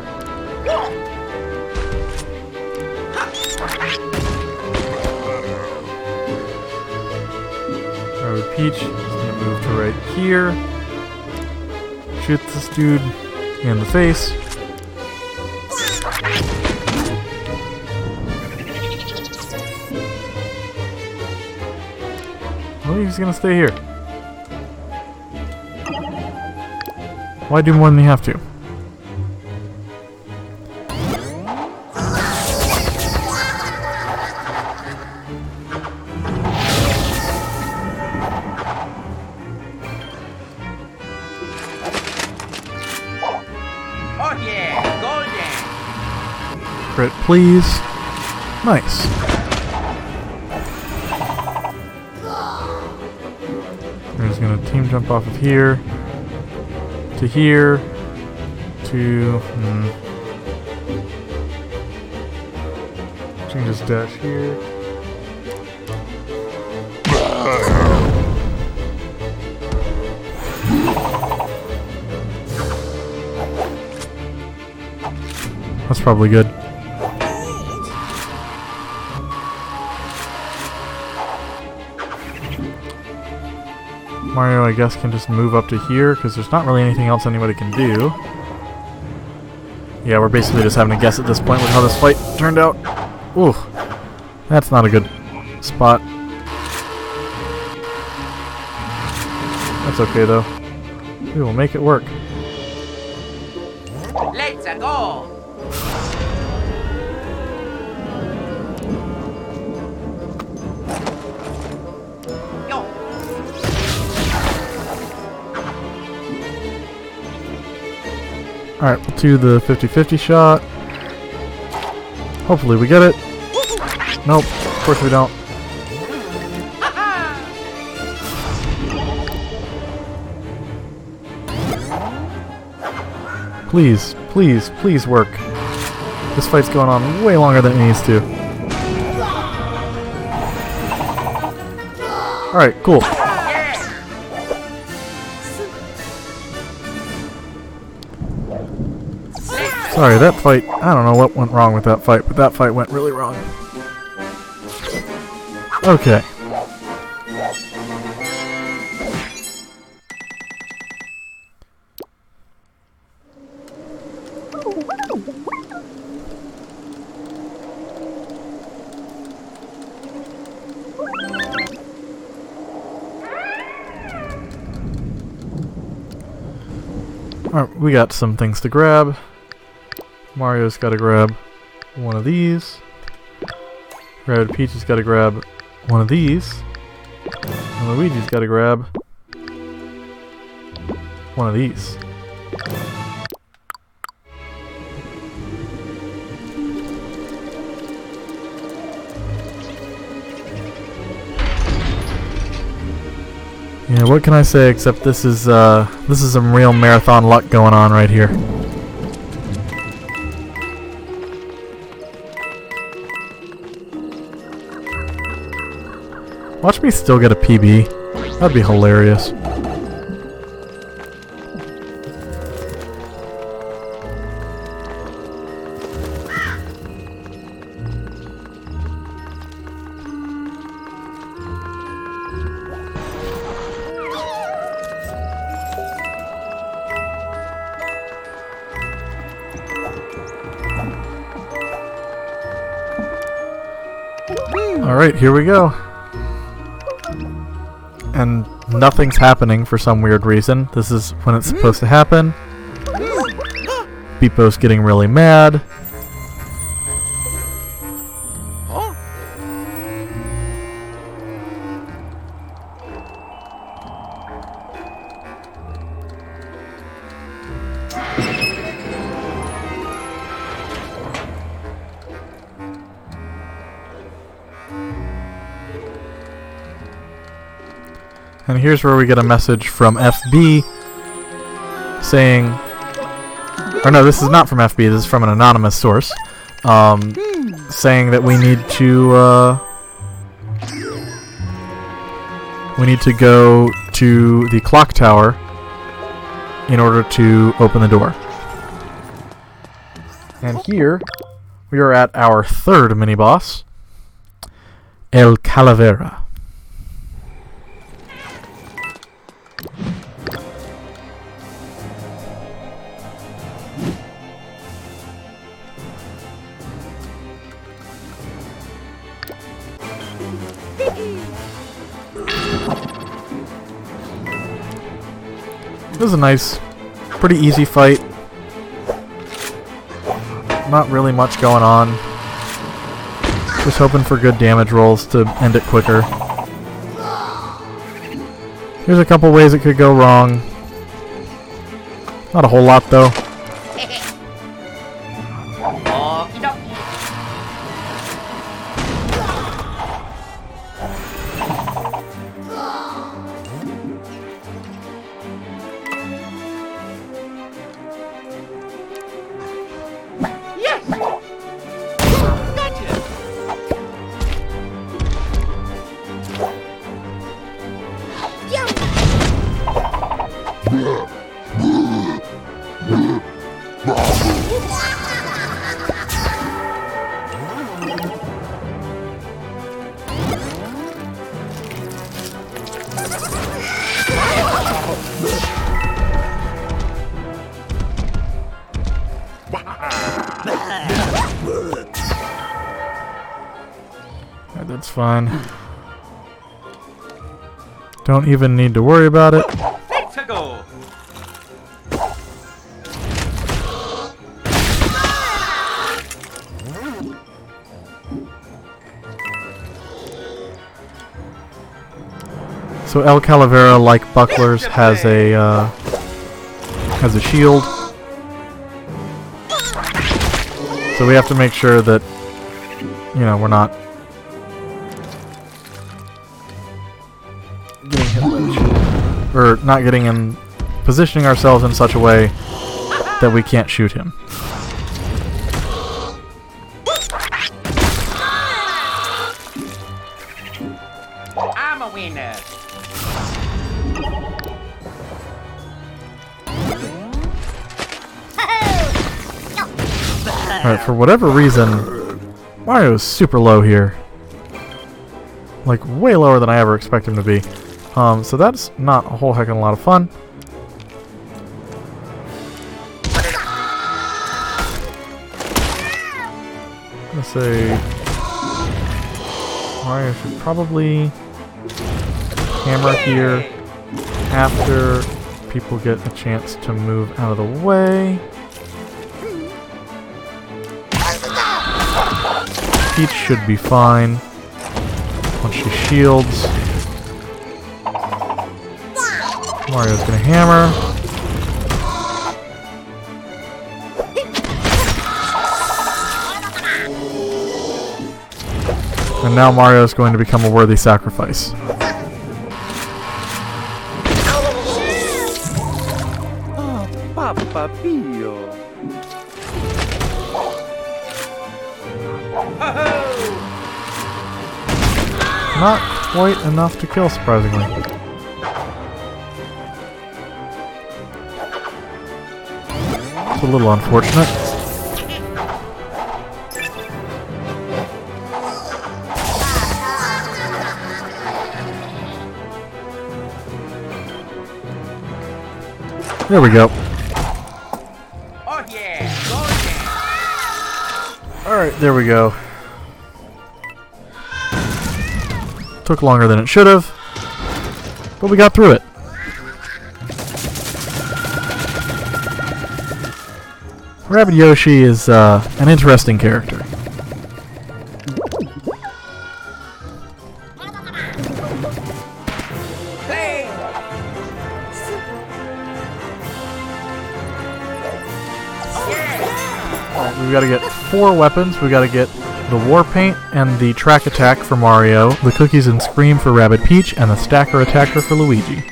Rabbid Peach is going to move to right here. Shoot this dude in the face. Well, he's going to stay here. Why do more than you have to? Oh yeah, golden. Crit, please. Nice. We're just gonna team jump off of here to here to. So you can just dash here. That's probably good. Mario, I guess, can just move up to here, because there's not really anything else anybody can do. Yeah, we're basically just having to guess at this point with how this fight turned out. Ooh, that's not a good spot. That's okay, though. We will make it work. Let's go. Alright, we'll do the 50-50 shot. Hopefully we get it. Nope, of course we don't. Please, please, please work. This fight's going on way longer than it needs to. Alright, cool. Sorry, that fight, I don't know what went wrong with that fight, but that fight went really wrong. Okay. Alright, we got some things to grab. Mario's gotta grab one of these. Rabbid Peach has gotta grab one of these. And Luigi's gotta grab one of these. Yeah, what can I say except this is some real marathon luck going on right here. Watch me still get a PB. That'd be hilarious. Alright, here we go. And nothing's happening for some weird reason. This is when it's supposed to happen. Beepo's getting really mad. And here's where we get a message from FB saying, or no, this is not from FB, this is from an anonymous source, saying that we need to go to the clock tower in order to open the door. And here we are at our third mini-boss, El Calavera. This is a nice, pretty easy fight. Not really much going on. Just hoping for good damage rolls to end it quicker. Here's a couple ways it could go wrong. Not a whole lot though. That's fine. Don't even need to worry about it. Let's go. So El Calavera, like Bucklers, has a shield. So we have to make sure that you know, we're not getting hit by the shield. Or not getting in, positioning ourselves in such a way that we can't shoot him. I'm a winner. Alright, for whatever reason, Mario's super low here. Like, way lower than I ever expect him to be. So that's not a whole heck of a lot of fun. I'm gonna say Mario should probably hammer here after people get a chance to move out of the way. Peach should be fine once she shields. Mario's gonna hammer. And now Mario's going to become a worthy sacrifice. Oh, Papa Pio. Not quite enough to kill, surprisingly. It's a little unfortunate. There we go. Oh yeah, golden. Alright, there we go. Took longer than it should have, but we got through it. Rabbid Yoshi is an interesting character. We've got to get 4 weapons. We got to get the War Paint and the Track Attack for Mario, the Cookies and Scream for Rabbid Peach, and the Stacker Attacker for Luigi.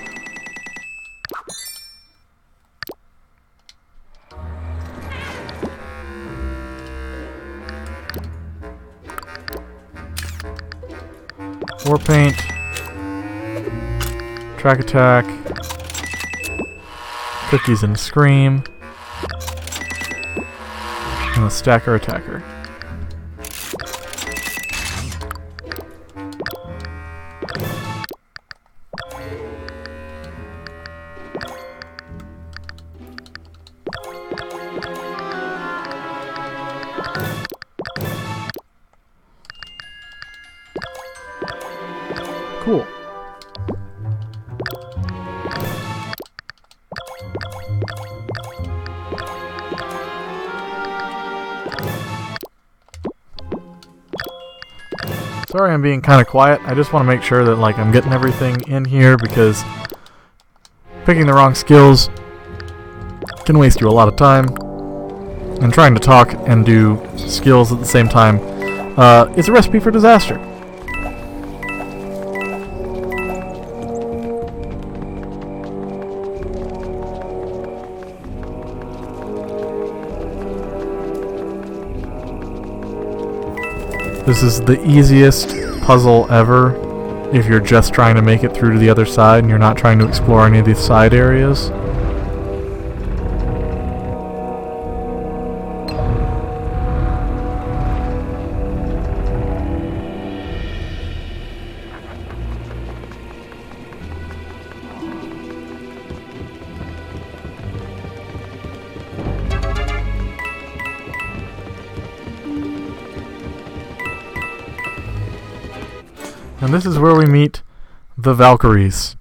War Paint, Track Attack, Cookies and Scream, and the Stacker Attacker. Cool. Sorry I'm being kind of quiet. I just want to make sure that like I'm getting everything in here because picking the wrong skills can waste you a lot of time. And trying to talk and do skills at the same time is a recipe for disaster. This is the easiest puzzle ever if you're just trying to make it through to the other side and you're not trying to explore any of these side areas. And this is where we meet the Valkyries.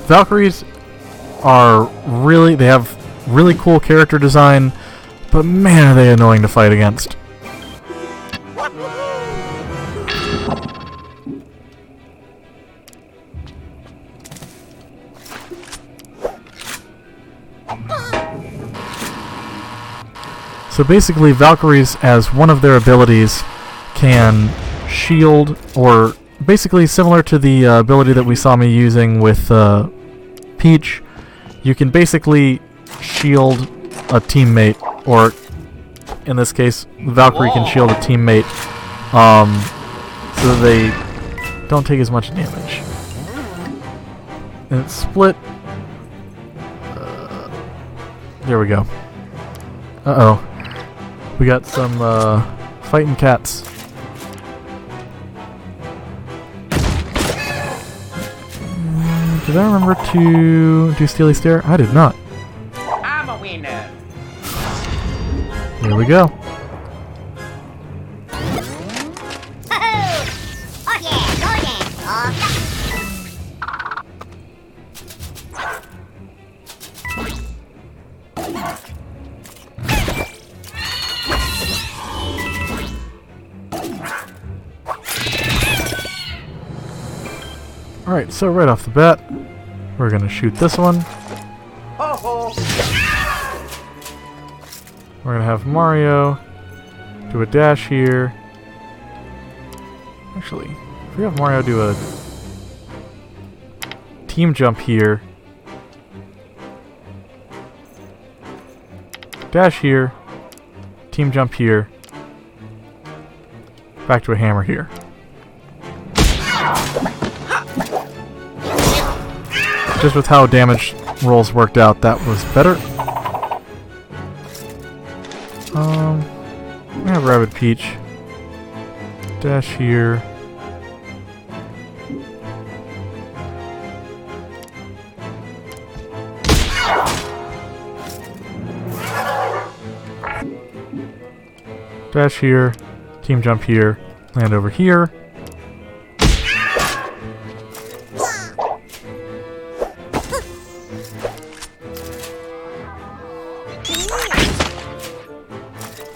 Valkyries are really, they have really cool character design, but man are they annoying to fight against. So basically, Valkyries, as one of their abilities, can shield, or basically similar to the ability that we saw me using with Peach, you can basically shield a teammate, or in this case, Valkyrie can shield a teammate, so that they don't take as much damage. And it's split. There we go. Uh-oh. We got some fighting cats. Did I remember to do Steely Stare? I did not. I'm a winner. Here we go. Alright, so right off the bat, we're gonna shoot this one. Ho ho. We're gonna have Mario do a dash here. Actually, if we have Mario do a team jump here, dash here, team jump here, back to a hammer here. Just with how damage rolls worked out, that was better. We have Rabbid Peach. Dash here. Dash here. Team jump here. Land over here.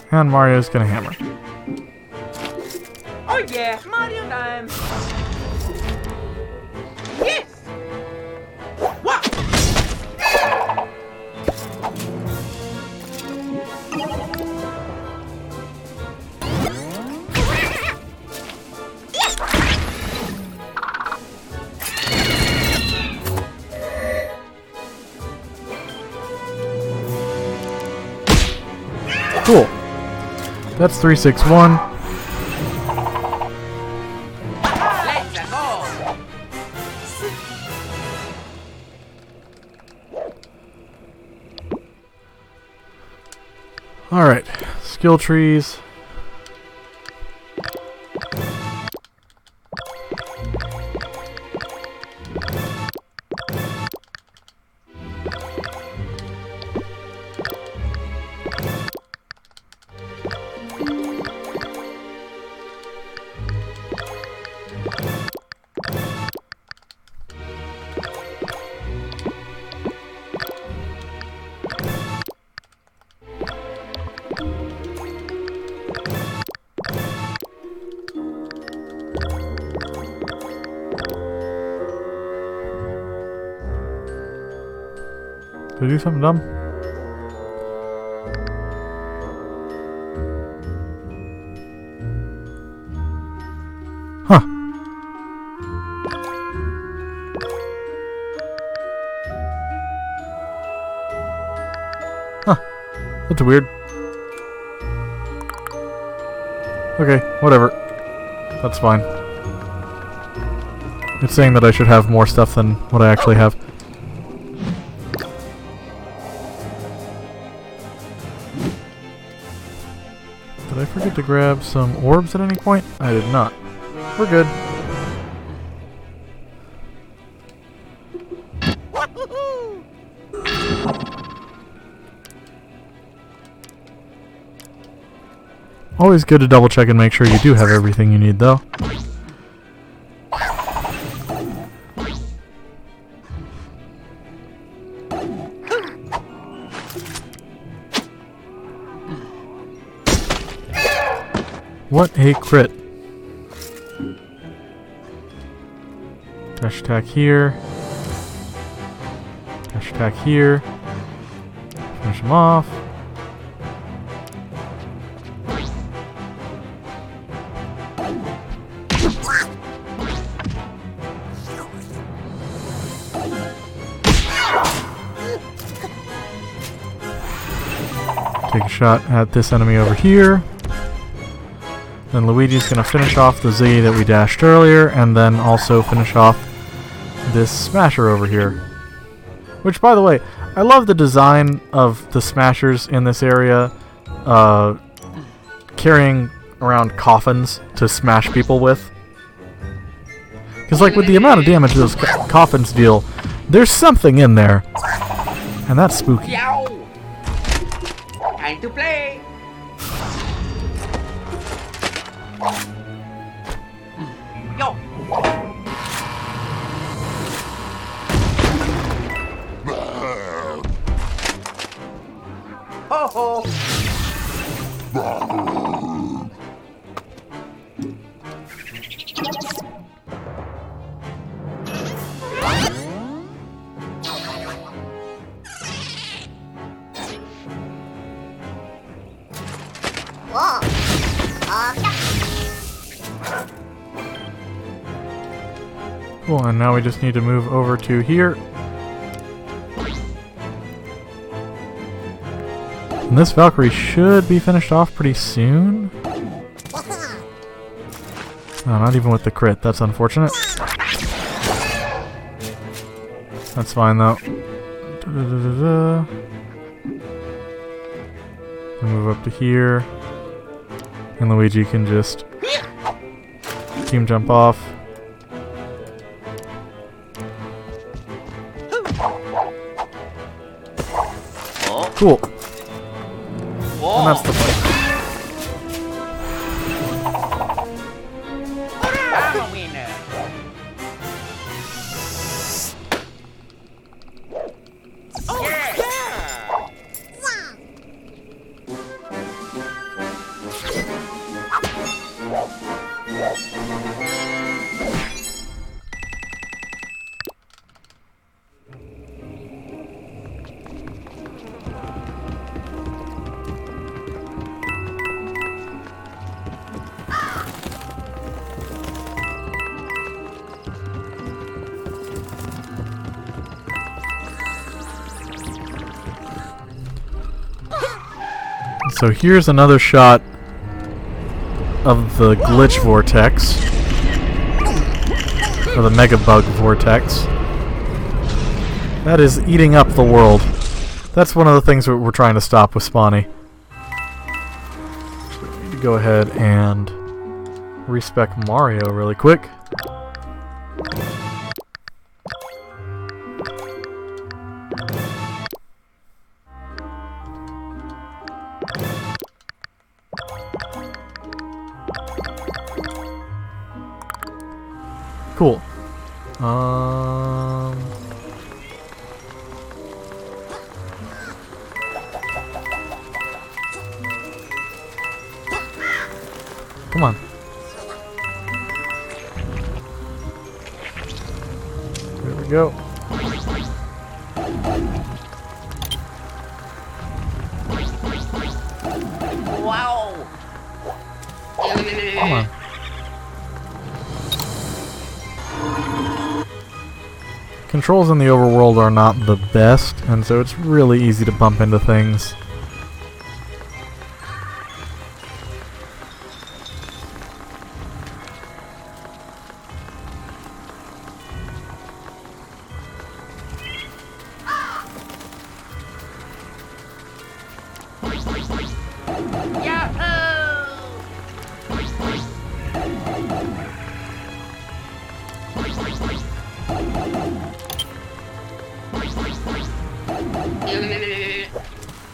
And Mario's gonna hammer. Oh yeah, Mario time. Yes. What? Cool. That's 361. Let's go. Alright, skill trees. Did I do something dumb? Huh. Huh. That's weird. Okay, whatever. That's fine. It's saying that I should have more stuff than what I actually have. Did I forget to grab some orbs at any point? I did not. We're good. Always good to double check and make sure you do have everything you need, though. What a crit. Dash attack here. Dash attack here. Finish him off. Take a shot at this enemy over here. Then Luigi's going to finish off the Ziggy that we dashed earlier, and then also finish off this Smasher over here. Which, by the way, I love the design of the Smashers in this area, carrying around coffins to smash people with. Because, like, with the amount of damage those coffins deal, there's something in there. And that's spooky. Yow! Time to play! Yo! Ho ho! Cool, and now we just need to move over to here. And this Valkyrie should be finished off pretty soon. Oh, not even with the crit. That's unfortunate. That's fine, though. Move up to here. And Luigi can just team jump off. Cool. Whoa. And that's the fight. I'm a winner. Oh, yeah. So here's another shot of the glitch vortex, or the mega bug vortex. That is eating up the world. That's one of the things that we're trying to stop with Spawny. So we need to go ahead and respec Mario really quick. Cool. Come on. There we go. Wow. Come on. Controls in the overworld are not the best, and so it's really easy to bump into things.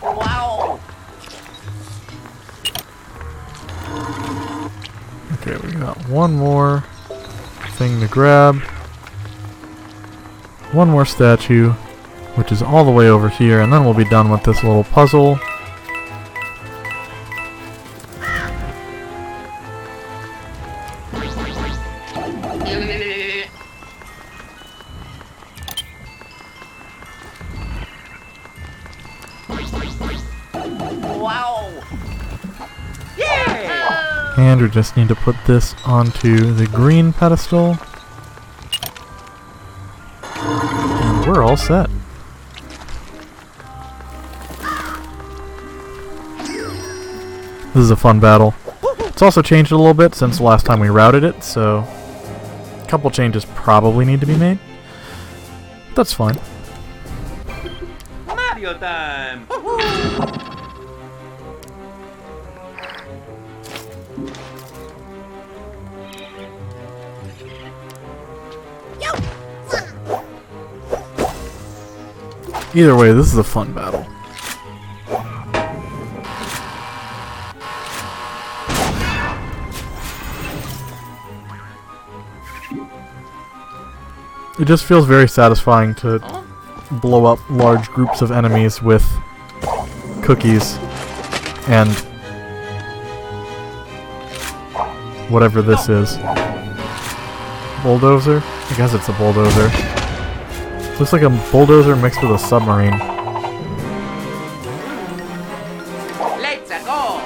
Wow. Okay, we got one more thing to grab. One more statue, which is all the way over here, and then we'll be done with this little puzzle. Wow. Yeah. And we just need to put this onto the green pedestal. And we're all set. This is a fun battle. It's also changed a little bit since the last time we routed it, so a couple changes probably need to be made. That's fine. Mario time. Either way, this is a fun battle. It just feels very satisfying to blow up large groups of enemies with cookies and whatever this is. Bulldozer? I guess it's a bulldozer. Looks like a bulldozer mixed with a submarine. Let's go.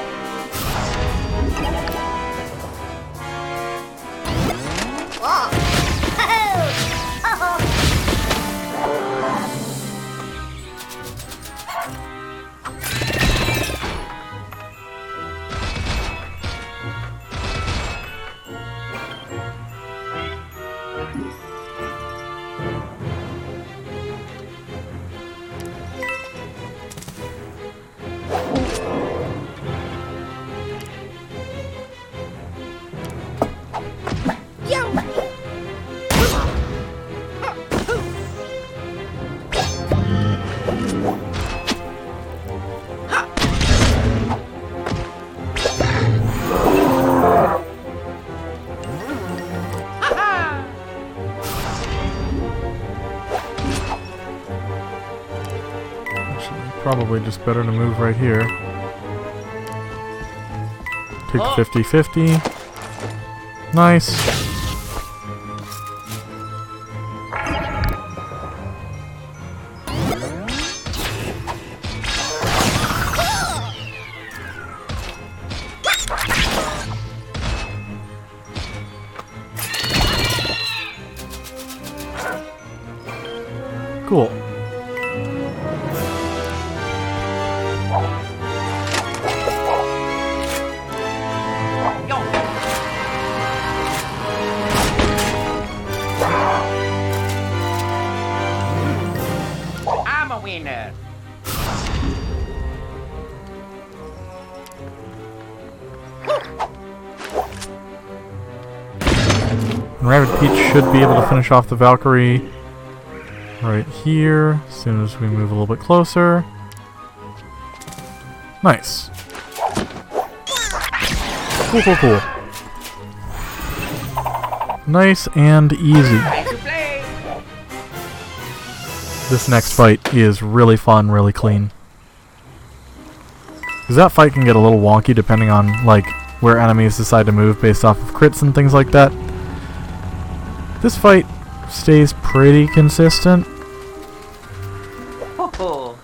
Probably just better to move right here. Take 50-50. Nice. Cool. I'm a winner. And Rabbid Peach should be able to finish off the Valkyrie right here as soon as we move a little bit closer. Nice. Cool, cool, cool. Nice and easy. Time to play. This next fight is really fun, really clean. Because that fight can get a little wonky depending on, like, where enemies decide to move based off of crits and things like that. This fight stays pretty consistent. Oh.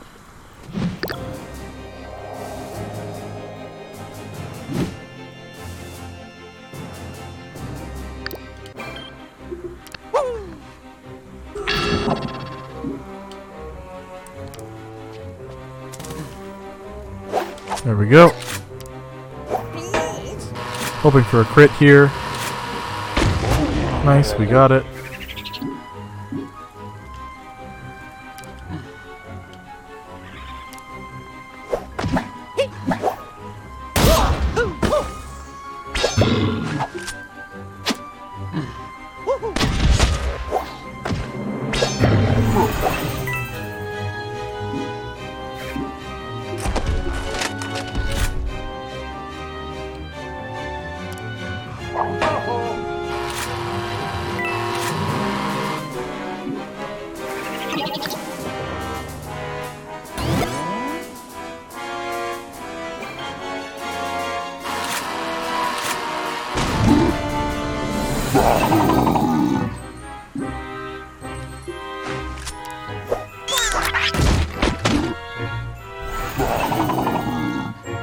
There we go. Hoping for a crit here. Nice, we got it.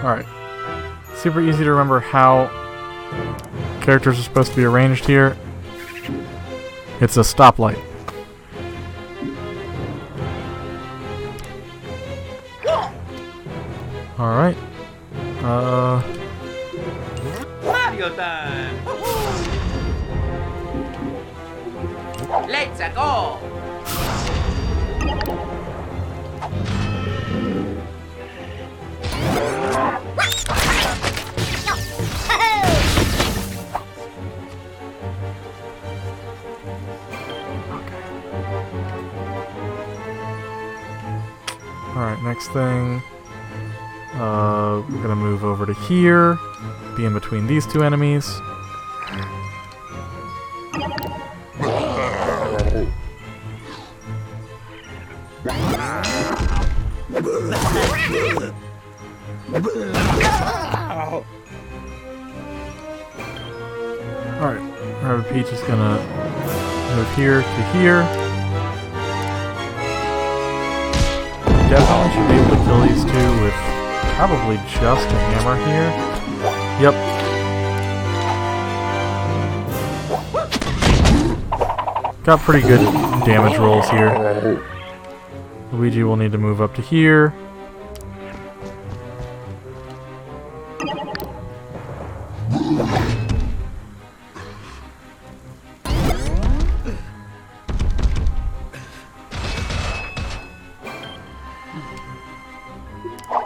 Alright. Super easy to remember how characters are supposed to be arranged here. It's a stoplight. Alright. Mario time! Let's go! Alright, next thing. We're gonna move over to here. Be in between these two enemies. Alright, Rabbid Peach is gonna move here to here. Definitely should be able to kill these two with probably just a hammer here. Yep. Got pretty good damage rolls here. Luigi will need to move up to here.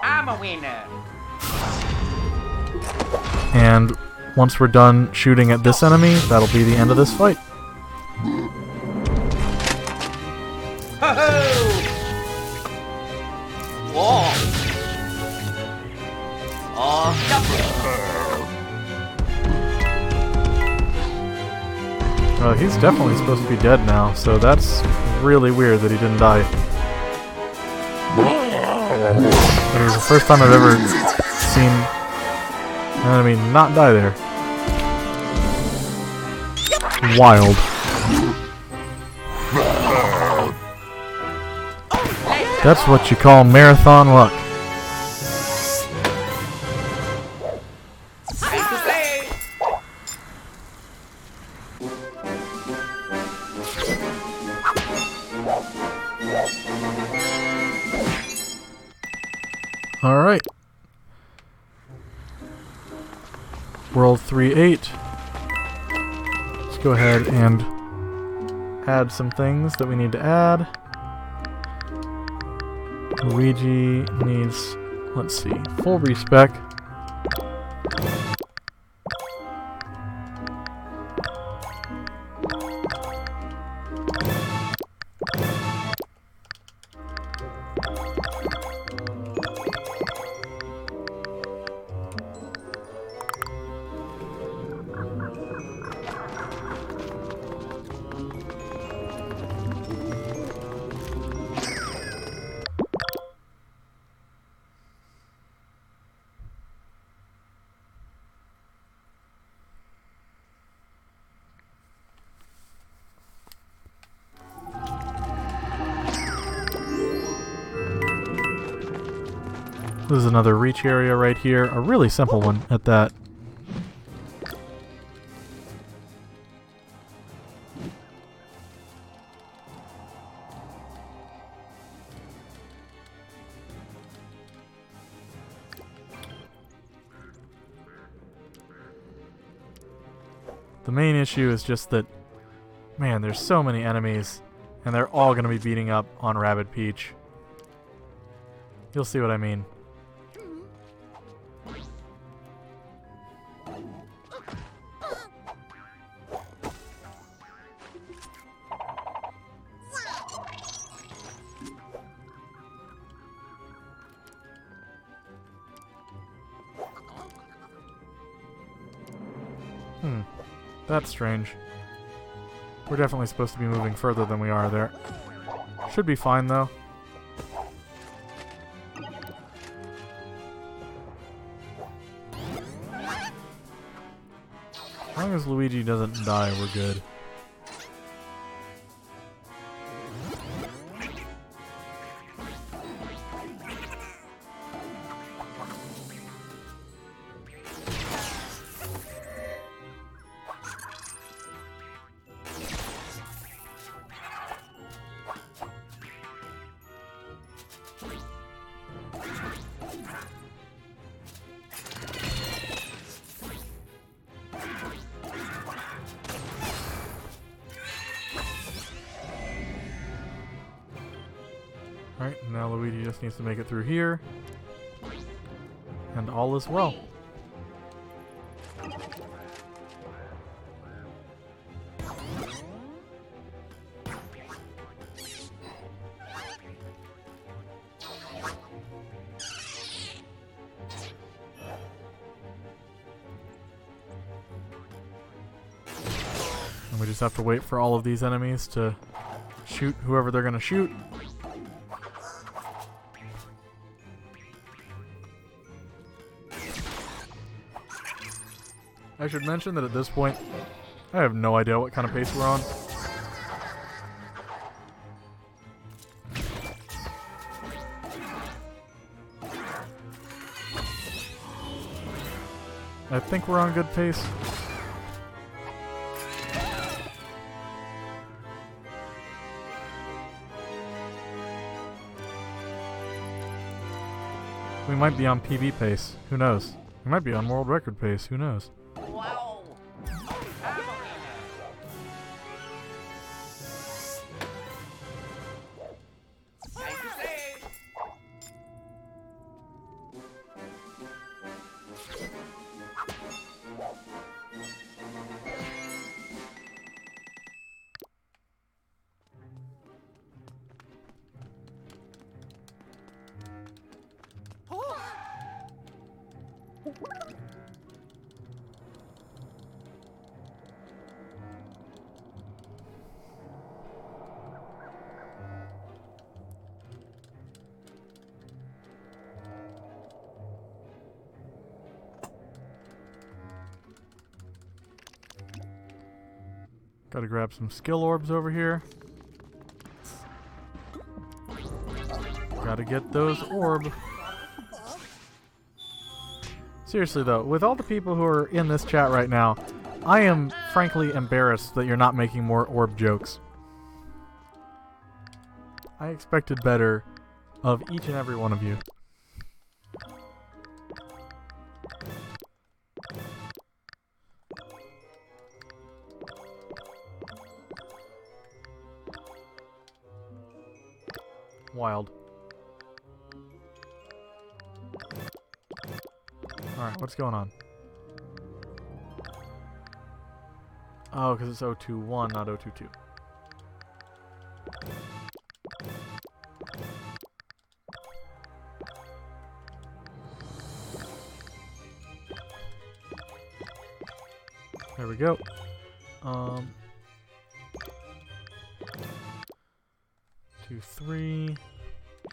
I'm a winner. And once we're done shooting at this enemy, that'll be the end of this fight. Ho-ho! Whoa! Oh, He's definitely supposed to be dead now, so that's really weird that he didn't die. But it was the first time I've ever seen an enemy not die there. Wild. That's what you call marathon luck. time to play! Alright. World 3-8. Let's go ahead and add some things that we need to add. Luigi needs, let's see, full respec. This is another reach area right here, a really simple one at that. The main issue is just that, man, there's so many enemies, and they're all going to be beating up on Rabbid Peach. You'll see what I mean. That's strange. We're definitely supposed to be moving further than we are there. Should be fine, though. As long as Luigi doesn't die, we're good. Alright, now Luigi just needs to make it through here. And all is well. And we just have to wait for all of these enemies to shoot whoever they're gonna shoot. I should mention that at this point, I have no idea what kind of pace we're on. I think we're on good pace. We might be on PB pace. Who knows? We might be on world record pace. Who knows? Wow. Thank you, say. Gotta grab some skill orbs over here. Gotta get those orb. Seriously though, with all the people who are in this chat right now, I am frankly embarrassed that you're not making more orb jokes. I expected better of each and every one of you. Wild. Alright, what's going on? Oh, because it's 021, not 022. There we go. 2, 3,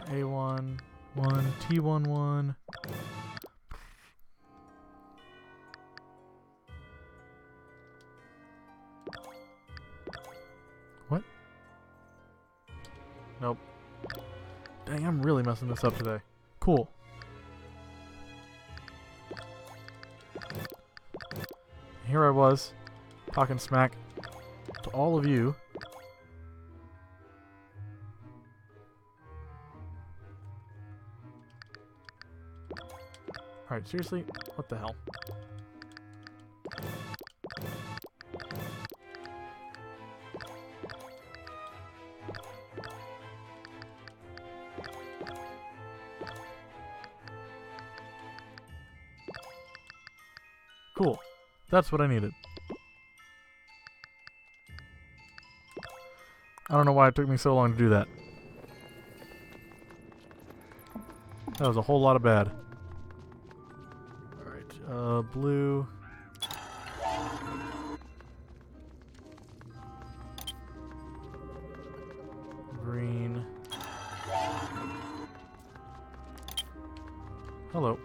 A1, 1, T11. What? Nope. Dang, I'm really messing this up today. Cool. Here I was, talking smack to all of you. Alright, seriously? What the hell? Cool. That's what I needed. I don't know why it took me so long to do that. That was a whole lot of bad. Alright, blue. Green. Hello.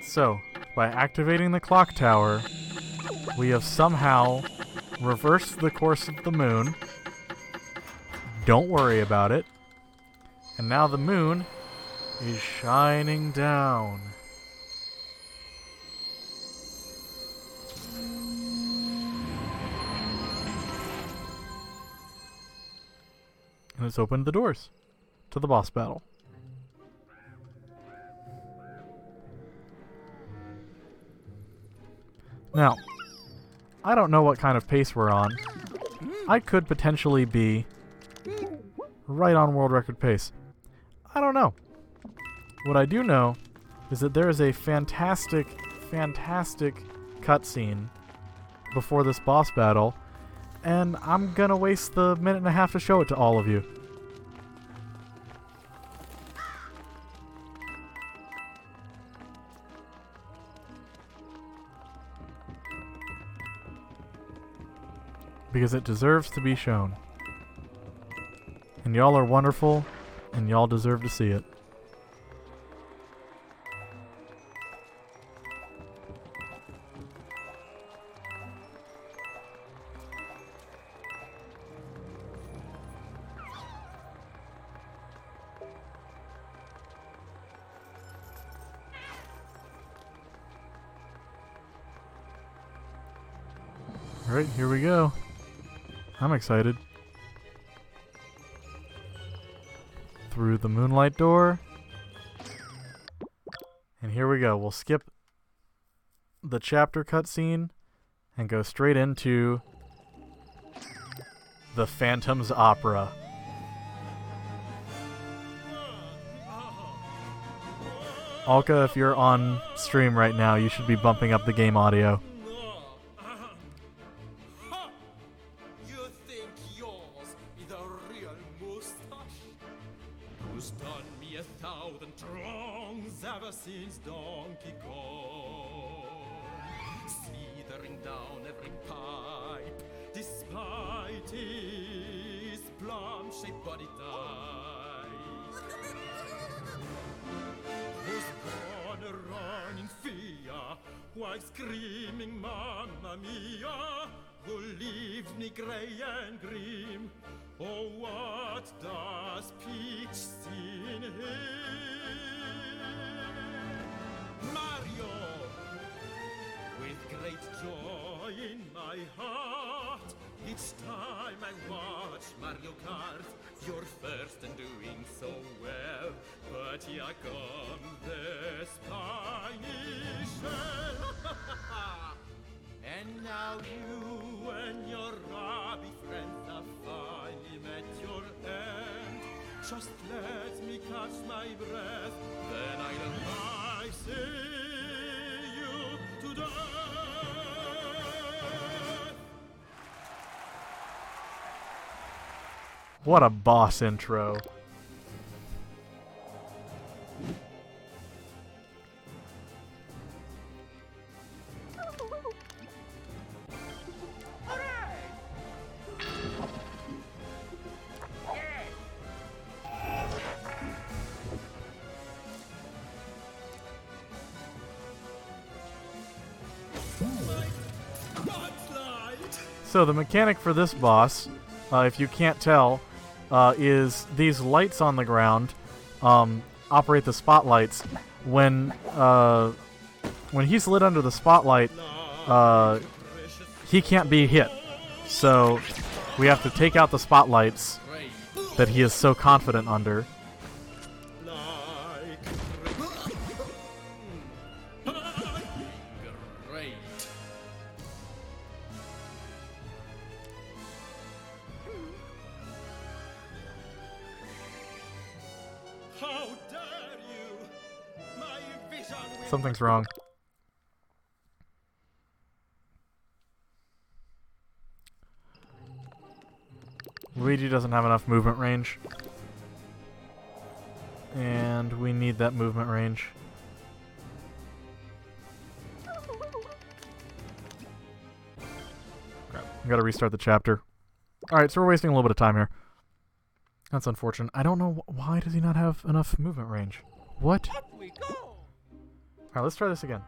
So, by activating the clock tower, we have somehow reversed the course of the moon. Don't worry about it. And now the moon is shining down. And it's opened the doors to the boss battle. Now, I don't know what kind of pace we're on. I could potentially be right on world record pace. I don't know. What I do know is that there is a fantastic, fantastic cutscene before this boss battle, and I'm gonna waste the minute and a half to show it to all of you. Because it deserves to be shown. And y'all are wonderful, and y'all deserve to see it. Alright, here we go. I'm excited. Through the moonlight door. And here we go. We'll skip the chapter cutscene and go straight into the Phantom's Opera. Alka, if you're on stream right now, you should be bumping up the game audio. Since Donkey Kong, slithering down every pipe, despite his plum-shaped body type, was gonna run in fear while screaming Mamma Mia, who leaves me grey and grim. Oh, what does Peach see in him? Mario, with great joy in my heart, each time I watch Mario Kart, you're first and doing so well, but here comes the spiny shell. And now you and your Rabby friends have finally met your end. Just let me catch my breath, then I'll see you to death. What a boss intro. So the mechanic for this boss, if you can't tell, is these lights on the ground operate the spotlights. When he's lit under the spotlight, he can't be hit. So we have to take out the spotlights that he is so confident under. Something's wrong. Luigi doesn't have enough movement range. And we need that movement range. Crap. We gotta restart the chapter. Alright, so we're wasting a little bit of time here. That's unfortunate. I don't know why does he not have enough movement range? What? Alright, let's try this again.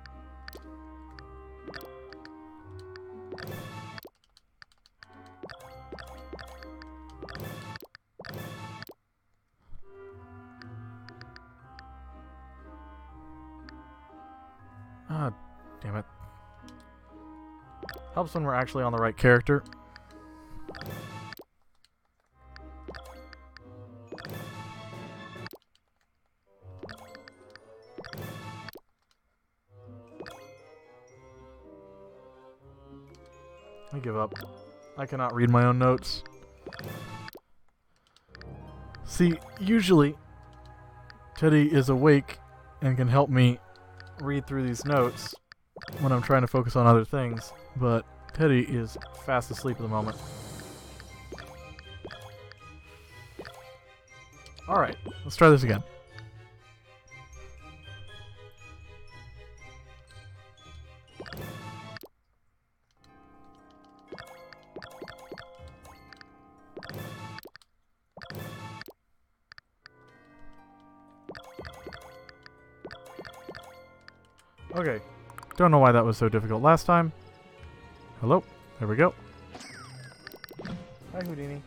Ah, damn it. Helps when we're actually on the right character. I give up. I cannot read my own notes. See, usually Teddy is awake and can help me read through these notes when I'm trying to focus on other things, but Teddy is fast asleep at the moment. Alright, let's try this again. Okay, don't know why that was so difficult last time. Hello, there we go. Hi, Houdini.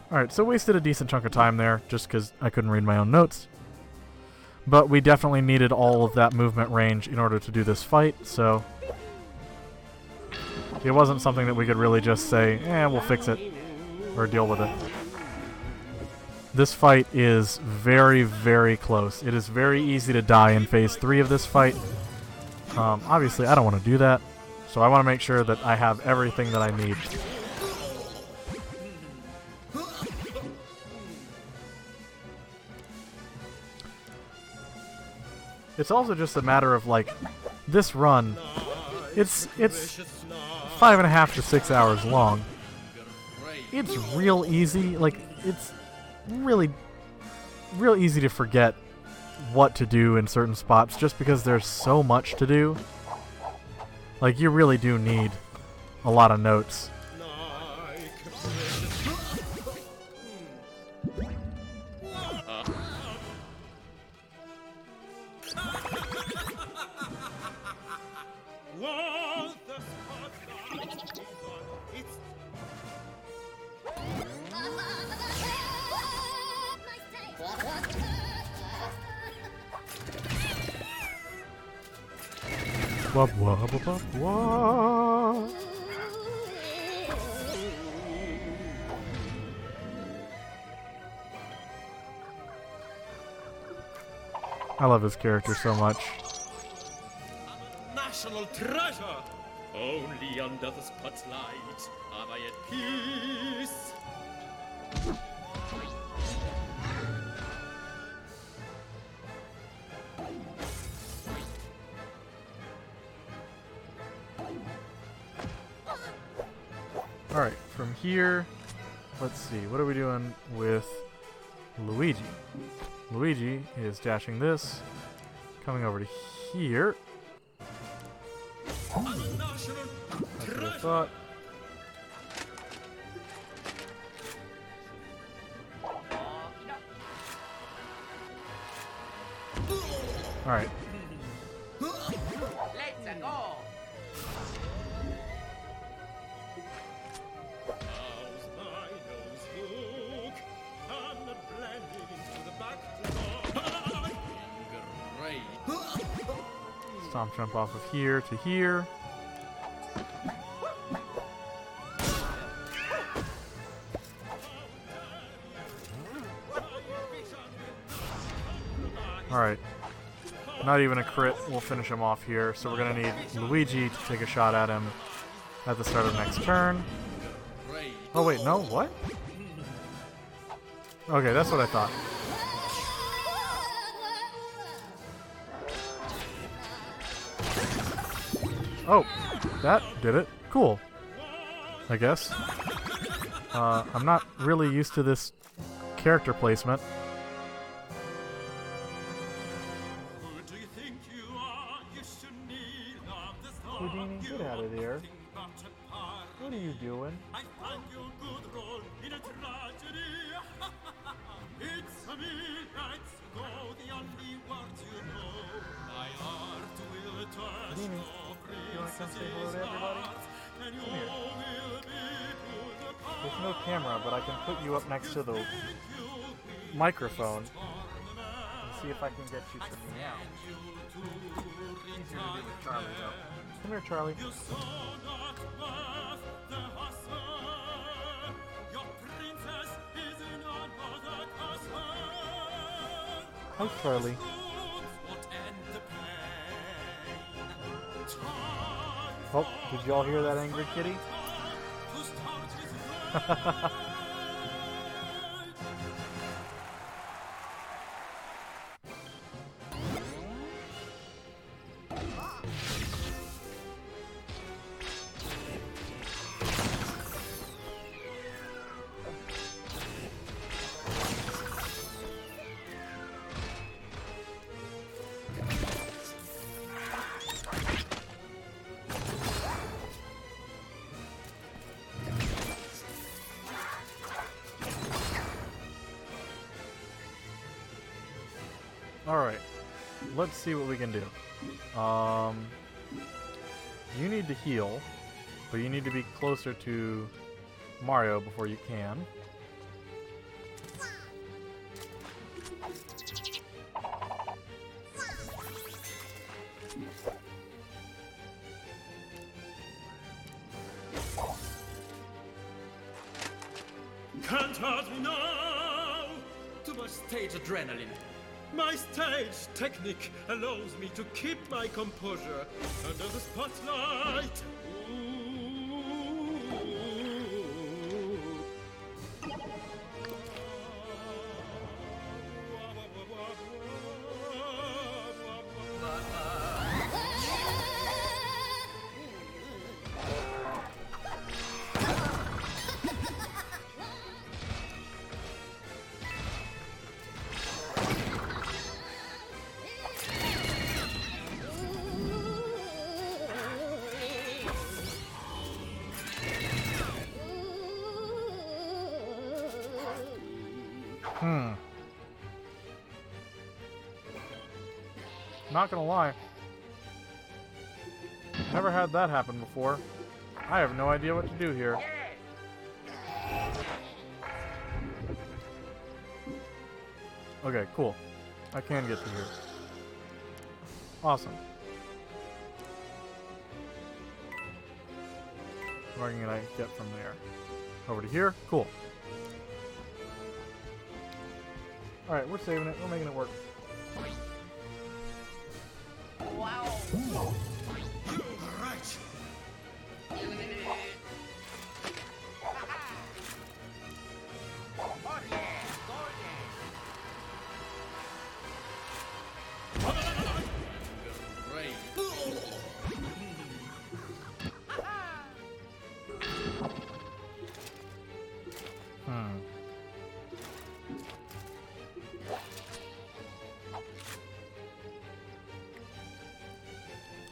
Alright, so wasted a decent chunk of time there, just because I couldn't read my own notes. But we definitely needed all of that movement range in order to do this fight, so... it wasn't something that we could really just say, we'll fix it, or deal with it. This fight is very, very close. It is very easy to die in Phase 3 of this fight. Obviously, I don't want to do that, so I want to make sure that I have everything that I need. It's also just a matter of, like, this run, it's 5.5 to 6 hours long. It's real easy, like, it's really, real easy to forget what to do in certain spots just because there's so much to do. Like, you really do need a lot of notes. Wah, wah, wah, wah, wah. I love his character so much. National treasure! Only under the spotlight am I at peace. Alright, from here, let's see, what are we doing with Luigi? Luigi is dashing this, coming over to here. That's what I thought. Alright. Let's go. How's my nose look? I'm not blending into the backdrop. Great. Stomp jump off of here to here. Alright. Not even a crit will finish him off here, so we're going to need Luigi to take a shot at him at the start of next turn. Oh wait, no, what? Okay, that's what I thought. Oh, that did it. Cool. I guess. I'm not really used to this character placement. Houdini, get out of there. What are you doing? I find you a good role in a tragedy. It's a million nights ago, the only words you know. My heart will touch Houdini, you want to come say hello to everybody? and you Come here. will be to the There's no camera, but I can put you up next to the microphone and see if I can get you to meow. Easier to do with Charlie, though. Come here, Charlie. You saw not worth the hustle. Your princess is in another castle. Hi, Charlie. Wounds won't end the pain. Time Oh, did y'all hear that angry kitty? To start with Alright, let's see what we can do. You need to heal, but you need to be closer to Mario before you can. Can't hurt me now! To my stage adrenaline. My stage technique allows me to keep my composure under the spotlight. Not gonna lie. Never had that happen before. I have no idea what to do here. Okay, cool. I can get to here. Awesome. What can I get from there? Over to here? Cool. Alright, we're saving it. We're making it work. Wow. Right.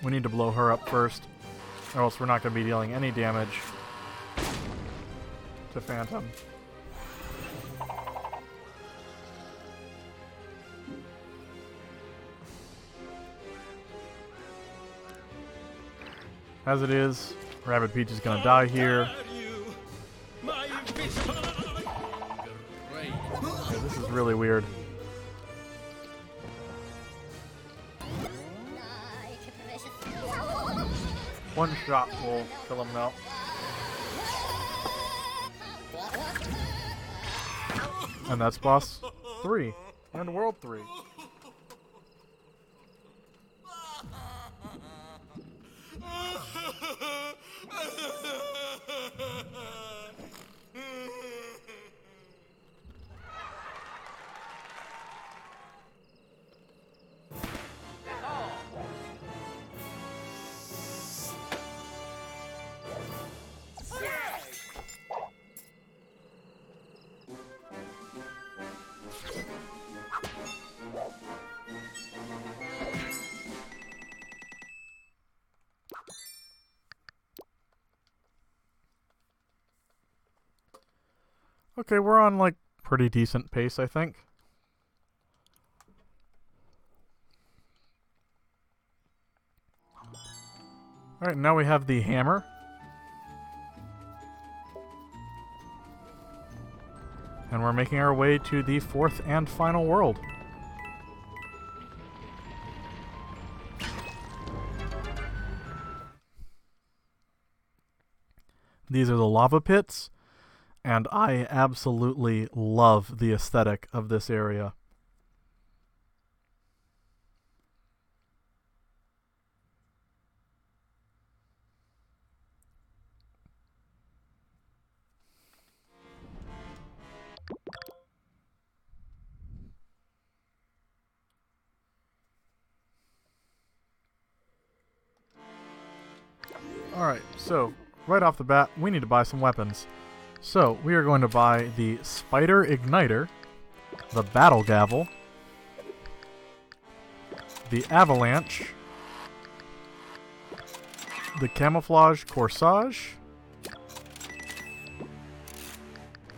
We need to blow her up first, or else we're not going to be dealing any damage to Phantom. As it is, Rabbid Peach is going to die here. Okay, this is really weird. One shot will kill him now. And that's boss 3 and world 3. Okay, we're on, like, pretty decent pace, I think. Alright, now we have the hammer. And we're making our way to the 4th and final world. These are the lava pits. And I absolutely love the aesthetic of this area. Alright, so right off the bat, we need to buy some weapons. So we are going to buy the Spider Igniter, the Battle Gavel, the Avalanche, the Camouflage Corsage,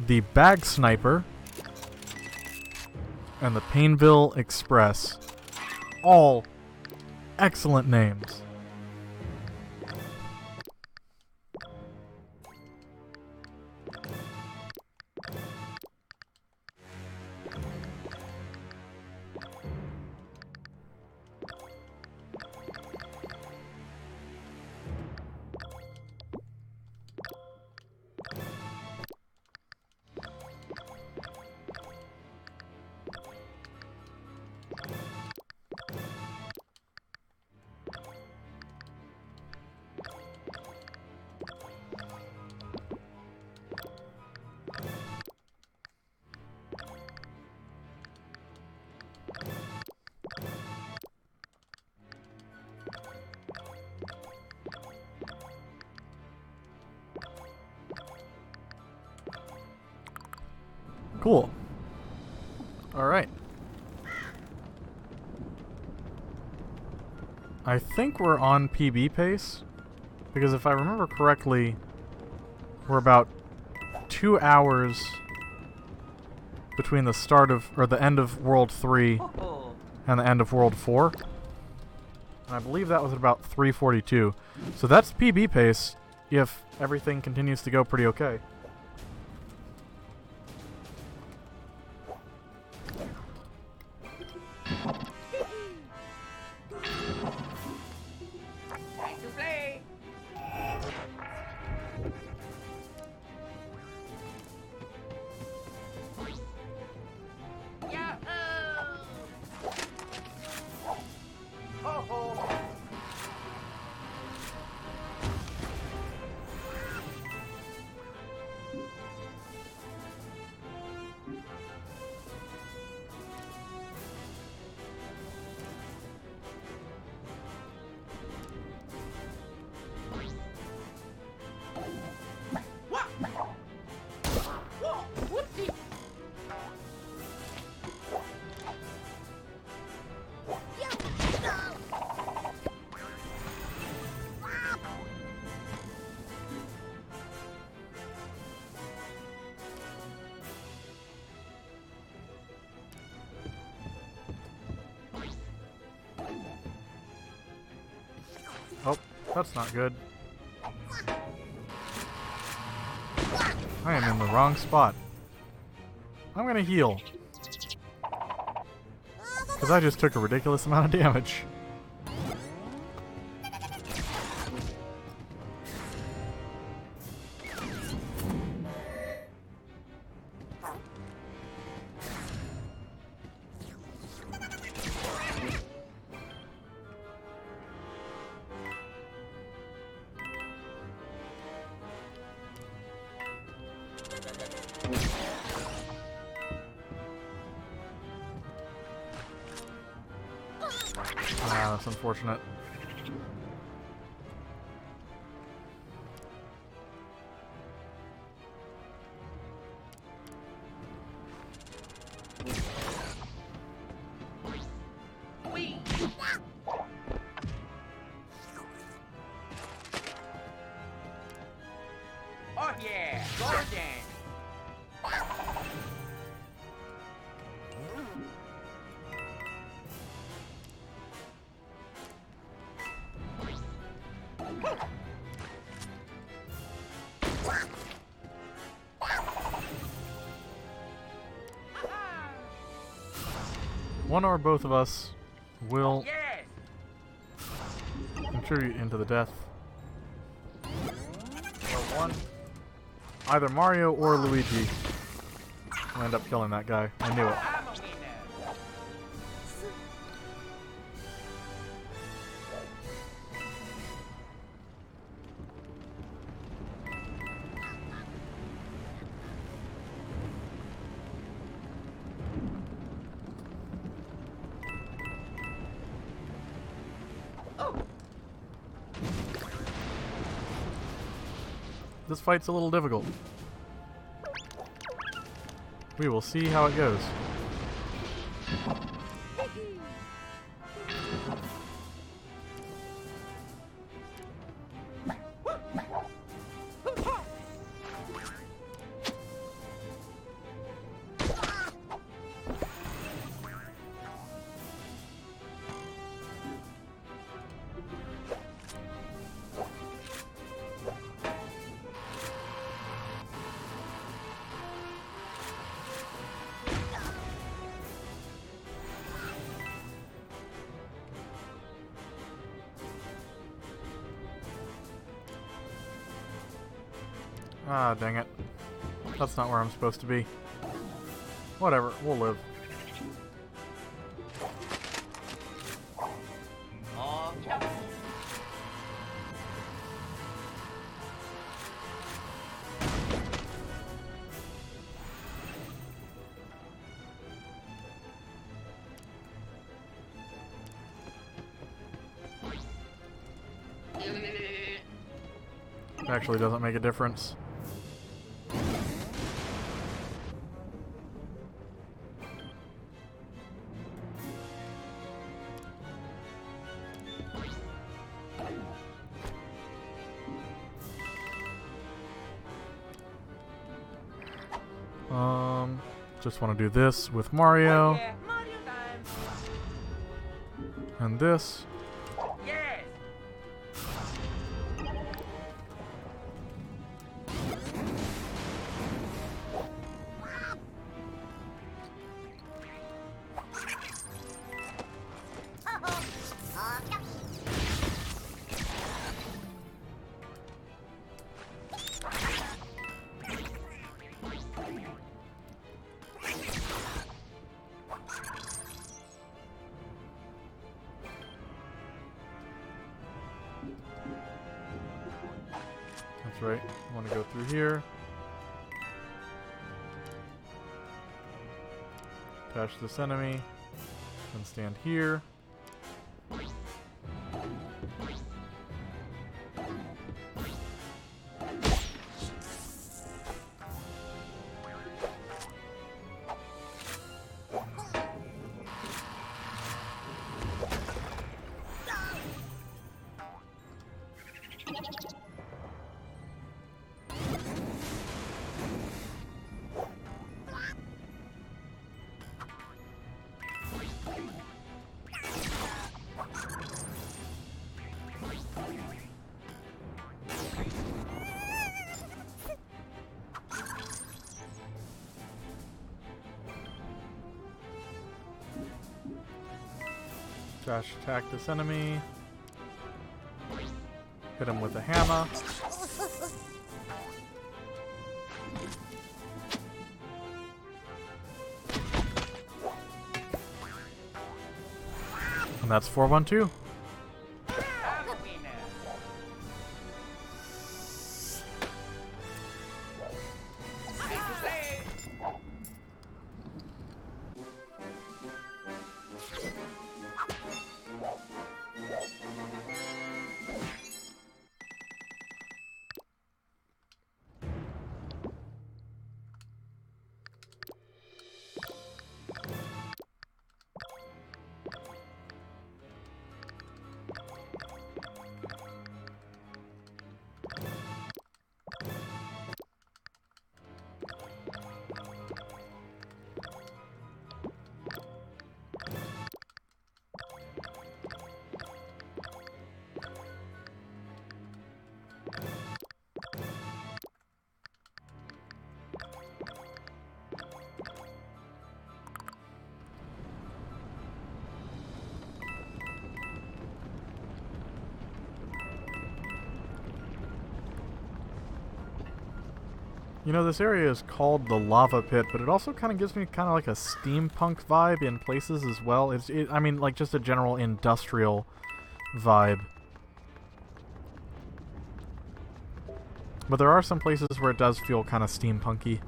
the Bag Sniper, and the Painville Express. All excellent names. Cool. Alright. I think we're on PB pace, because if I remember correctly, we're about 2 hours between the start of, or the end of World 3 and the end of World 4. And I believe that was at about 3:42. So that's PB pace if everything continues to go pretty okay. Time to play. Yahoo! Ho ho! Oh, that's not good. I am in the wrong spot. I'm gonna heal. Because I just took a ridiculous amount of damage. Ah, that's unfortunate. Wee. Oh yeah, golden. One or both of us will Yes. contribute into the death. Or one. Either Mario or Luigi will end up killing that guy. I knew it. I'm a winner. this fight's a little difficult. We will see how it goes. Ah, dang it. That's not where I'm supposed to be. Whatever, we'll live. Oh, yeah. It actually doesn't make a difference. Just want to do this with Mario, Yeah, Mario time. and this. Yes. That's right. I want to go through here. Attach this enemy. Then stand here. Dash attack this enemy. Hit him with a hammer. And that's 412. I'm a winner. Big to play. You know, this area is called the Lava Pit, but it also kind of gives me kind of like a steampunk vibe in places as well. I mean, like just a general industrial vibe. But there are some places where it does feel kind of steampunky.